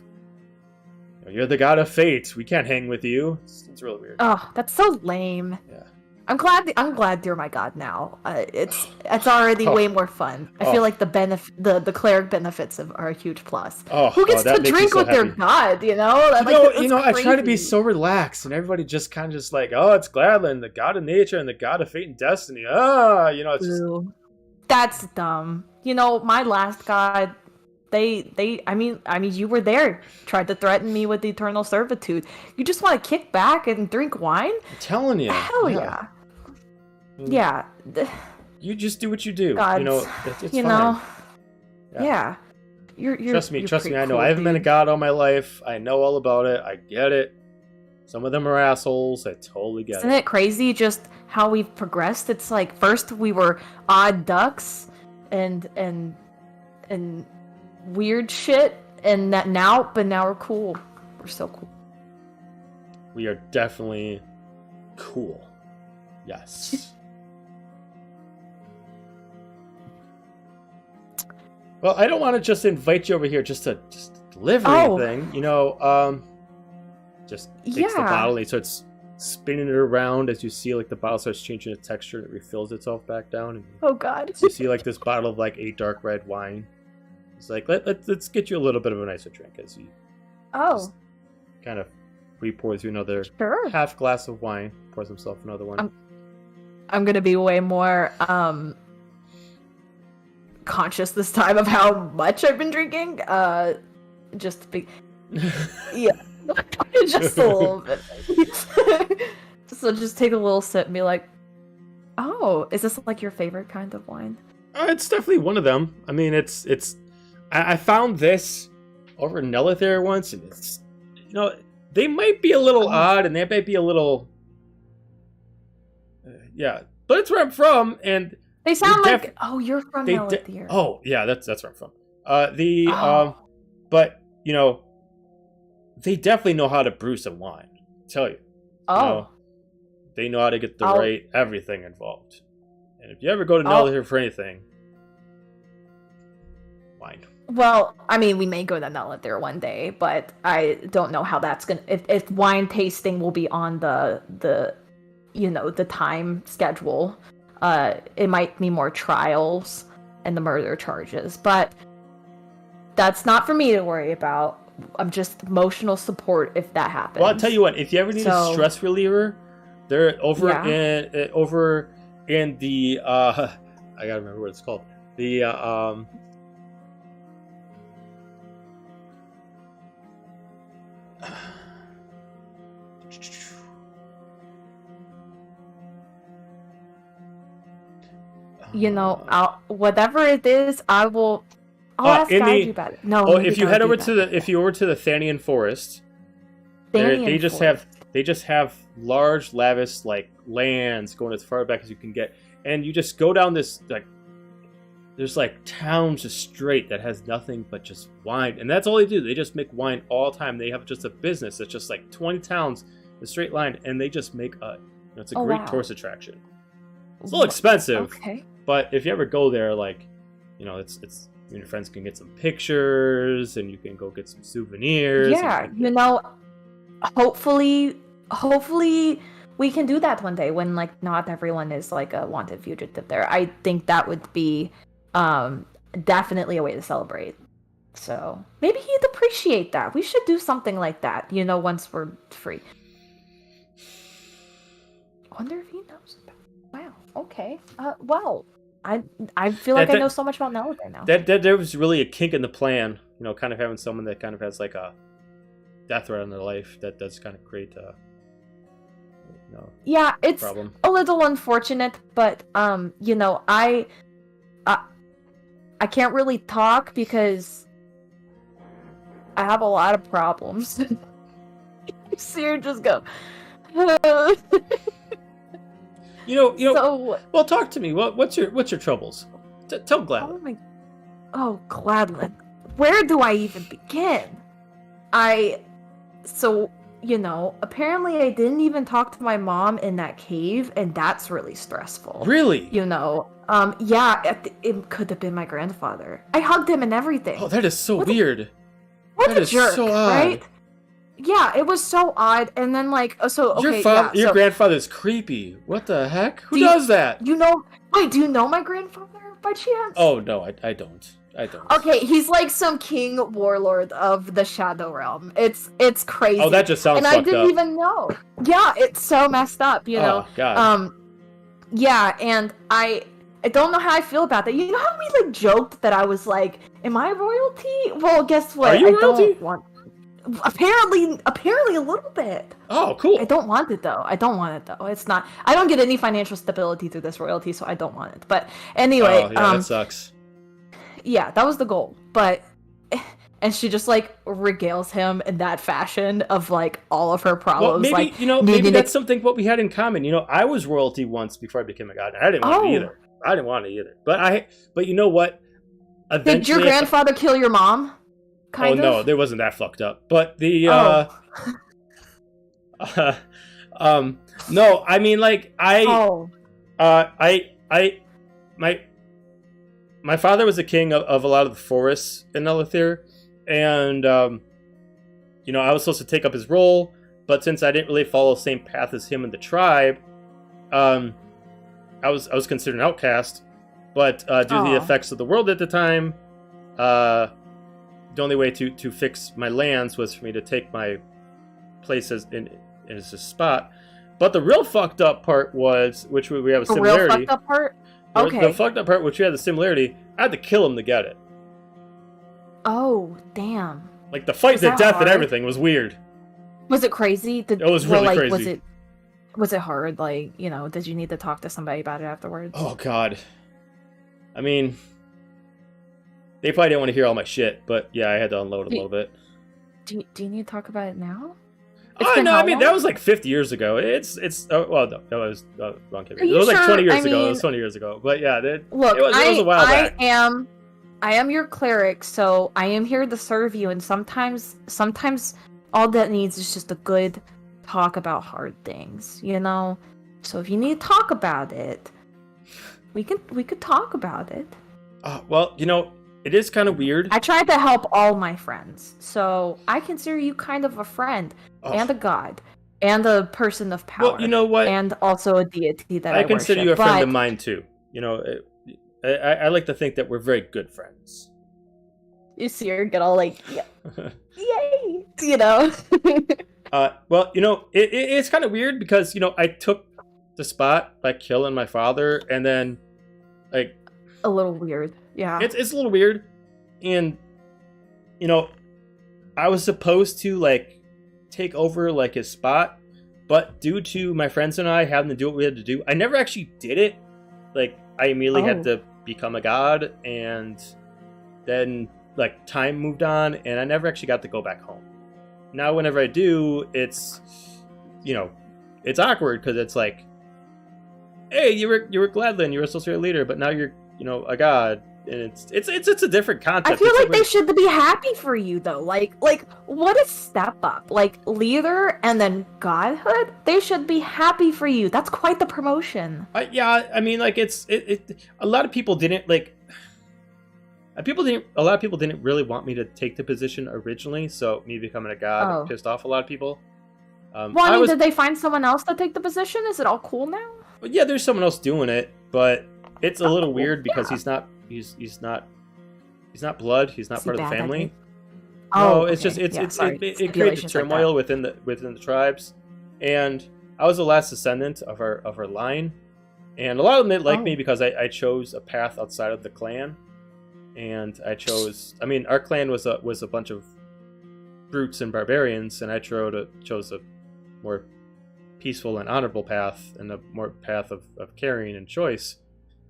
You're the god of fate. We can't hang with you. It's really weird. Oh, that's so lame. Yeah. I'm glad you're my god now. It's already way more fun. I feel like the cleric benefits are a huge plus. Who gets to drink with their god? You know. I try to be so relaxed, and everybody just kind of just like, oh, it's Gladlin, the god of nature and the god of fate and destiny. It's just... That's dumb. My last god. I mean, you were there. Tried to threaten me with eternal servitude. You just want to kick back and drink wine? I'm telling you. Hell yeah. Yeah. You just do what you do. Gods, it's fine. Yeah. You're trust me. pretty I know. cool, I haven't been a dude. god all my life. I know all about it. I get it. Some of them are assholes. I totally get Isn't it crazy just how we've progressed? It's like first we were odd ducks and weird shit, and now we're cool. We're so cool. We are definitely cool. Yes. Well, I don't want to just invite you over here just to deliver anything. Just takes the bottle and he starts spinning it around as you see like the bottle starts changing its texture and it refills itself back down. And Oh God. you see like this bottle of like a dark red wine. It's like let's get you a little bit of a nicer drink as he just kind of re-pours you another half glass of wine. Pours himself another one. I'm gonna be way more conscious this time of how much I've been drinking. Yeah, just a little bit. So just take a little sip and be like, "Oh, is this like your favorite kind of wine?" It's definitely one of them. I mean, I found this over in Nelithir once, and it's they might be a little odd, and they might be a little but it's where I'm from, and they sound like you're from Nelithir. That's where I'm from. But they definitely know how to brew some wine. I tell you. They know how to get the right everything involved. And if you ever go to Nelithir for anything, wine. Well, I mean, we may go to Nelithir one day, but I don't know how that's gonna. If wine tasting will be on the time schedule. It might be more trials and the murder charges, but that's not for me to worry about. I'm just emotional support if that happens. Well, I'll tell you what. If you ever need a stress reliever, they're over in the I gotta remember what it's called. The whatever it is, I'll ask Gaiju about it. No. If you head over to the Thanian Forest, they just have large, lavish like lands going as far back as you can get, and you just go down this like. There's like towns just straight that has nothing but just wine, and that's all they do. They just make wine all the time. They have just a business that's just like 20 towns, a straight line, and they just make it's a great tourist attraction. It's a little expensive, but if you ever go there, like, it's you and your friends can get some pictures, and you can go get some souvenirs. Yeah, hopefully we can do that one day when like not everyone is like a wanted fugitive there. I think that would be definitely a way to celebrate. So maybe he'd appreciate that. We should do something like that, once we're free. I wonder if he knows about it. Wow. Okay. Well, I feel like I know so much about Nelithir now. That there was really a kink in the plan, kind of having someone that kind of has like a death threat in their life that does kind of create yeah, it's problem. A little unfortunate, but I can't really talk because I have a lot of problems. See her just go. Well, talk to me. What's your troubles? Tell Gladlin. Gladlin. Where do I even begin? apparently I didn't even talk to my mom in that cave, and that's really stressful. Really? Yeah, it could have been my grandfather. I hugged him and everything. Oh, that is so weird. What That a is jerk, so odd. right? Yeah, it was so odd. And then Your grandfather's creepy. What the heck? Who does that? Wait, do you know my grandfather by chance? Oh no, I don't. I don't. Okay, he's like some king warlord of the Shadow Realm. It's crazy. Oh, that just sounds and fucked I didn't up. even know. Yeah, it's so messed up, Oh god. Yeah, and I don't know how I feel about that. You know how we like joked that I was like, am I royalty? Well, guess what? Are you royalty? Don't want apparently a little bit. Oh, cool. I don't want it though. It's not. I don't get any financial stability through this royalty, so I don't want it. But anyway, Oh, yeah, that sucks. yeah, that was the goal. But and she just like regales him in that fashion of like all of her problems. Well, maybe like maybe that's something what we had in common. I was royalty once before I became a god. And I didn't want it either. I didn't want it either. But you know what? Eventually, did your grandfather kill your mom? No, there wasn't that fucked up. But the no, I mean like my father was the king of a lot of the forests in Elithir, and I was supposed to take up his role, but since I didn't really follow the same path as him and the tribe, I was considered an outcast. But due to the effects of the world at the time, the only way to fix my lands was for me to take my place as a spot. But the real fucked up part was, which we have a similarity. The real fucked up part? Okay. The fucked up part, which we had the similarity, I had to kill him to get it. Oh, damn. Like the fight to death hard? and everything was weird. Was it crazy? It was really crazy. Was it hard? Like, did you need to talk to somebody about it afterwards? Oh god. I mean, they probably didn't want to hear all my shit, but yeah, I had to unload a little bit. Do you need to talk about it now? No, I mean that was like 50 years ago. It's well, no, that was wrong. It was like 20 years ago. It was 20 years ago. But yeah, it was a while back. I am your cleric, so I am here to serve you. And sometimes all that needs is just a good talk about hard things, So if you need to talk about it, we could talk about it. Well, it is kind of weird. I tried to help all my friends, so I consider you kind of a friend and a god and a person of power. Well, you know what? And also a deity that I consider worship, you a friend of mine too. I like to think that we're very good friends. You see her get all like, yay, Well, it's kind of weird because I took the spot by killing my father, and then like a little weird. Yeah, it's a little weird, and I was supposed to like take over like his spot, but due to my friends and I having to do what we had to do, I never actually did it. Like I immediately had to become a god, and then like time moved on, and I never actually got to go back home. Now whenever I do, it's it's awkward because it's like, hey, you were Gladlin, you were a social leader, but now you're a god. And it's a different concept. I feel like they should be happy for you though. Like what a step up. Like leader and then godhood. They should be happy for you. That's quite the promotion. Yeah, I mean, like a lot of people didn't like. A lot of people didn't really want me to take the position originally. So me becoming a god pissed off a lot of people. Well, did they find someone else to take the position? Is it all cool now? Well, yeah, there's someone else doing it, but it's a little weird because he's not blood. He's not part of the family. No, it's just it creates turmoil within the tribes. And I was the last descendant of our line, and a lot of them didn't like me because I chose a path outside of the clan, and our clan was a bunch of brutes and barbarians, and I chose a more peaceful and honorable path, and a more path of caring and choice.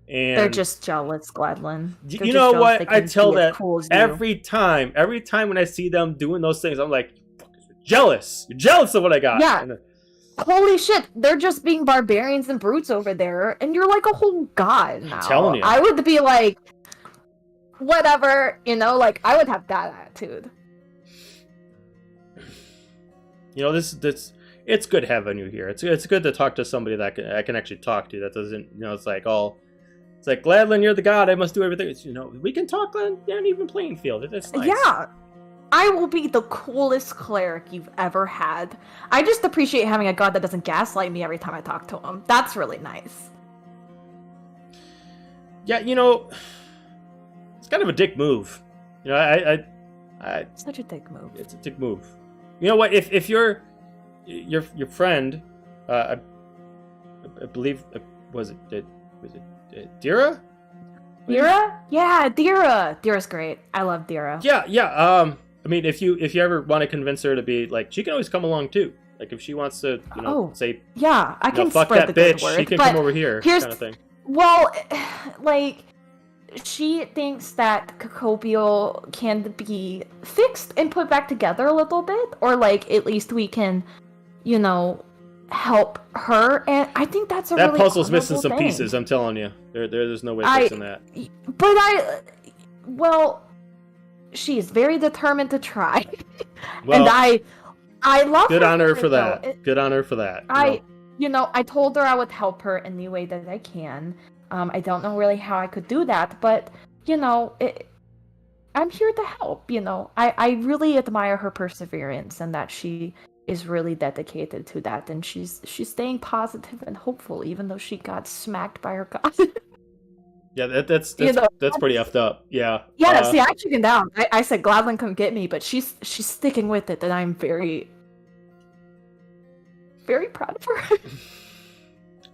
And they're just jealous, Gladlin. You know what? I tell that every time when I see them doing those things, I'm like, you're jealous. You're jealous of what I got. Yeah. Holy shit, they're just being barbarians and brutes over there, and you're like a whole god now. I'm telling you. I would be like, whatever, like, I would have that attitude. this it's good having you here. It's good to talk to somebody that I can actually talk to. That doesn't, it's like Gladlin, you're the god. I must do everything. It's, we can talk on an even playing field. It's nice. Yeah, I will be the coolest cleric you've ever had. I just appreciate having a god that doesn't gaslight me every time I talk to him. That's really nice. Yeah, it's kind of a dick move. Such a dick move. It's a dick move. You know what? If your friend, I believe, was it Dira? Dira? Yeah, Dira. Dira's great. I love Dira. Yeah. I mean, if you ever want to convince her to be like, she can always come along too. Like if she wants to, say, yeah, I can fuck spread that the bitch. good word. She can come over here, kind of thing. Well, like, she thinks that Cacopio can be fixed and put back together a little bit, or like at least we can, help her. And I think that's that really puzzle's missing honorable some thing. pieces. I'm telling you, there's no way fixing that. Well, she is very determined to try, Well, and I love good her on her it, for though. that. Good on her for that. I told her I would help her in any way that I can. I don't know really how I could do that, but, I'm here to help, I really admire her perseverance and that she is really dedicated to that, and she's staying positive and hopeful, even though she got smacked by her god. Yeah, that's pretty effed up. Yeah. Yeah, see, I chickened out. I said, Gladlin, come get me, but she's sticking with it, and I'm very, very proud of her.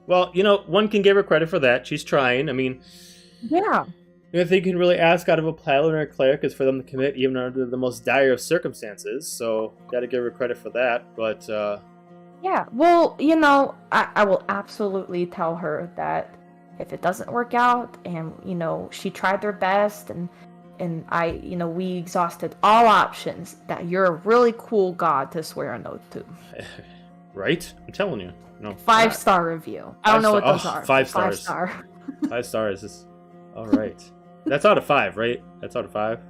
Well, one can give her credit for that. She's trying. I mean, yeah. The only thing you can really ask out of a paladin or a cleric is for them to commit even under the most dire of circumstances. So, gotta give her credit for that. But, yeah, well, I will absolutely tell her that if it doesn't work out, and, she tried her best, and we exhausted all options, that you're a really cool god to swear an oath to. Right? I'm telling you. No. 5-star review. I don't know what those are. 5 stars. 5-star. 5 stars is all right. That's out of 5, right? That's out of 5.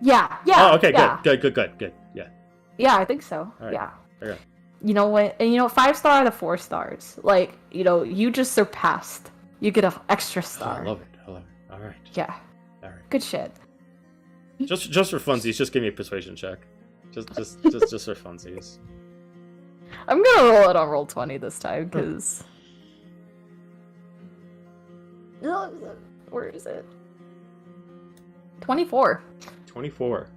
Yeah. Oh, okay. Yeah. Good. Yeah. Yeah, I think so. Right. Yeah. Okay. You know what? And 5-star out of 4 stars. Like, you just surpassed. You get an extra star. I love it. All right. Yeah. All right. Good shit. Just for funsies, just give me a persuasion check. Just for funsies. I'm gonna roll it on roll 20 this time, because... Where is it? 24. 24.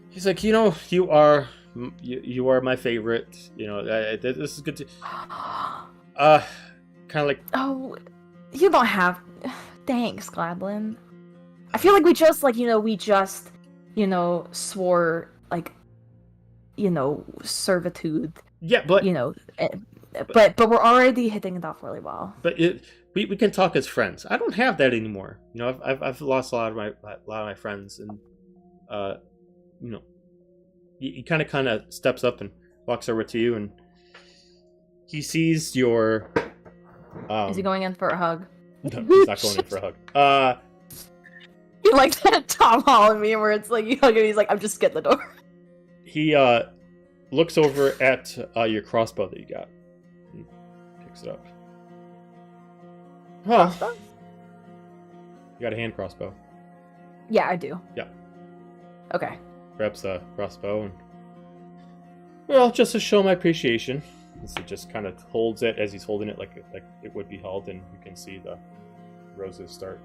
He's like, you are my favorite. This is good to... kind of like... Oh, you don't have... Thanks, Gladlin. I feel like we just, swore, servitude. Yeah, but... But we're already hitting it off really well. But we can talk as friends. I don't have that anymore. I've lost a lot of my friends, and he kind of steps up and walks over to you, and he sees your. Is he going in for a hug? No, he's not going in for a hug. He likes that Tom Holland meme where it's like you hug him, he's like, I'm just getting the door. He looks over at your crossbow that you got. And picks it up. Huh. You got a hand crossbow. Yeah, I do. Yeah. Okay. Grabs the crossbow and... Well, just to show my appreciation. He just kind of holds it as he's holding it like it would be held, and you can see the roses start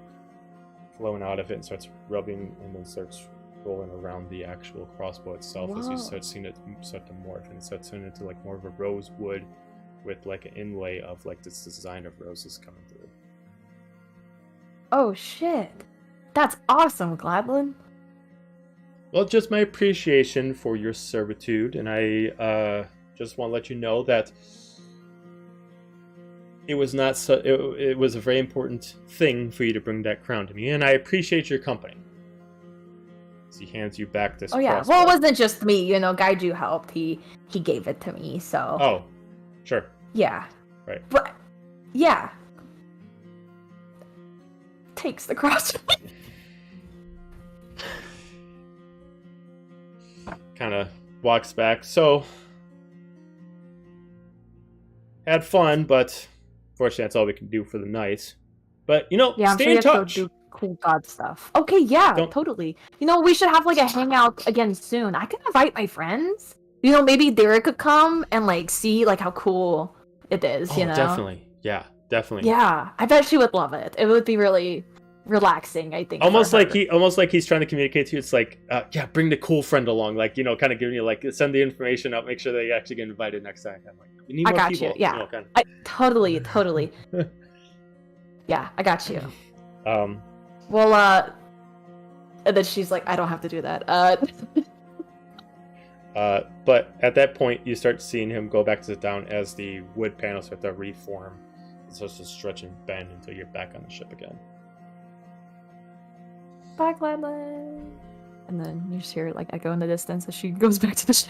flowing out of it and starts rubbing, and then starts rolling around the actual crossbow itself. Whoa. As you start seeing it start to morph, and it starts turning into like more of a rose wood with like an inlay of like this design of roses coming through. Oh shit. That's awesome, Gladlin. Well, just my appreciation for your servitude, and I just want to let you know that it was not so. It was a very important thing for you to bring that crown to me, and I appreciate your company. As he hands you back this. Oh yeah. crossbow. Well, it wasn't just me. Gaiju helped. He gave it to me. So. Oh, sure. Yeah. Right. But yeah. Takes the crossbow. Kind of walks back. So, had fun, but fortunately that's all we can do for the night. But, Yeah, I'm stay sure in you have to go touch. do cool god stuff. Okay, yeah, Don't- totally. We should have like a hangout again soon. I can invite my friends. Maybe Derek could come and like see like how cool it is, Oh, definitely. Yeah, definitely. Yeah, I bet she would love it. It would be really relaxing, I think. Almost for like her. he's trying to communicate to you. It's like, yeah, bring the cool friend along. Like, kind of giving you like, send the information out, make sure they actually get invited next time. I'm like, we need I more got people. you. Yeah, Kind of. I totally. Yeah, I got you. Well, and then she's like, I don't have to do that. But at that point, you start seeing him go back to sit down as the wood panels start to reform. It starts to stretch and bend until you're back on the ship again. Bye, Gladlyn. And then you just hear like echo in the distance as she goes back to the ship.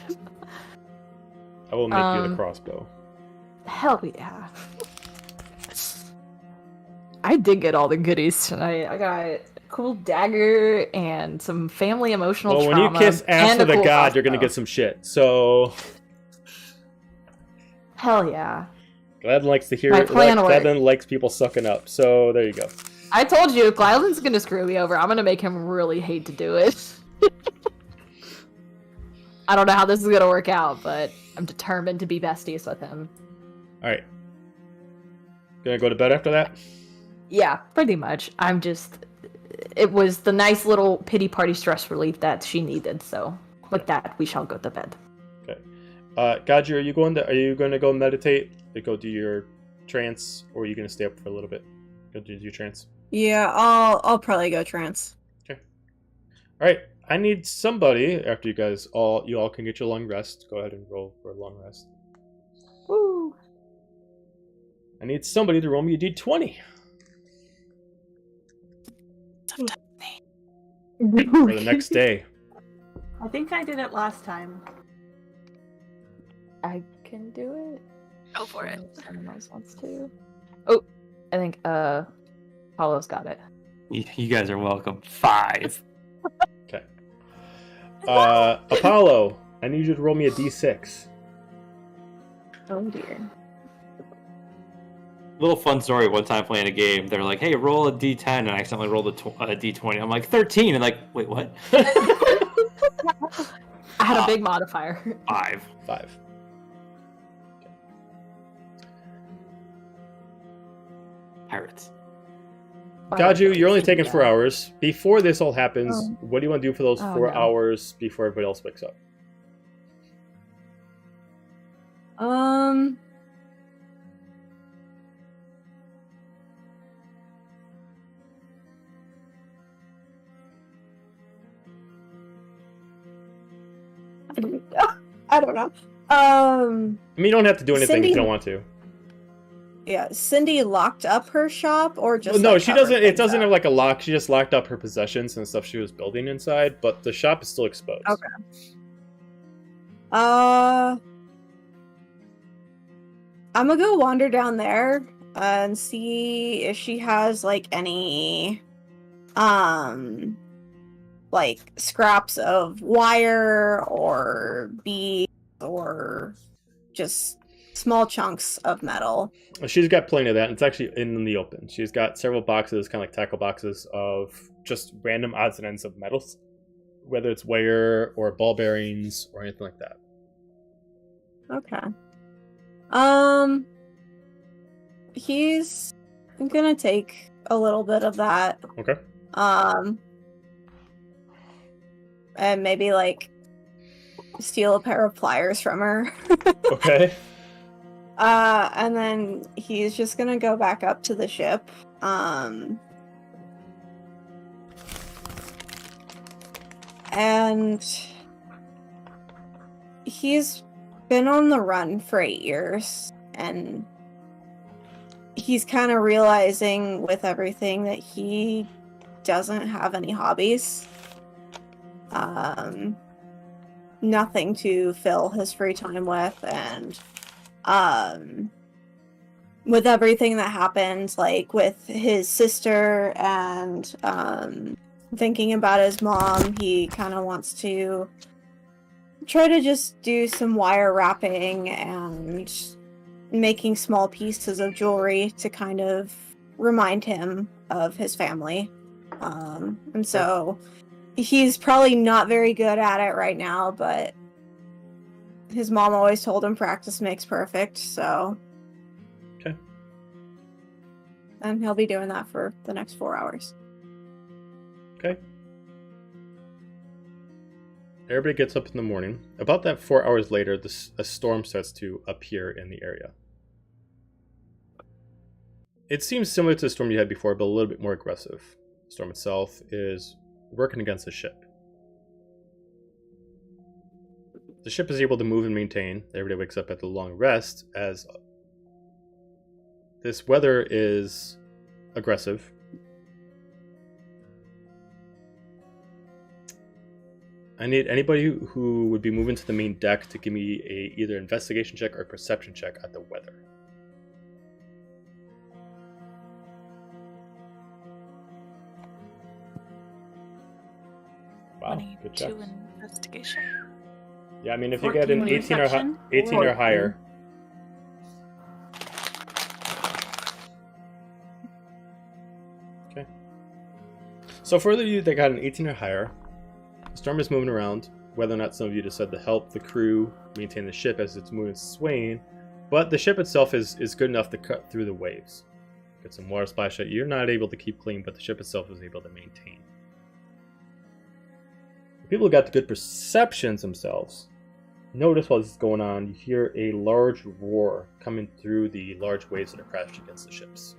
I will make you the crossbow. Hell yeah. I did get all the goodies tonight. I got a cool dagger and some family emotional Well, when trauma. you kiss ass and with a cool god, you're gonna crossbow. get some shit. So Hell yeah. Gladden likes to hear My it. plan worked. Gladden likes people sucking up. So there you go. I told you, if Gladden's gonna screw me over, I'm gonna make him really hate to do it. I don't know how this is gonna work out, but I'm determined to be besties with him. All right. Gonna go to bed after that. Yeah, pretty much. It was the nice little pity party stress relief that she needed, so with that, we shall go to bed. Okay. Gaji, are you going to go meditate? Go do your trance, or are you going to stay up for a little bit? Go do your trance. Yeah, I'll probably go trance. Okay. All right. I need somebody after you all can get your long rest. Go ahead and roll for a long rest. Woo! I need somebody to roll me a d20 for the next day. I think I did it last time. I can do it. Go for it. Someone else wants to. Oh, I think Apollo's got it. You guys are welcome. 5. Okay. Apollo, I need you to roll me a d6. Oh dear. Little fun story. One time playing a game, they're like, "Hey, roll a d10," and I accidentally rolled a d20. I'm like, 13, and like, wait, what? I had a big modifier. 5. 5. Pirates. Gaju, you're only taking 4 hours. Before this all happens, Oh. what do you want to do for those Oh, 4 no. hours before everybody else wakes up? I don't know. I mean, you don't have to do anything if you Cindy- don't want to. Yeah, Cindy locked up her shop or just No, like, she covered doesn't. It things doesn't up? have like a lock. She just locked up her possessions and stuff she was building inside, but the shop is still exposed. Okay. I'm gonna go wander down there and see if she has like any like scraps of wire or beads or just small chunks of metal. She's got plenty of that, and it's actually in the open. She's got several boxes, kind of like tackle boxes of just random odds and ends of metals, whether it's wire or ball bearings or anything like that. Okay. He's gonna take a little bit of that. Okay. And maybe like steal a pair of pliers from her. Okay. And then he's just gonna go back up to the ship. And he's been on the run for 8 years, and he's kind of realizing with everything that he doesn't have any hobbies. Nothing to fill his free time with, and with everything that happened, like with his sister and thinking about his mom, he kind of wants to try to just do some wire wrapping and making small pieces of jewelry to kind of remind him of his family. And so he's probably not very good at it right now, but his mom always told him practice makes perfect, so... Okay. And he'll be doing that for the next 4 hours. Okay. Everybody gets up in the morning. About that 4 hours later, a storm starts to appear in the area. It seems similar to the storm you had before, but a little bit more aggressive. The storm itself is working against the ship. The ship is able to move and maintain. Everybody wakes up at the long rest as this weather is aggressive. I need anybody who would be moving to the main deck to give me a either investigation check or perception check at the weather. Wow, good job. 22 investigation. Yeah, I mean if you get an 18 or, 18 or higher. Okay. So for you that got an 18 or higher, the storm is moving around. Whether or not some of you decide to help the crew maintain the ship as it's moving, swaying, but the ship itself is good enough to cut through the waves. Get some water splash at you. You're not able to keep clean, but the ship itself is able to maintain. The people who got the good perceptions themselves notice while this is going on, you hear a large roar coming through the large waves that are crashed against the ships.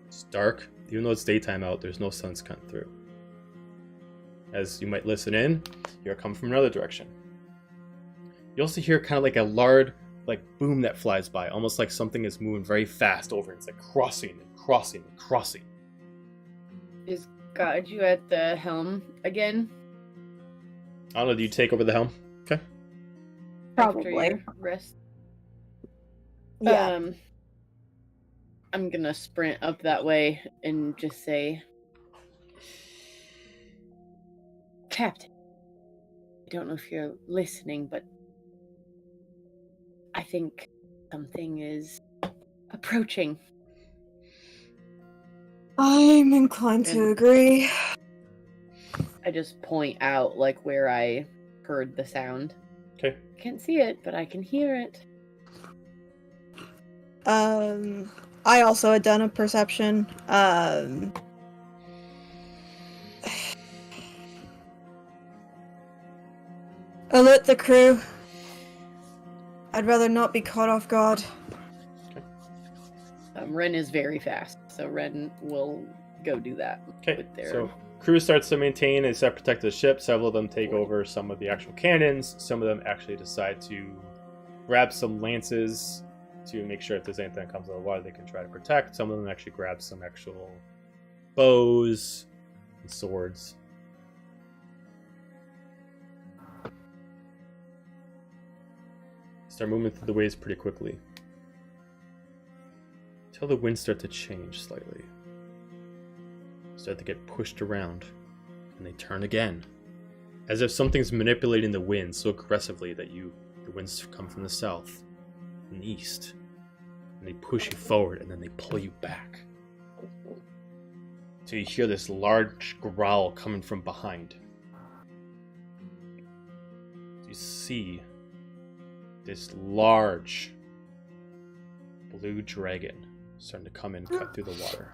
It's dark. Even though it's daytime out, there's no sun's coming through. As you might listen in, you're coming from another direction. You also hear kind of like a loud, like boom that flies by, almost like something is moving very fast over. It's like crossing and crossing and crossing. Is God you at the helm again? I don't know, do you take over the helm? Okay. After Probably. your rest? Yeah. I'm gonna sprint up that way and just say, Captain, I don't know if you're listening, but I think something is approaching. I'm inclined to And- agree. I just point out like where I heard the sound. Okay. Can't see it, but I can hear it. I also had done a perception. Alert the crew. I'd rather not be caught off guard. Ren is very fast, so Ren will go do that. Okay, with their... so crew starts to maintain and set protect the ship. Several of them take over some of the actual cannons. Some of them actually decide to grab some lances to make sure if there's anything that comes out of the water they can try to protect. Some of them actually grab some actual bows and swords. Start moving through the waves pretty quickly. Until the winds start to change slightly. Start to get pushed around. And they turn again. As if something's manipulating the wind so aggressively that the winds come from the south and the east. And they push you forward and then they pull you back. So you hear this large growl coming from behind. You see this large blue dragon starting to come in and cut through the water.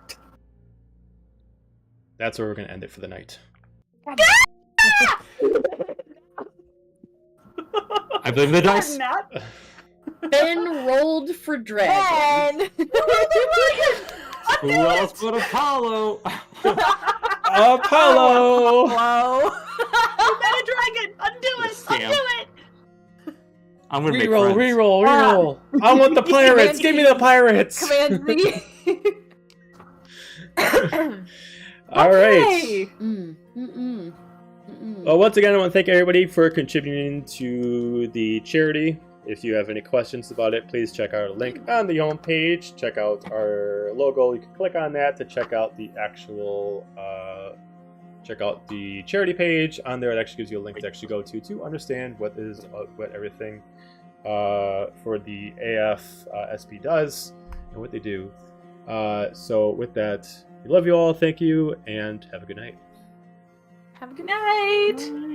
That's where we're going to end it for the night. I blame the dice. Not. Ben rolled for dragon. Who else but Apollo? Apollo! Hello. You met a dragon. Undo it. Scam. Undo it. I'm gonna make Reroll, friends. reroll. I want the pirates. Give me the pirates. Command me. All right. Okay. Well, once again, I want to thank everybody for contributing to the charity. If you have any questions about it, please check out our link on the home page. Check out our logo. You can click on that to check out the actual check out the charity page. On there, it actually gives you a link to actually go to understand what everything for the AF SP does and what they do. So with that, we love you all. Thank you, and have a good night. Have a good night. Bye.